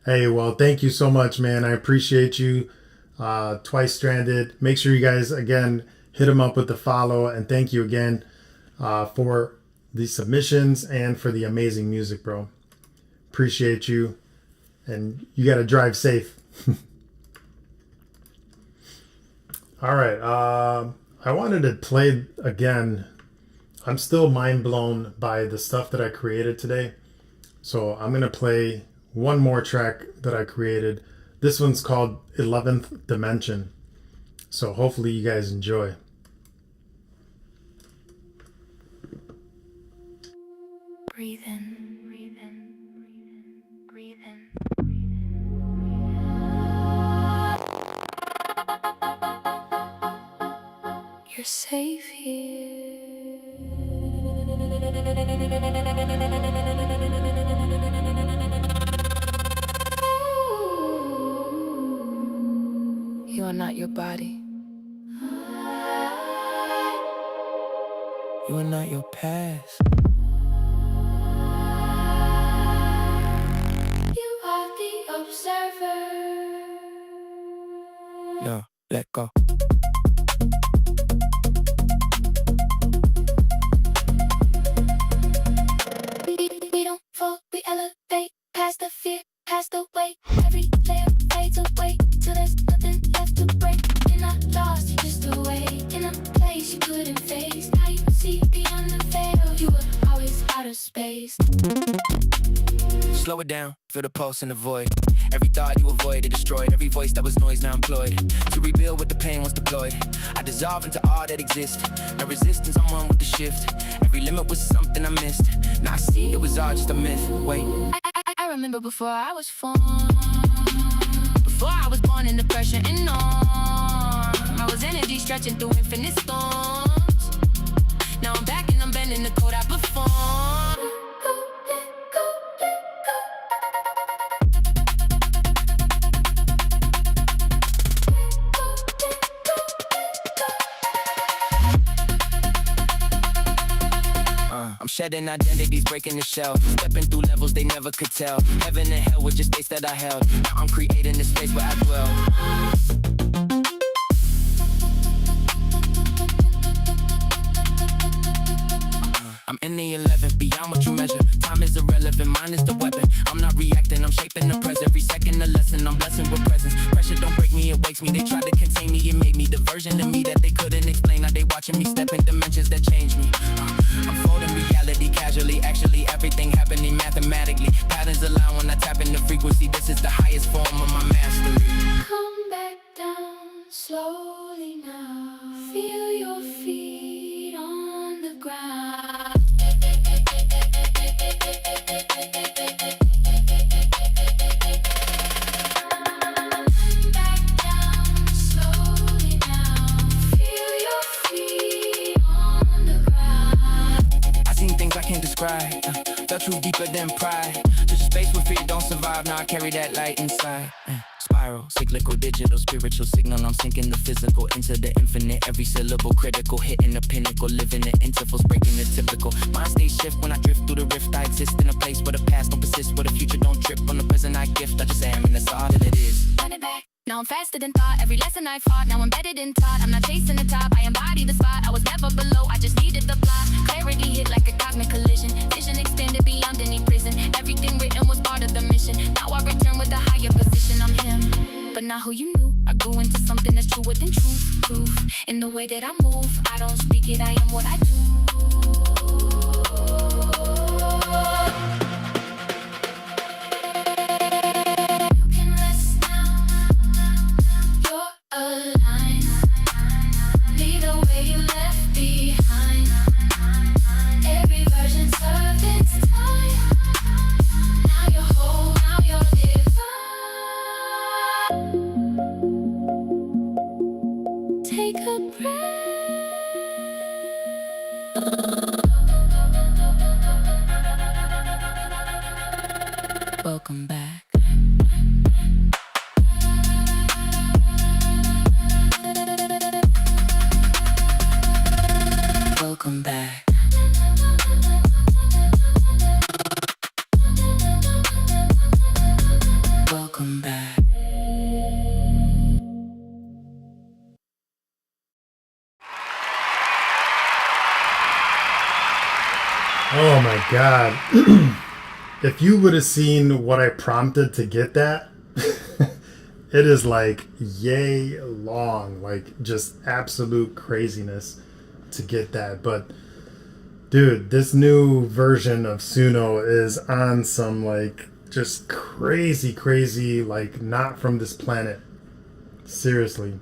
Hey, well, thank you so much, man. I appreciate you. Twice Stranded. Make sure you guys, again, hit him up with the follow. And thank you again for the submissions and for the amazing music, bro. Appreciate you. And you got to drive safe. All right. I wanted to play again. I'm still mind blown by the stuff that I created today. So I'm going to play one more track that I created. This one's called 11th Dimension. So hopefully you guys enjoy. Breathe in, breathe in, breathe in, breathe in. You're safe here. You are not your body. You are not your past. You are the observer. Yo, let go. We don't fall, we elevate past the fear, past the weight. Every layer fades away till there's nothing left to break. You're not lost, you're just away in a place you couldn't face. Now you can see beyond the veil. You were always out of space. Slow it down, feel the pulse in the void. Every thought you avoided, destroyed. Every voice that was noise now employed to rebuild what the pain was deployed. I dissolve into all that exists. No resistance, I'm one with the shift. Every limit was something I missed. Now I see it was all just a myth. Wait, I remember before I was formed. Before I was born in depression and norm. I was energy stretching through infinite storms. Now I'm back and I'm bending the code I performed. I'm shedding identities, breaking the shell. Stepping through levels they never could tell. Heaven and hell were just states that I held. Now I'm creating this space where I dwell. I'm in the 11th, beyond what you measure. Time is irrelevant, mine is the weapon. I'm not reacting, I'm shaping the present. Every second a lesson, I'm blessing with presence. Pressure don't break me, it wakes me. They tried to contain me, it made me the version of me that they couldn't explain. Now they watching me step in dimensions that change me. I'm folding reality casually, actually everything happening mathematically. Patterns align when I tap into frequency. This is the highest form of my mastery. Come back down slowly now. Feel your feet on the ground. Felt true deeper than pride. Just a space where fear don't survive. Now I carry that light inside. Spiral, cyclical, digital, spiritual signal. I'm sinking the physical into the infinite. Every syllable critical, hitting the pinnacle. Living the intervals, breaking the typical. Mind stays shift when I drift through the rift. I exist in a place where the past don't persist, where the future don't trip. On the present I gift, I just am, and that's all that it is. Run it back. Now I'm faster than thought. Every lesson I fought, now embedded in thought. I'm not chasing the top, I embody the spot. I was never below, I just needed the plot. Clarity hit like a cosmic collision. Vision extended beyond any prison. Everything written was part of the mission. Now I return with a higher position. I'm him, but not who you knew. I grew into something that's truer than truth. Proof in the way that I move. I don't speak it, I am what I do. Welcome back. Oh my god. If you would have seen what I prompted to get that, it is like yay long, like just absolute craziness to get that. But dude, this new version of Suno is on some like just crazy, like not from this planet. Seriously.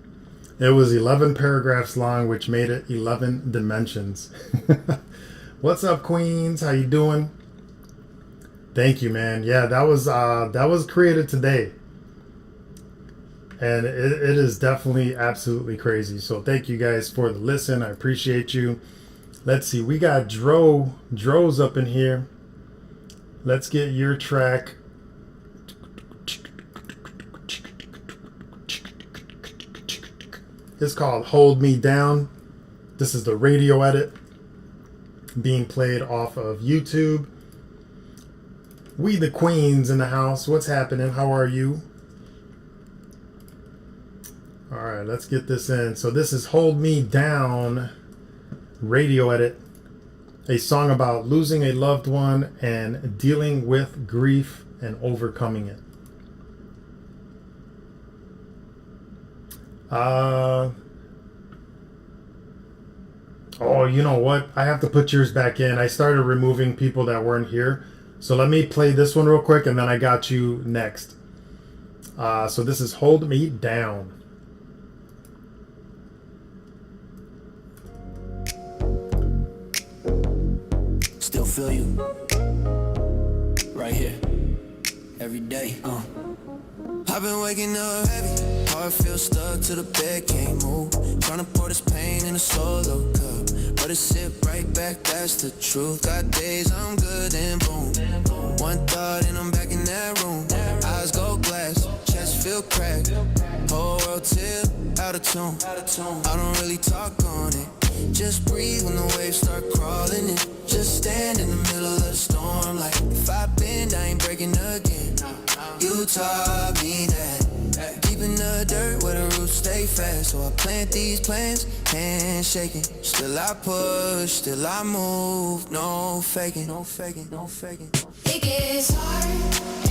It was 11 paragraphs long, which made it 11 dimensions. What's up, Queens? How you doing? Thank you, man. Yeah, that was created today. And it is definitely absolutely crazy. So thank you guys for the listen. I appreciate you. Let's see. We got Dro's up in here. Let's get your track. It's called Hold Me Down. This is the radio edit being played off of YouTube. We the Queens in the house. What's happening? How are you? All right, let's get this in. So this is Hold Me Down radio edit. A song about losing a loved one and dealing with grief and overcoming it. Oh, you know what? I have to put yours back in. I started removing people that weren't here. So let me play this one real quick and then I got you next. So this is Hold Me Down. Still feel you. Right here. Every day. I've been waking up heavy, heart feels stuck to the bed, can't move. Tryna pour this pain in a solo cup, but it sit right back, that's the truth. Got days I'm good and boom, one thought and I'm back in that room. Eyes go glass, chest feel cracked, whole world tip out of tune. I don't really talk on it, just breathe when the waves start crawling in. Just stand in the middle of the storm, like if I bend, I ain't breaking again. You taught me that, deep in the dirt where the roots stay fast. So I plant these plants, hands shaking. Still I push, still I move. No faking, no faking, no faking. It gets hard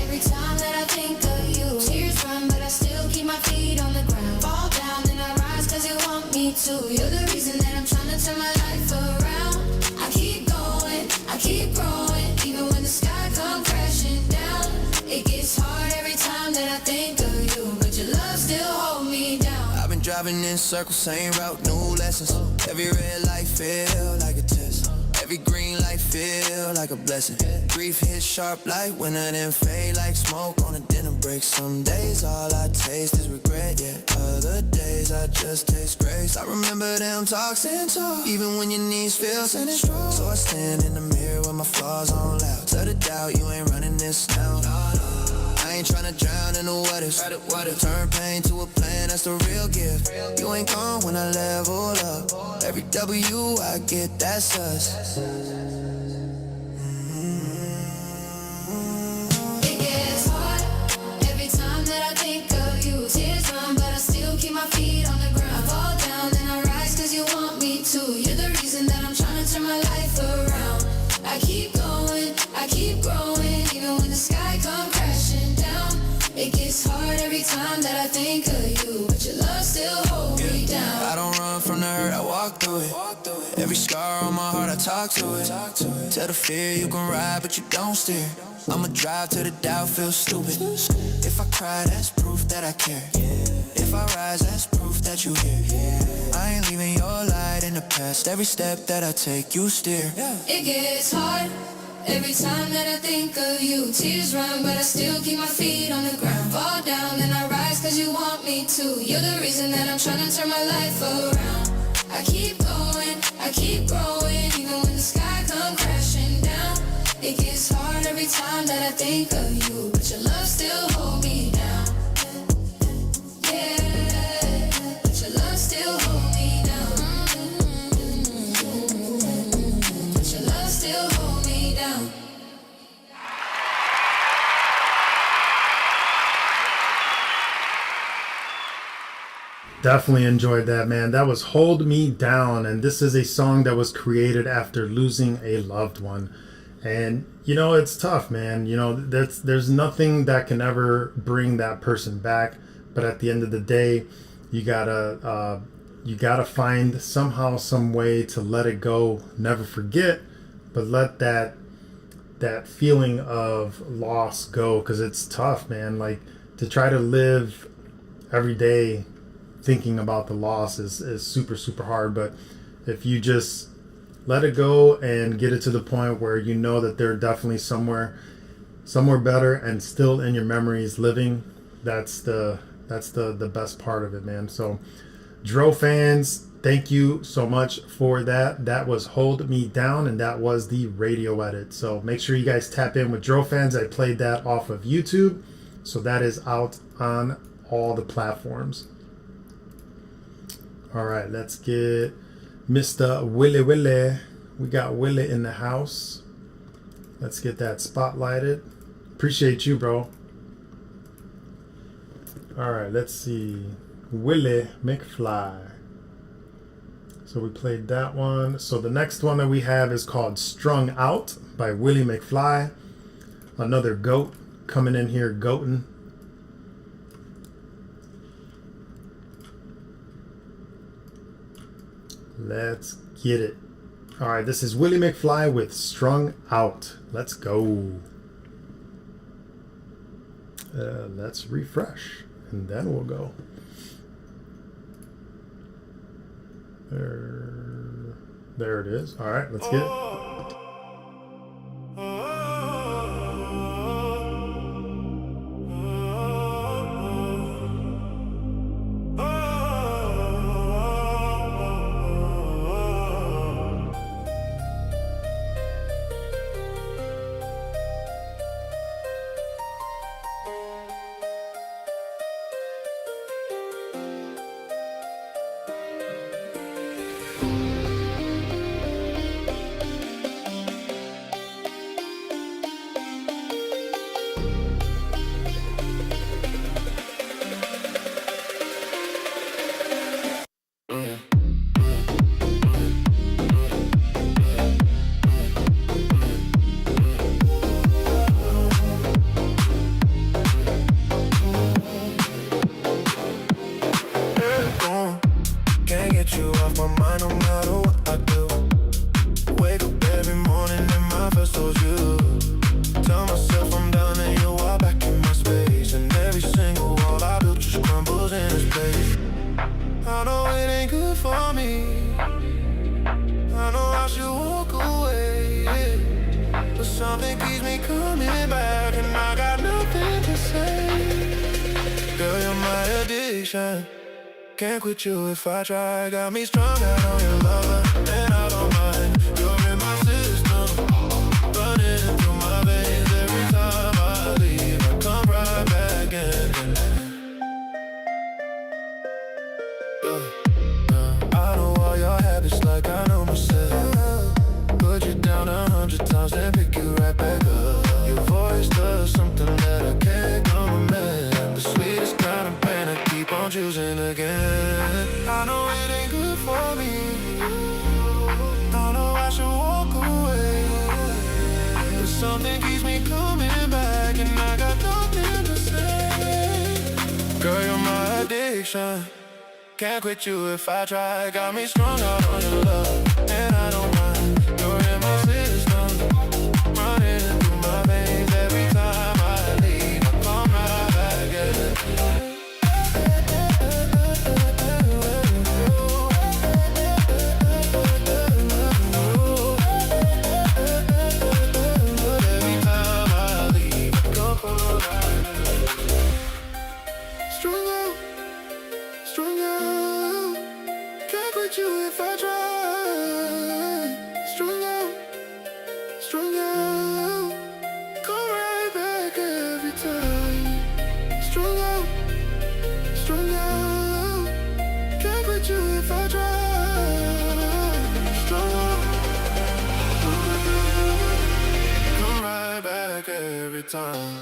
every time that I think of you. Tears run, but I still keep my feet on the ground. Fall down, then I rise cause you want me to. You're the reason that I'm trying to turn my life around. I keep going, I keep growing, even when the sky comes crashing down. It gets hard every time that I think of you, but your love still hold me down. I've been driving in circles, same route, new lessons. Every red light feel like a test. Every green light feel like a blessing. Grief hits sharp like winter, then fade like smoke on a dinner break. Some days all I taste is regret, yeah. Other days I just taste grace. I remember them talks and talk, even when your knees feel standing strong. So I stand in the mirror with my flaws on loud. To the doubt, you ain't running this now. I ain't tryna drown in the waters. Turn pain to a plan, that's the real gift. You ain't gone when I level up. Every W I get, that's us. It gets hard every time that I think of you. Tears run, but I still keep my feet on the ground. I fall down, then I rise cause you want me to. You're the reason that I'm trying to turn my life around. I keep going, I keep growing, even when the sky comes crashing down. It gets hard every time that I think of you, but your love still holds me down. I don't run from the hurt, I walk through it. Every scar on my heart, I talk to it. Tell the fear you can ride, but you don't steer. I'ma drive till the doubt feels stupid. If I cry, that's proof that I care. If I rise, that's proof that you here. I ain't leaving your light in the past. Every step that I take, you steer. It gets hard every time that I think of you. Tears run, but I still keep my feet on the ground. Fall down, then I rise cause you want me to. You're the reason that I'm trying to turn my life around. I keep going, I keep growing, even when the sky comes crashing down. It gets hard every time that I think of you, but your love still hold me down. Yeah, but your love still hold me down. But your love still hold me down. Definitely enjoyed that, man. That was Hold Me Down, and this is a song that was created after losing a loved one. And you know, it's tough, man. You know, there's nothing that can ever bring that person back, but at the end of the day, you gotta find somehow, some way to let it go, never forget, but let that feeling of loss go, because it's tough, man. Like, to try to live every day thinking about the loss is super, super hard. But if you just let it go and get it to the point where you know that they're definitely somewhere better and still in your memories living, that's the best part of it, man. So Dro fans, thank you so much for that. That was Hold Me Down, and that was the radio edit. So make sure you guys tap in with Dro fans. I played that off of YouTube, so that is out on all the platforms. All right, let's get Mr. Willie. We got Willie in the house. Let's get that spotlighted. Appreciate you, bro. All right, let's see. Willie McFly. So we played that one. So the next one that we have is called Strung Out by Willie McFly. Another goat coming in here goating. Let's get it. All right, this is Willie McFly with Strung Out. Let's go. Let's refresh, and then we'll go. There it is. All right, let's get it. Something keeps me coming back, and I got nothing to say. Girl, you're my addiction. Can't quit you if I try. Got me strung out on your lover, and I don't mind. You're in my system, running through my veins. Every time I leave, I come right back in. I know all your habits like I know myself. Put you down 100 times, then pick you right back up. Your voice does something that I can't command. The sweetest kind of pain, I keep on choosing again. I know it ain't good for me. Don't know I should walk away, but something keeps me coming back, and I got nothing to say. Girl, you're my addiction. Can't quit you if I try. Got me strung out on your love, and I don't mind. You're in my system, running through my veins. Every time I leave, I come right back in. Every time I leave, I come right back. Strung out, strung out. Can't quit you if I try. Strung out, strung out. Come right back every time. Strung out, strung out. Can't quit you if I try. Strung out, come right back every time.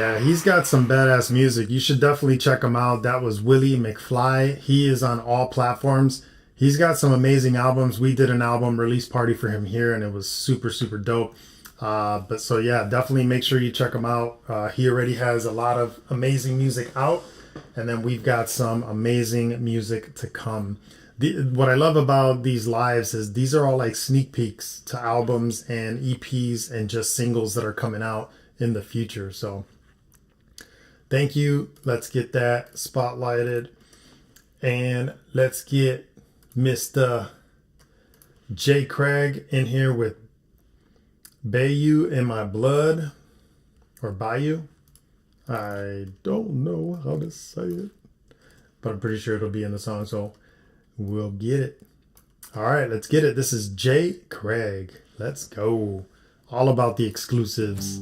Yeah, he's got some badass music. You should definitely check him out. That was Willie McFly. He is on all platforms. He's got some amazing albums. We did an album release party for him here, and it was super, super dope. But so yeah, definitely make sure you check him out. He already has a lot of amazing music out, and then we've got some amazing music to come. What I love about these lives is these are all like sneak peeks to albums and EPs and just singles that are coming out in the future. So thank you. Let's get that spotlighted, and let's get Mr. J. Craig in here with Bayou in My Blood, or Bayou. I don't know how to say it, but I'm pretty sure it'll be in the song, so we'll get it. All right, let's get it. This is J. Craig. Let's go. All about the exclusives.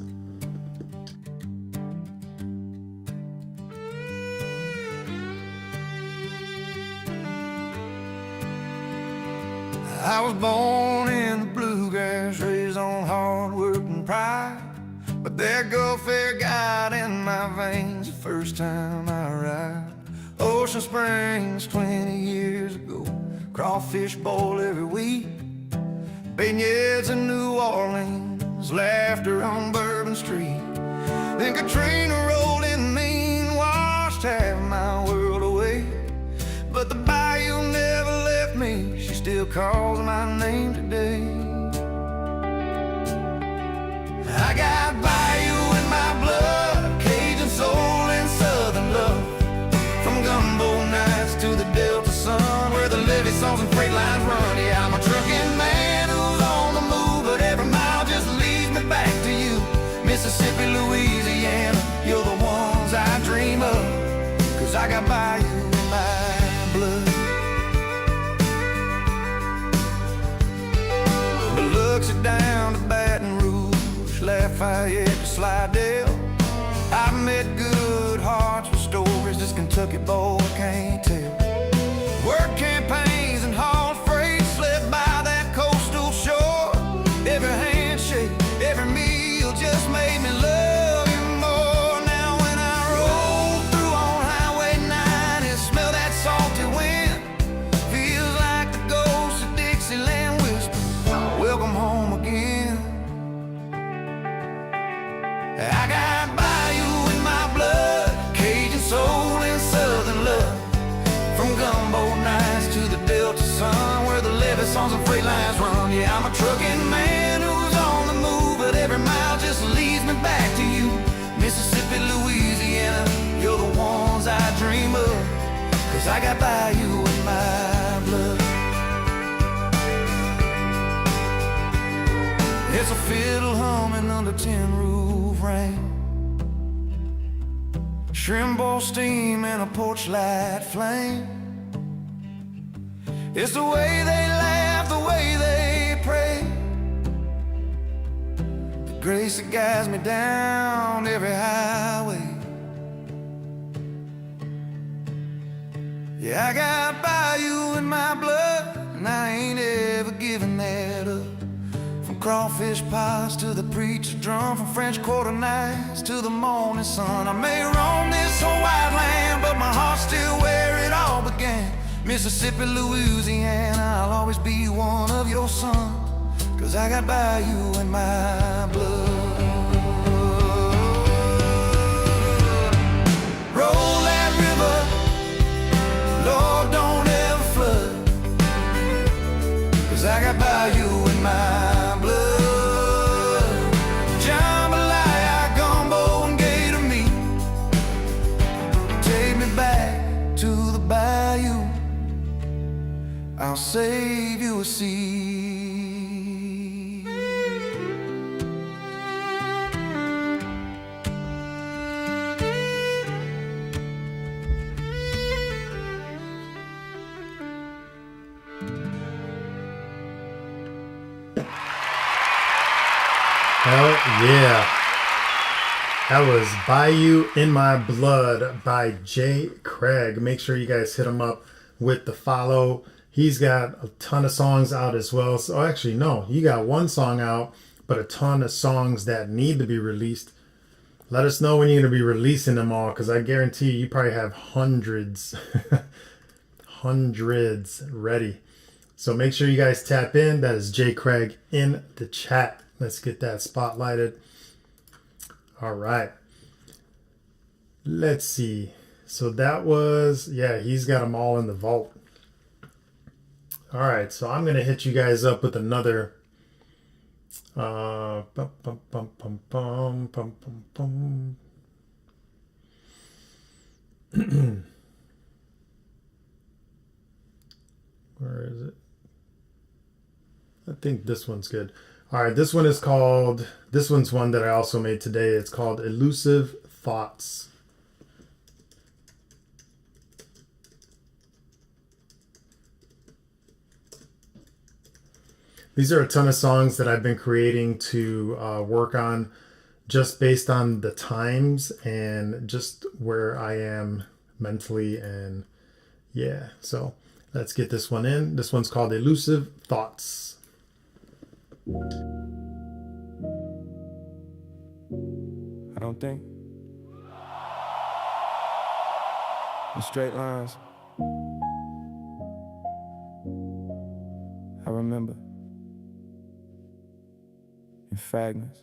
I was born in the bluegrass, raised on hard work and pride. But that Gulf Fair got in my veins the first time I arrived. Ocean Springs 20 years ago, crawfish bowl every week. Beignets in New Orleans, laughter on Bourbon Street. Then Katrina rolled in mean, washed half my world away. But the bayou never left me, she still calls my name today. I got bayou in my blood, Cajun soul and southern love. From gumbo nights to the Delta sun, where the levee songs and freight lines run. Yeah, I'm a trucking man who's on the move, but every mile just leads me back to you. Mississippi, Louisiana, you're the ones I dream of. Cause I got bayou in my blood. Biloxi down to Baton Rouge, Lafayette to Slidell. I've met good hearts with stories this Kentucky boy can't tell. Work campaigns and haul freight, slid by that coastal shore. Every handshake, every meal just made me love you more. Now when I roll through on Highway 9 and smell that salty wind, feels like the ghost of Dixieland whisper, welcome home again. I got bayou in my blood, Cajun soul and southern love. From gumbo nights to the Delta sun, where the levee songs and freight lines run. Yeah, I'm a trucking man who's on the move, but every mile just leads me back to you. Mississippi, Louisiana, you're the ones I dream of. Cause I got bayou in my blood. It's a fiddle humming under tin roof rain, shrimp boil steam and a porch light flame. It's the way they laugh, the way they pray, the grace that guides me down every highway. Yeah, I got bayou in my blood, and I ain't ever giving that up. From crawfish pies to the preacher drum, from French Quarter nights to the morning sun. I may roam this whole wide land, but my heart's still where it all began. Mississippi, Louisiana, I'll always be one of your sons. Cause I got bayou in my blood. Roll that river, Lord, don't ever flood. Cause I got bayou in my blood. Jambalaya, gumbo, and gator meat, take me back to the bayou. I'll save you a seat. Hell yeah. That was Bayou in My Blood by J. Craig. Make sure you guys hit him up with the follow. He's got a ton of songs out as well. So actually, no, he got one song out, but a ton of songs that need to be released. Let us know when you're going to be releasing them all, because I guarantee you probably have hundreds, hundreds ready. So make sure you guys tap in. That is J. Craig in the chat. Let's get that spotlighted. All right. Let's see. So that was, yeah, he's got them all in the vault. All right. So I'm going to hit you guys up with another. Where is it? I think this one's good. All right, this one is called, this one's one that I also made today. It's called Elusive Thoughts. These are a ton of songs that I've been creating to work on just based on the times and just where I am mentally. And yeah, so let's get this one in. This one's called Elusive Thoughts. I don't think in straight lines. I remember in fragments.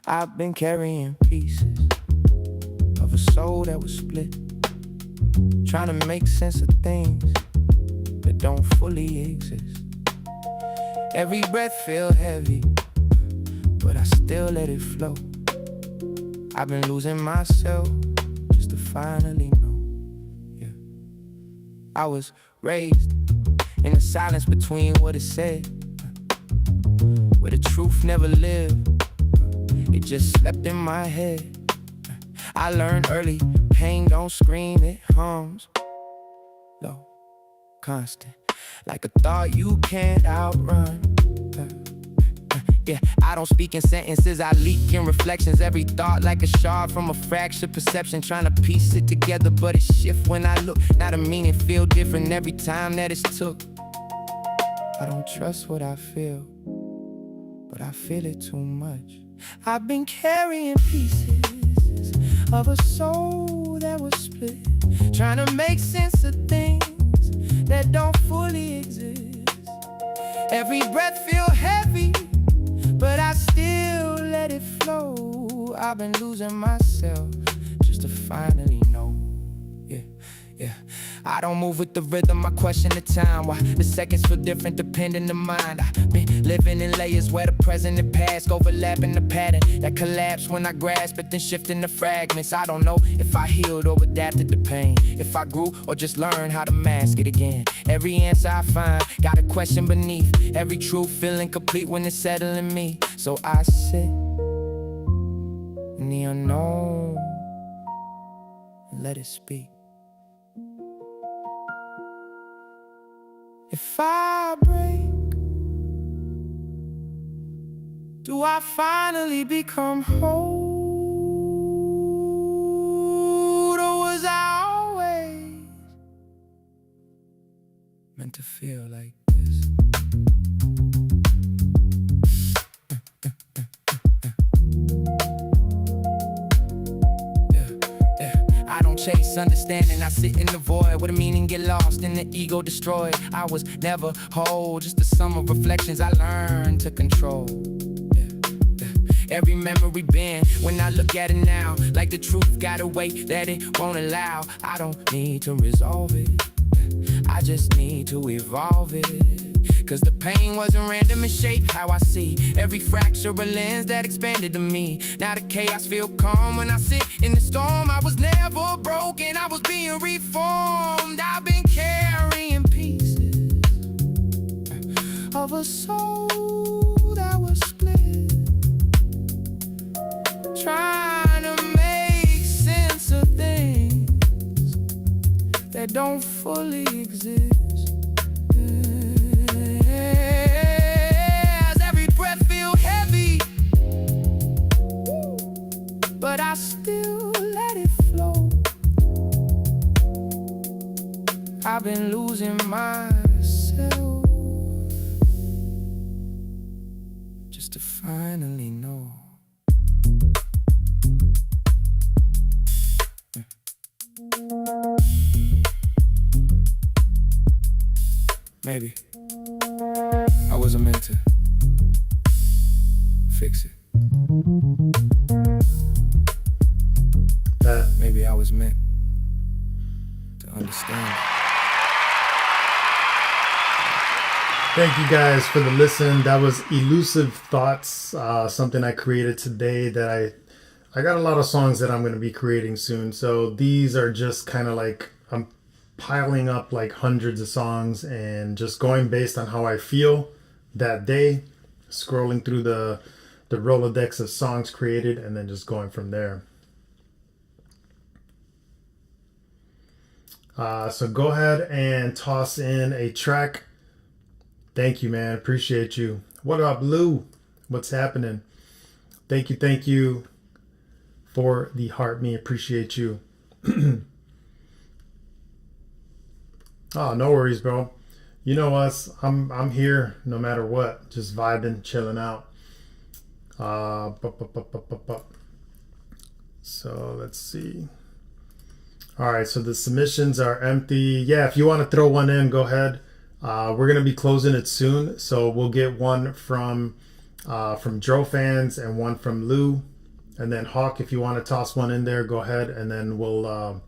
I've been carrying pieces of a soul that was split, trying to make sense of things that don't fully exist. Every breath feel heavy, but I still let it flow. I've been losing myself just to finally know. Yeah, I was raised in the silence between what is said, where the truth never lived. It just slept in my head. I learned early, pain don't scream, it hums low, constant, like a thought you can't outrun. Yeah, I don't speak in sentences, I leak in reflections. Every thought like a shard from a fractured perception, trying to piece it together, but it shifts when I look. Now the meaning feel different every time that it's took. I don't trust what I feel, but I feel it too much. I've been carrying pieces of a soul that was split, trying to make sense of things that don't fully exist. Every breath feel heavy, but I still let it flow. I've been losing myself just to finally know. Yeah, yeah. I don't move with the rhythm, I question the time. Why the seconds feel different depending the mind. I've been living in layers where the present and past overlapping the pattern that collapse when I grasp it, then shifting the fragments. I don't know if I healed or adapted to pain, if I grew or just learned how to mask it again. Every answer I find got a question beneath, every truth feeling complete when it's settling me. So I sit in the unknown and let it speak. If I break, do I finally become whole? Or was I always meant to feel like this? Chase understanding, I sit in the void where the meaning get lost and the ego destroyed. I was never whole, just a sum of reflections I learned to control. Every memory bend when I look at it now, like the truth got a weight that it won't allow. I don't need to resolve it, I just need to evolve it. Cause the pain wasn't random, it shaped how I see every fracture, a lens that expanded to me. Now the chaos feel calm when I sit in the storm. I was never broken, I was being reformed. I've been carrying pieces of a soul that was split, trying to make sense of things that don't fully exist. But I still let it flow. I've been losing myself just to finally know. Maybe I wasn't meant to fix it. Maybe I was meant to understand. Thank you guys for the listen. That was Elusive Thoughts, something I created today that I got a lot of songs that I'm going to be creating soon. So these are just kind of like, I'm piling up like hundreds of songs and just going based on how I feel that day, scrolling through the Rolodex of songs created and then just going from there. So go ahead and toss in a track. Thank you, man. Appreciate you. What up, Lou? What's happening? Thank you for the heart. Me appreciate you. Oh, no worries, bro. You know us. I'm here no matter what. Just vibing, chilling out. So let's see. All right, so the submissions are empty. Yeah, if you want to throw one in, go ahead. We're gonna be closing it soon, so we'll get one from Dro fans and one from Lou, and then Hawk. If you want to toss one in there, go ahead, and then we'll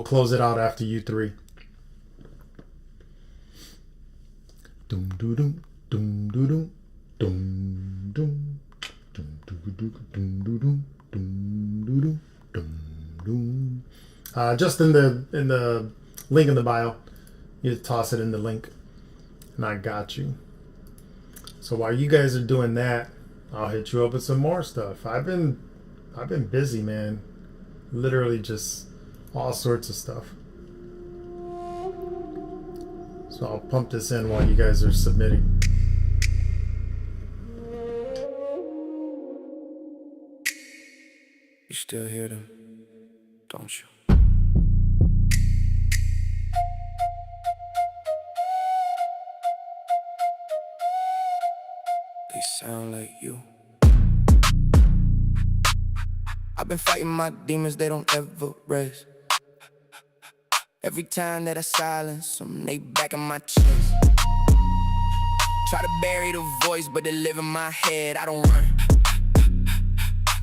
close it out after you three. Dum dum dum dum dum dum dum dum dum dum dum. Just in the link in the bio, you toss it in the link, and I got you. So while you guys are doing that, I'll hit you up with some more stuff. I've been busy, man. Literally just all sorts of stuff. So I'll pump this in while you guys are submitting. You still hear them, don't you? They sound like you. I've been fighting my demons, they don't ever rest. Every time that I silence them, they back in my chest. Try to bury the voice, but they live in my head. I don't run,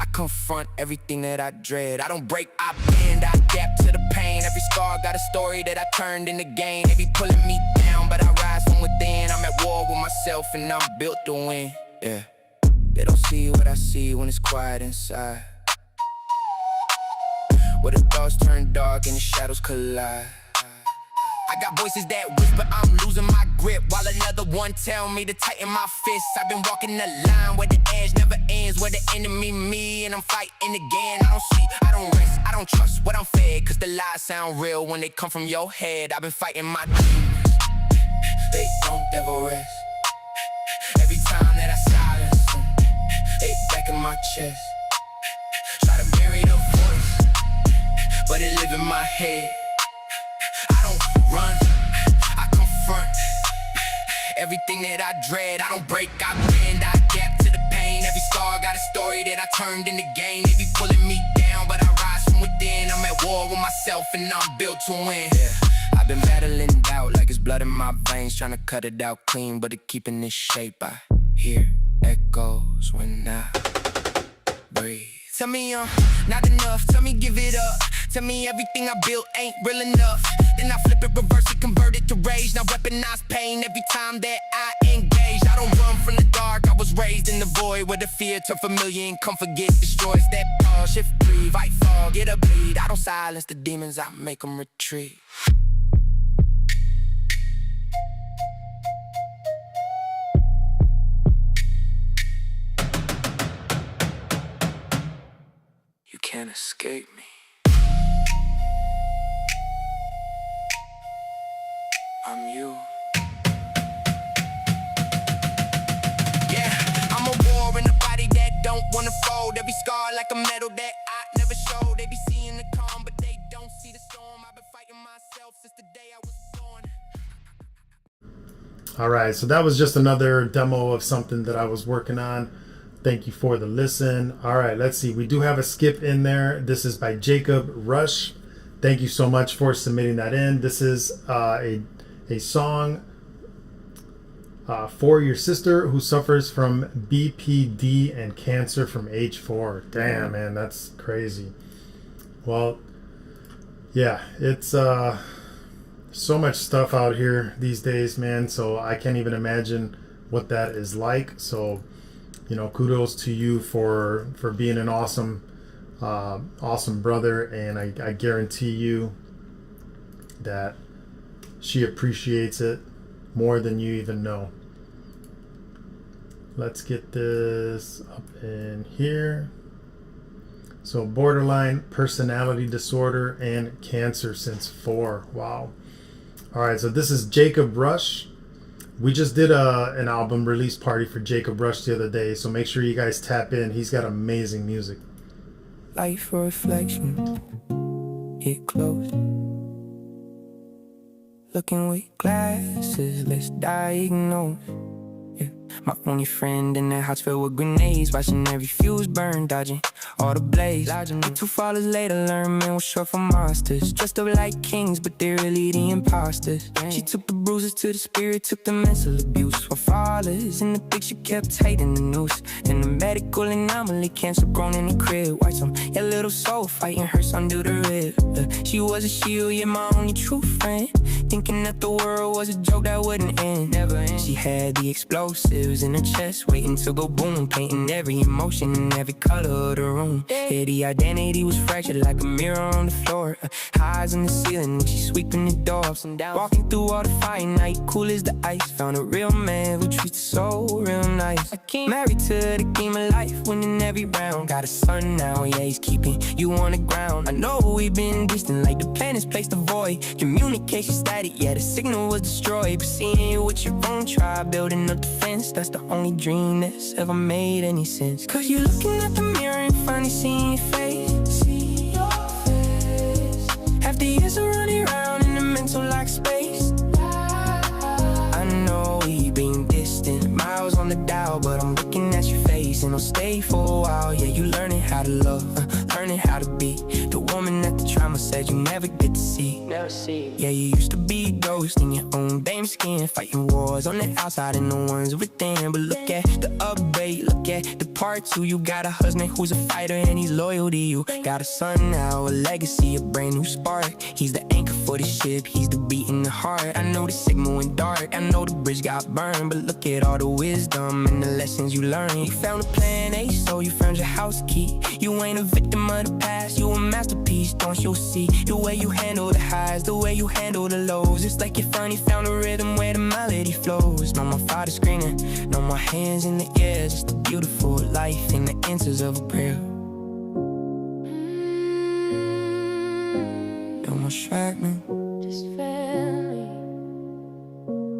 I confront everything that I dread. I don't break, I bend, I adapt to the pain. Every scar got a story that I turned into gain. They be pulling me down, but I rise from within. I'm at war with myself and I'm built to win. Yeah, they don't see what I see when it's quiet inside, where the thoughts turn dark and the shadows collide. I got voices that whisper I'm losing my grip, while another one tell me to tighten my fists. I've been walking the line where the edge never ends, where the enemy me and I'm fighting again. I don't sleep, I don't rest, I don't trust what I'm fed, cause the lies sound real when they come from your head. I've been fighting my demons, they don't ever rest. Every time that I silence them, they back in my chest. Try to bury the voice, but it live in my head. I don't run, I confront everything that I dread. I don't break, I bend, I adapt to the pain. Every scar got a story that I turned into gain. They be pulling me down, but I rise from within. I'm at war with myself and I'm built to win. Yeah, I've been battling doubt like it's blood in my veins, trying to cut it out clean, but it keeping this shape. I hear echoes when I breathe. Tell me I'm not enough, tell me give it up. Tell me everything I built ain't real enough. Then I flip it, reverse it, convert it to rage. Now weaponize pain every time that I engage. I don't run from the dark, I was raised in the void, where the fear turned familiar and comfort get destroys. That pause, shift, breathe, fight, fall, get a bleed. I don't silence the demons, I make them retreat. You can't escape me. I'm you. Yeah, I'm a war in a body that don't wanna fold. Every scar like a medal that I never showed. They be seeing the calm, but they don't see the storm. I've been fighting myself since the day I was born. All right, so that was just another demo of something that I was working on. Thank you for the listen. All right, let's see. We do have a skip in there. This is by Jacob Rush. Thank you so much for submitting that in. This is a song for your sister who suffers from BPD and cancer from age 4. Damn, man, that's crazy. Well, yeah, it's so much stuff out here these days, man, so I can't even imagine what that is like. So, you know, kudos to you for being an awesome brother, and I guarantee you that she appreciates it more than you even know. Let's get this up in here. So borderline personality disorder and cancer since 4. Wow. All right, so this is Jacob Rush. We just did an album release party for Jacob Rush the other day, so make sure you guys tap in. He's got amazing music. Life for reflection, get close. Looking with glasses, let's diagnose. Yeah. My only friend in the house filled with grenades, watching every fuse burn, dodging all the blades. $2 later, learn men were short for monsters. Dressed up like kings, but they're really the imposters. She took the bruises to the spirit, took the mental abuse. While fathers in the picture kept hating the noose. Then the medical anomaly, cancer grown in the crib. Watch some your little soul fighting hurts under the rib. She was a shield, yeah, my only true friend. Thinking that the world was a joke that wouldn't end, never end. She had the explosives in her chest, waiting to go boom, painting every emotion in every color of the room. Yeah, the identity was fractured like a mirror on the floor. Highs in the ceiling, and she sweeping the door ups and down. Walking through all the fire night, cool as the ice. Found a real man who treats her so real nice. Married to the game of life, winning every round. Got a son now, yeah, he's keeping you on the ground. I know we've been distant, like the planets placed a void. Communication static, yeah, the signal was destroyed. But seeing you with your own tribe, building a defense, that's the only dream that's ever made any sense. Cause you're looking at the mirror and finally seeing your face. See your face. After years of running around in the mental like space. I know we've been distant, miles on the dial, but I'm looking at your face and I'll stay for a while. Yeah, you learning how to love, learning how to be the woman that the trauma said you never get to see. Never see. Yeah, you used to be a ghost in your own damn skin, fighting wars on the outside and the ones within. But look at the upgrade, look at the part 2. You got a husband who's a fighter and he's loyal to you. Got a son now, a legacy, a brand new spark. He's the anchor for the ship, he's the beat in the heart. I know the signal went dark, I know the bridge got burned, but look at all the wisdom and the lessons you learned. You found a plan A, so you found your house key. You ain't a victim of the past, you a masterpiece. Don't you see the way you handle the highs, the way you handle the lows? It's like you finally found a rhythm where the melody flows. No more father screaming, no more hands in the air, just a beautiful life in the answers of a prayer. No more straggling, Just family,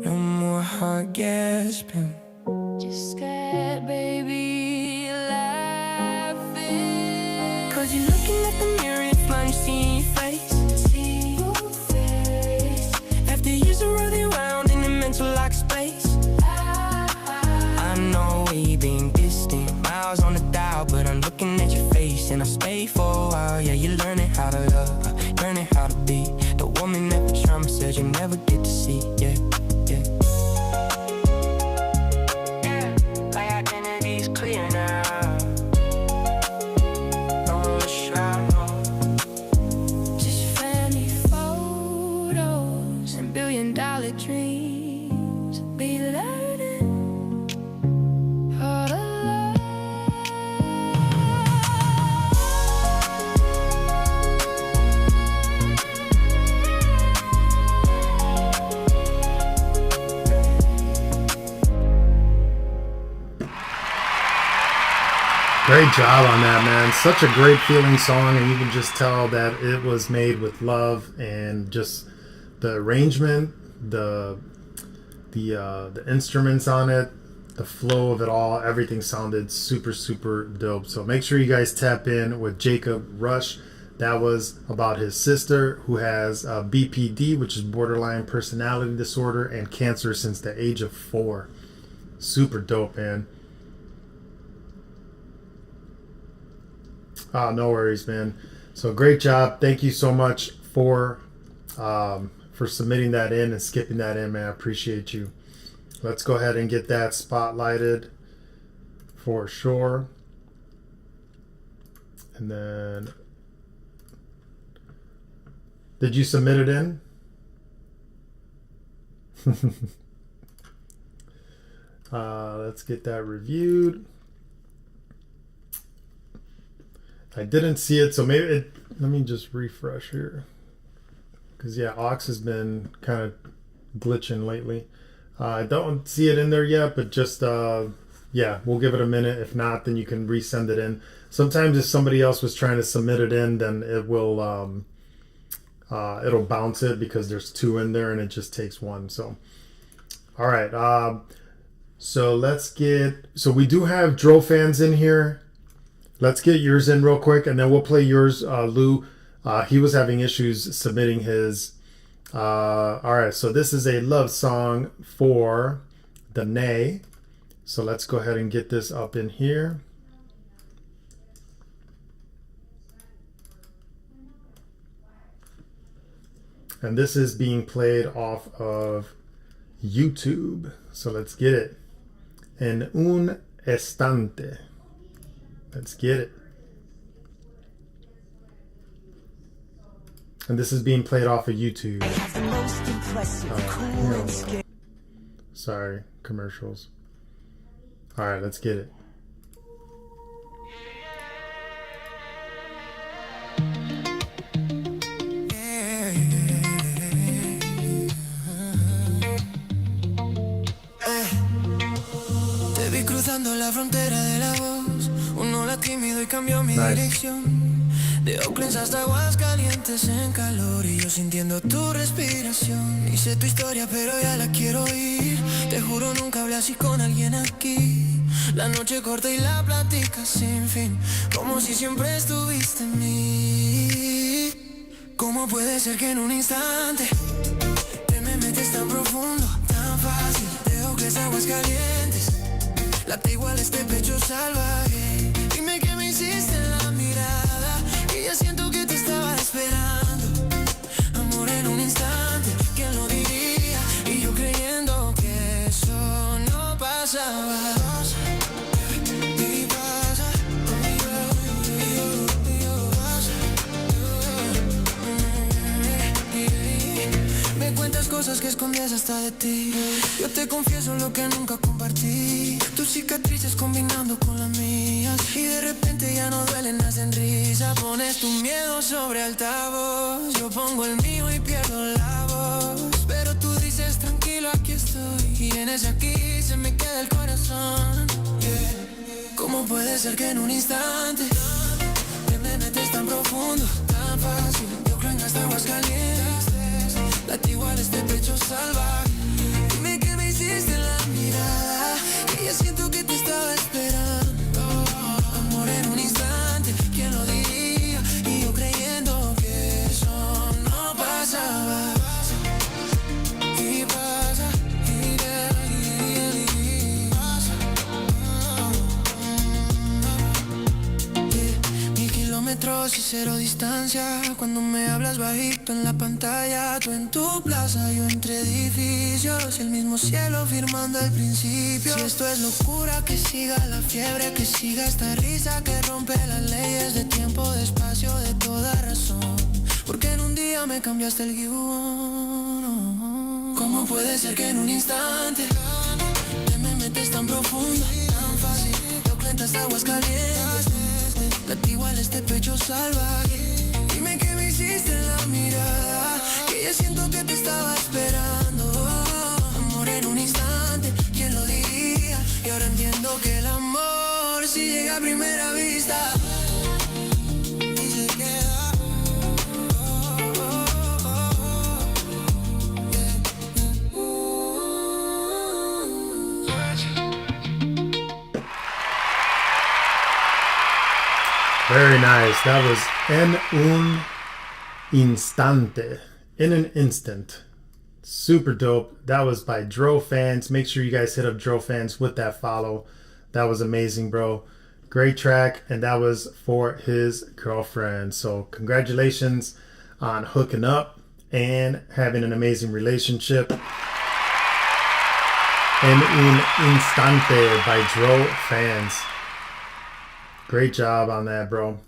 no more heart gasping. just scared, baby, laughing. Cause you're looking at the mirror and finally seeing your face. See your face. After years of running around in the mental like space. I know we've been distant, miles on the dial, but I'm looking at your face and I'll stay for a while. Yeah, you're learning how to love, learning how to be the woman that the trauma said you never get to see. Yeah, yeah. My identity's clear now. No more shroud, no. Just family photos and $1 billion dreams. Be learning how to love. Great job on that, man. Such a great feeling song, and you can just tell that it was made with love, and just the arrangement, the instruments on it, the flow of it all, everything sounded super, super dope. So make sure you guys tap in with Jacob Rush. That was about his sister who has BPD, which is borderline personality disorder, and cancer since the age of 4. Super dope, man. No worries, man. So great job. Thank you so much for submitting that in and skipping that in, man. I appreciate you. Let's go ahead and get that spotlighted for sure. And then, did you submit it in? Let's get that reviewed. I didn't see it, so maybe it, let me just refresh here. Because yeah, Ox has been kind of glitching lately. I don't see it in there yet, but just yeah, we'll give it a minute. If not, then you can resend it in. Sometimes if somebody else was trying to submit it in, then it will it'll bounce it because there's 2 in there and it just takes 1. So all right, so let's get, so we do have Dro fans in here. Let's get yours in real quick, and then we'll play yours, Lou. He was having issues submitting his. All right, so this is a love song for Danae. So let's go ahead and get this up in here. And this is being played off of YouTube. So let's get it. En un estante. Let's get it. And this is being played off of YouTube. Sorry, commercials. All right, let's get it. Te vi cruzando la frontera de la voz. Uno la tímido y cambió mi dirección. De Oakland hasta Aguascalientes en calor y yo sintiendo tu respiración. Hice tu historia pero ya la quiero oír. Te juro nunca hablé así con alguien aquí. La noche corta y la plática sin fin. Como si siempre estuviste en mí. ¿Cómo puede ser que en un instante te me metes tan profundo, tan fácil? De Oakland a Aguascalientes. Late igual este pecho salvaje. Dime qué me hiciste en la mirada. Y ya siento que te estaba esperando. Amor en un instante, ¿quién lo diría? Y yo creyendo que eso no pasaba. Y pasa, me cuentas cosas que escondes hasta de ti. Yo te confieso lo que nunca compartí. Tus cicatrices combinando con las mías. Y de repente ya no duelen, hacen risa. Pones tu miedo sobre altavoz. Yo pongo el mío y pierdo la voz. Pero tú dices tranquilo, aquí estoy. Y en ese aquí se me queda el corazón. ¿Cómo puede ser que en un instante te me metes tan profundo, tan fácil? Yo creo en hasta Aguascalientes. Late igual este pecho salvaje. Dime qué me hiciste en la mirada. Que ya siento que te estaba esperando. Amor en un instante, ¿quién lo diría? Y yo creyendo que eso no pasaba. Y pasa, y pasa. 1000 kilómetros y 0 distancia. Cuando me hablas bajito en la pantalla. Tú en tu plaza, yo entre edificios. El mismo cielo firmando al principio. Si esto es locura, que siga la fiebre. Que siga esta risa que rompe las leyes de tiempo, de espacio, de toda razón. Porque en un día me cambiaste el guión. ¿Cómo puede ser que en un instante te me metes tan profundo, tan fácil? Yo cuento hasta Aguascalientes. Late igual este pecho salvaje. Dime qué me hiciste en la mirada. Que ya siento que te estaba esperando. Amor en un instante, ¿quién lo diría? Y ahora entiendo que el amor si llega a primera vista. Y se queda. Very nice. That was En un instante. In an instant. Super dope. That was by Dro Fans. Make sure you guys hit up Dro Fans with that follow. That was amazing, bro. Great track. And that was for his girlfriend. So congratulations on hooking up and having an amazing relationship. En un instante by Dro Fans. Great job on that, bro.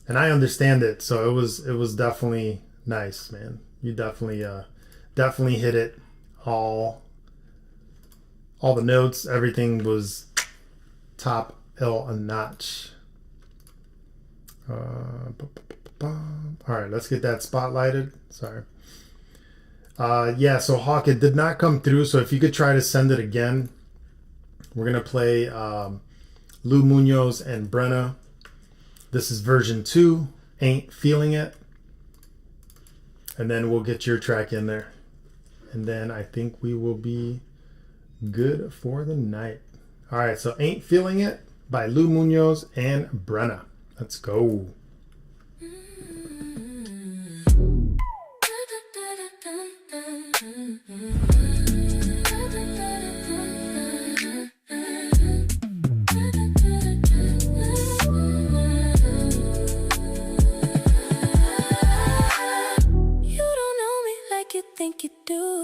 And I understand it, so it was definitely nice, man. You definitely hit it all the notes. Everything was top a notch. All right, let's get that spotlighted. Sorry. Yeah, so Hawk, it did not come through, so if you could try to send it again. We're gonna play Lou Munoz and Brenna. This is version 2, Ain't Feeling It. And then we'll get your track in there. And then I think we will be good for the night. All right, so Ain't Feeling It by Lou Munoz and Brenna. Let's go. Think you do.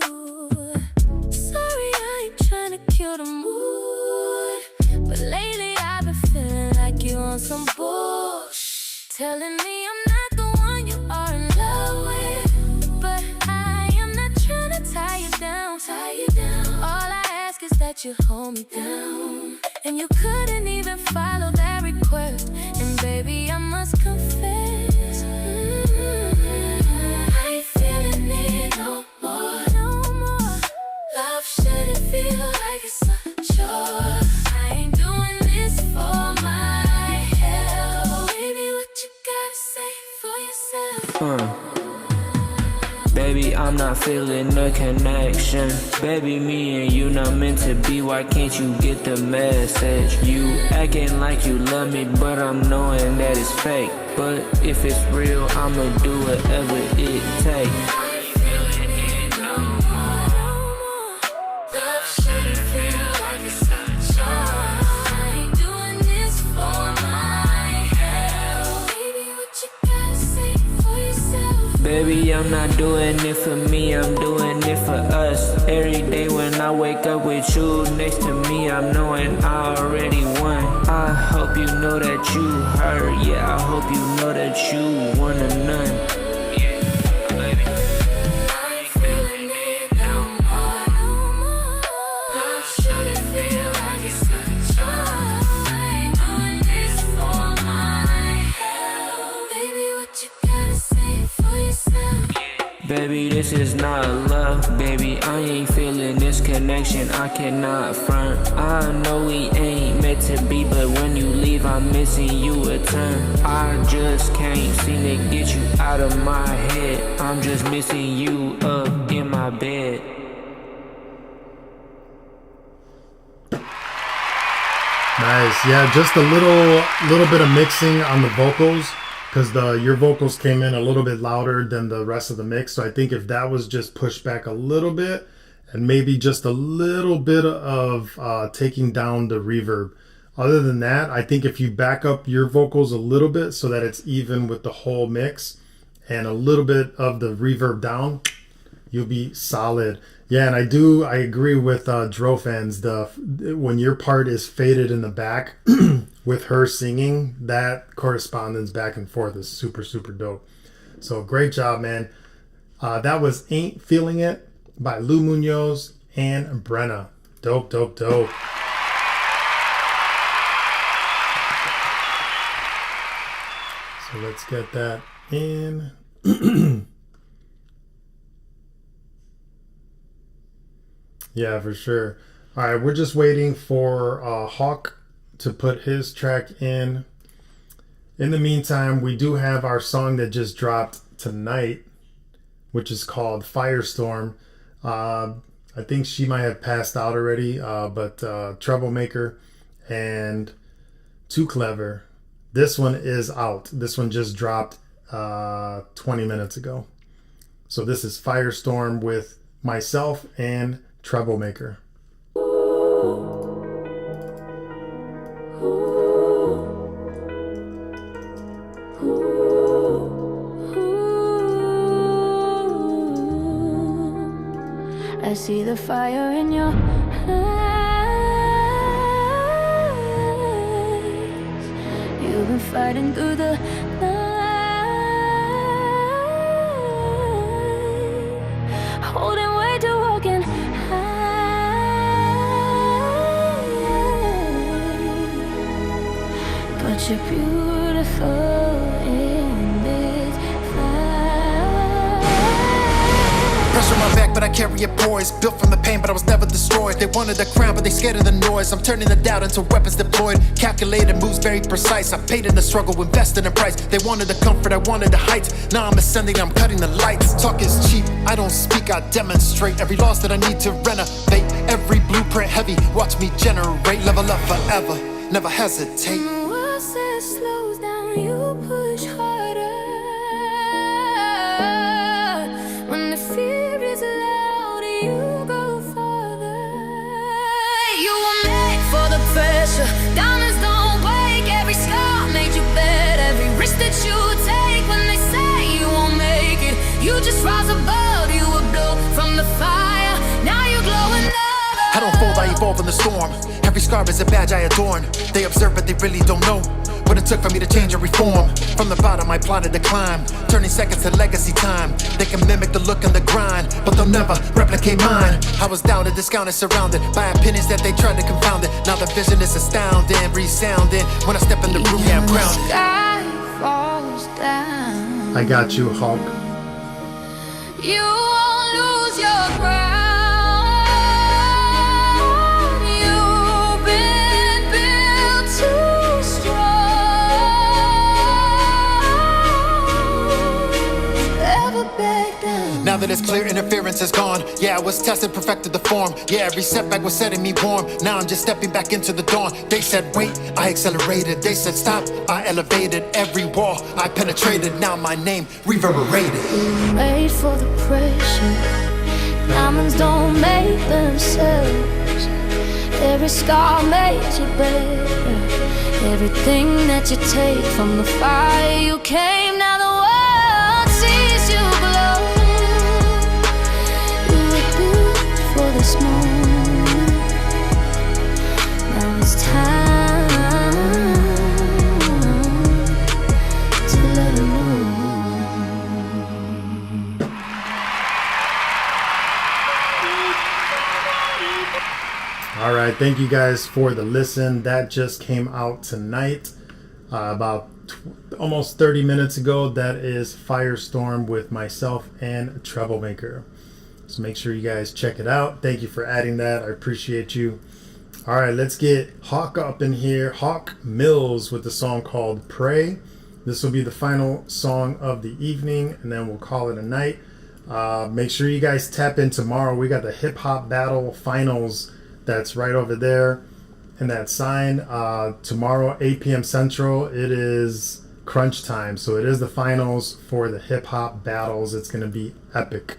Sorry, I ain't trying to kill the mood, but lately I've been feeling like you on some bullshit, telling me I'm not the one you are in love with. But I am not trying to tie you down. All I ask is that you hold me down, and you couldn't even follow that request. And baby, I must confess, I ain't feeling it no more. Love shouldn't feel like it's a chore. I ain't doing this for my health. Baby, what you gotta say for yourself? Baby, I'm not feeling the connection. Baby, me and you not meant to be. Why can't you get the message? You acting like you love me, but I'm knowing that it's fake. But if it's real, I'ma do whatever it takes. Baby, I'm not doing it for me, I'm doing it for us. Every day when I wake up with you next to me, I'm knowing I already won. I hope you know that you hurt, yeah, I hope you know that you one of none. Baby, this is not love, baby, I ain't feeling this connection, I cannot front. I know we ain't meant to be, but when you leave, I'm missing you a ton. I just can't seem to get you out of my head, I'm just missing you up in my bed. Nice, yeah, just a little bit of mixing on the vocals. Because your vocals came in a little bit louder than the rest of the mix. So I think if that was just pushed back a little bit and maybe just a little bit of taking down the reverb. Other than that, I think if you back up your vocals a little bit so that it's even with the whole mix and a little bit of the reverb down, you'll be solid. Yeah, and I agree with Dro Fans. When your part is faded in the back with her singing, that correspondence back and forth is super, super dope. So great job, man. That was Ain't Feeling It by Lou Munoz and Brenna. Dope, dope, dope. So let's get that in. Yeah, for sure. All right, we're just waiting for Hawk to put his track in. In the meantime, we do have our song that just dropped tonight, which is called Firestorm. I think she might have passed out already, but Troublemaker and Too Clever This one is out. This one just dropped 20 minutes ago. So this is Firestorm with myself and Troublemaker. I see the fire in your eyes. You've been fighting through the night, holding way to walking high. But you're beautiful in this fight. Pressure on my back, but I carry it poised. Built from the pain, but I was never destroyed. They wanted the crown, but they scared of the noise. I'm turning the doubt into weapons deployed. Calculated moves, very precise. I paid in the struggle, invested in price. They wanted the comfort, I wanted the heights. Now I'm ascending, I'm cutting the lights. Talk is cheap, I don't speak, I demonstrate. Every loss that I need to renovate. Every blueprint heavy, watch me generate. Level up forever, never hesitate. When the world says slows down, you push harder. When the fear is loud, you go farther. You were made for the pressure. Diamonds don't break. Every scar made you better. Every risk that you take. When they say you won't make it, you just rise above. You were built from the fire. Now you're glowing up. I don't fold, I evolve in the storm. Every scar is a badge I adorn. They observe, but they really don't know what it took for me to change and reform. From the bottom, I plotted to climb, turning seconds to legacy time. They can mimic the look and the grind, but they'll never replicate mine. I was doubted, discounted, surrounded by opinions that they tried to confound it. Now the vision is astounding, resounding. When I step in the room, yeah, I'm grounded. Sky falls down. I got you, Hulk. You won't lose your ground. You've been built too strong. Ever back down. Now that it's clear, interference is gone. Yeah, I was tested, perfected the form. Yeah, every setback was setting me warm. Now I'm just stepping back into the dawn. They said wait, I accelerated. They said stop, I elevated. Every wall I penetrated. Now my name reverberated. Made for the pressure. Diamonds don't make themselves. Every scar makes you better. Everything that you take from the fire you came. Now the world sees you glow. You were built for this moment. Now it's time to let it know. All right, thank you guys for the listen. That just came out tonight, about almost 30 minutes ago. That is Firestorm with myself and Troublemaker. So make sure you guys check it out. Thank you for adding that. I appreciate you. All right, let's get Hawk up in here. Hawk Mills with the song called Pray. This will be the final song of the evening, and then we'll call it a night. Make sure you guys tap in tomorrow. We got the Hip Hop Battle Finals. That's right over there in that sign. Tomorrow, 8 p.m. Central, it is crunch time. So it is the finals for the hip hop battles. It's going to be epic.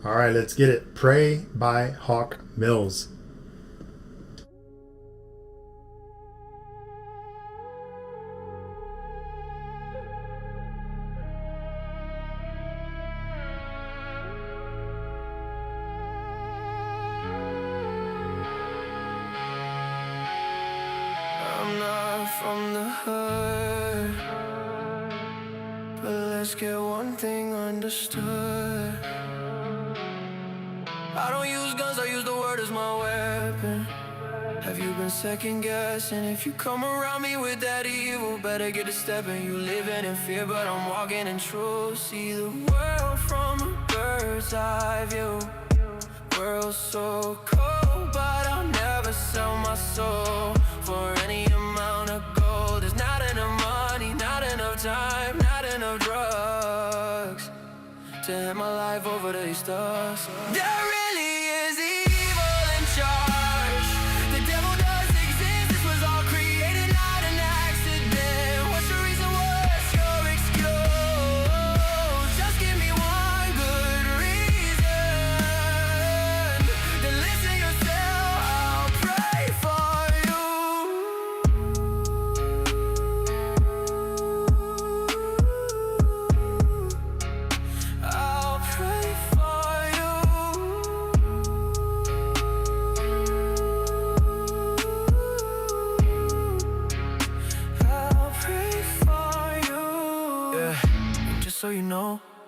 All right, let's get it. Pray by Hawk Mills. From the hood, but let's get one thing understood. I don't use guns, I use the word as my weapon. Have you been second guessing? If you come around me with that evil, better get a step in. You living in fear, but I'm walking in truth. See the world from a bird's eye view. World so cold, but I'll never sell my soul for any amount of gold. There's not enough money, not enough time, not enough drugs to hand my life over to these stars. There really is evil in charge. The devil does exist, this was all created, not an accident. What's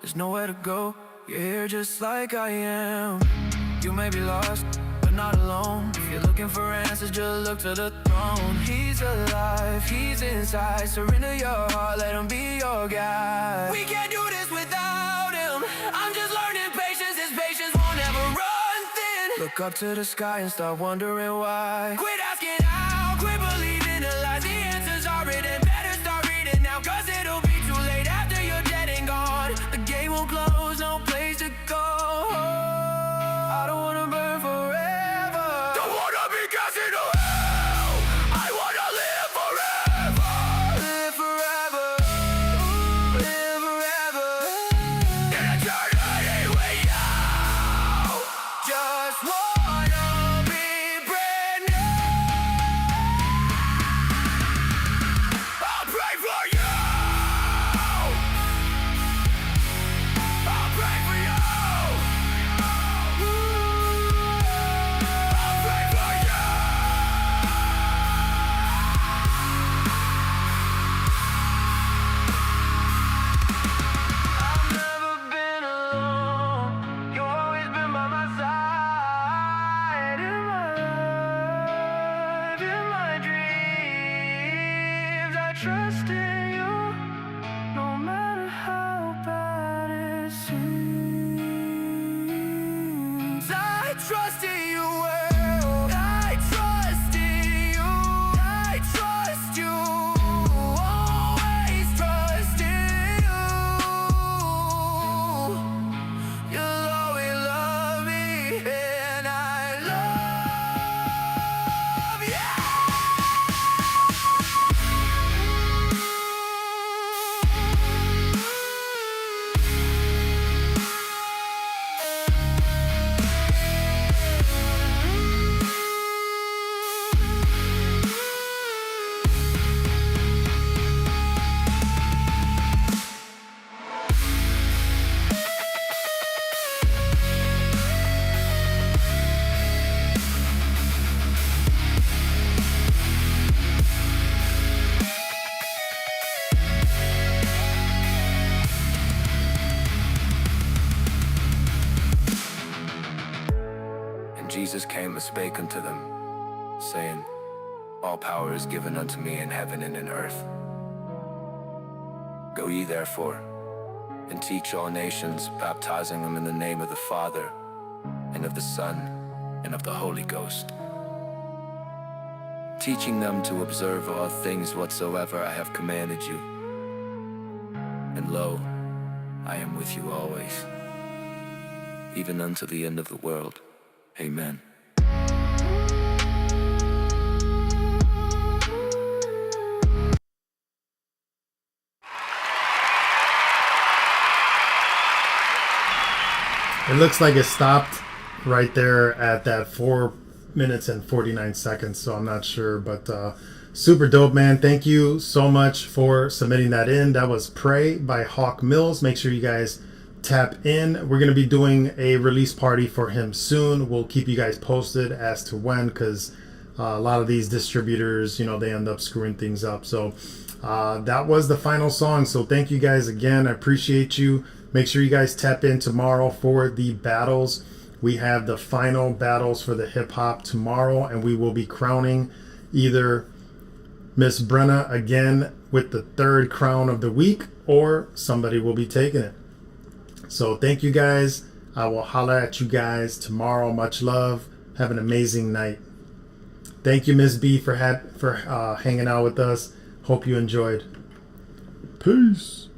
there's nowhere to go. You're here just like I am. You may be lost, but not alone. If you're looking for answers, just look to the throne. He's alive, he's inside. Surrender your heart, let him be your guide. We can't do this without him. I'm just learning patience, his patience won't ever run thin. Look up to the sky and start wondering why. Quit asking how, quit believing the lies. The answers are written, better start reading now, cause it'll be too late after you're dead and gone. The game won't close, no place to go. I don't wanna burn forever. Don't wanna be cast into hell. I wanna live forever. Live forever. Live forever. In eternity with you. Just wanna be brand new. I'll pray for you. I'll pray for you. Trust in you, no matter how bad it seems. I trust in you, world. I trust in you. I trust you. Always trust in you. You'll always love me, and I love you. Jesus came and spake unto them, saying, all power is given unto me in heaven and in earth. Go ye therefore, and teach all nations, baptizing them in the name of the Father, and of the Son, and of the Holy Ghost, teaching them to observe all things whatsoever I have commanded you. And lo, I am with you always, even unto the end of the world. Amen. It looks like it stopped right there at that 4 minutes and 49 seconds, so I'm not sure, but super dope, man. Thank you so much for submitting that in. That was Pray by Hawk Mills. Make sure you guys tap in. We're going to be doing a release party for him soon. We'll keep you guys posted as to when, because a lot of these distributors, you know, they end up screwing things up. So that was the final song. So thank you guys again. I appreciate you. Make sure you guys tap in tomorrow for the battles. We have the final battles for the hip hop tomorrow, and we will be crowning either Miss Brenna again with the 3rd crown of the week, or somebody will be taking it. So thank you guys. I will holler at you guys tomorrow. Much love. Have an amazing night. Thank you, Miss B, for hanging out with us. Hope you enjoyed. Peace.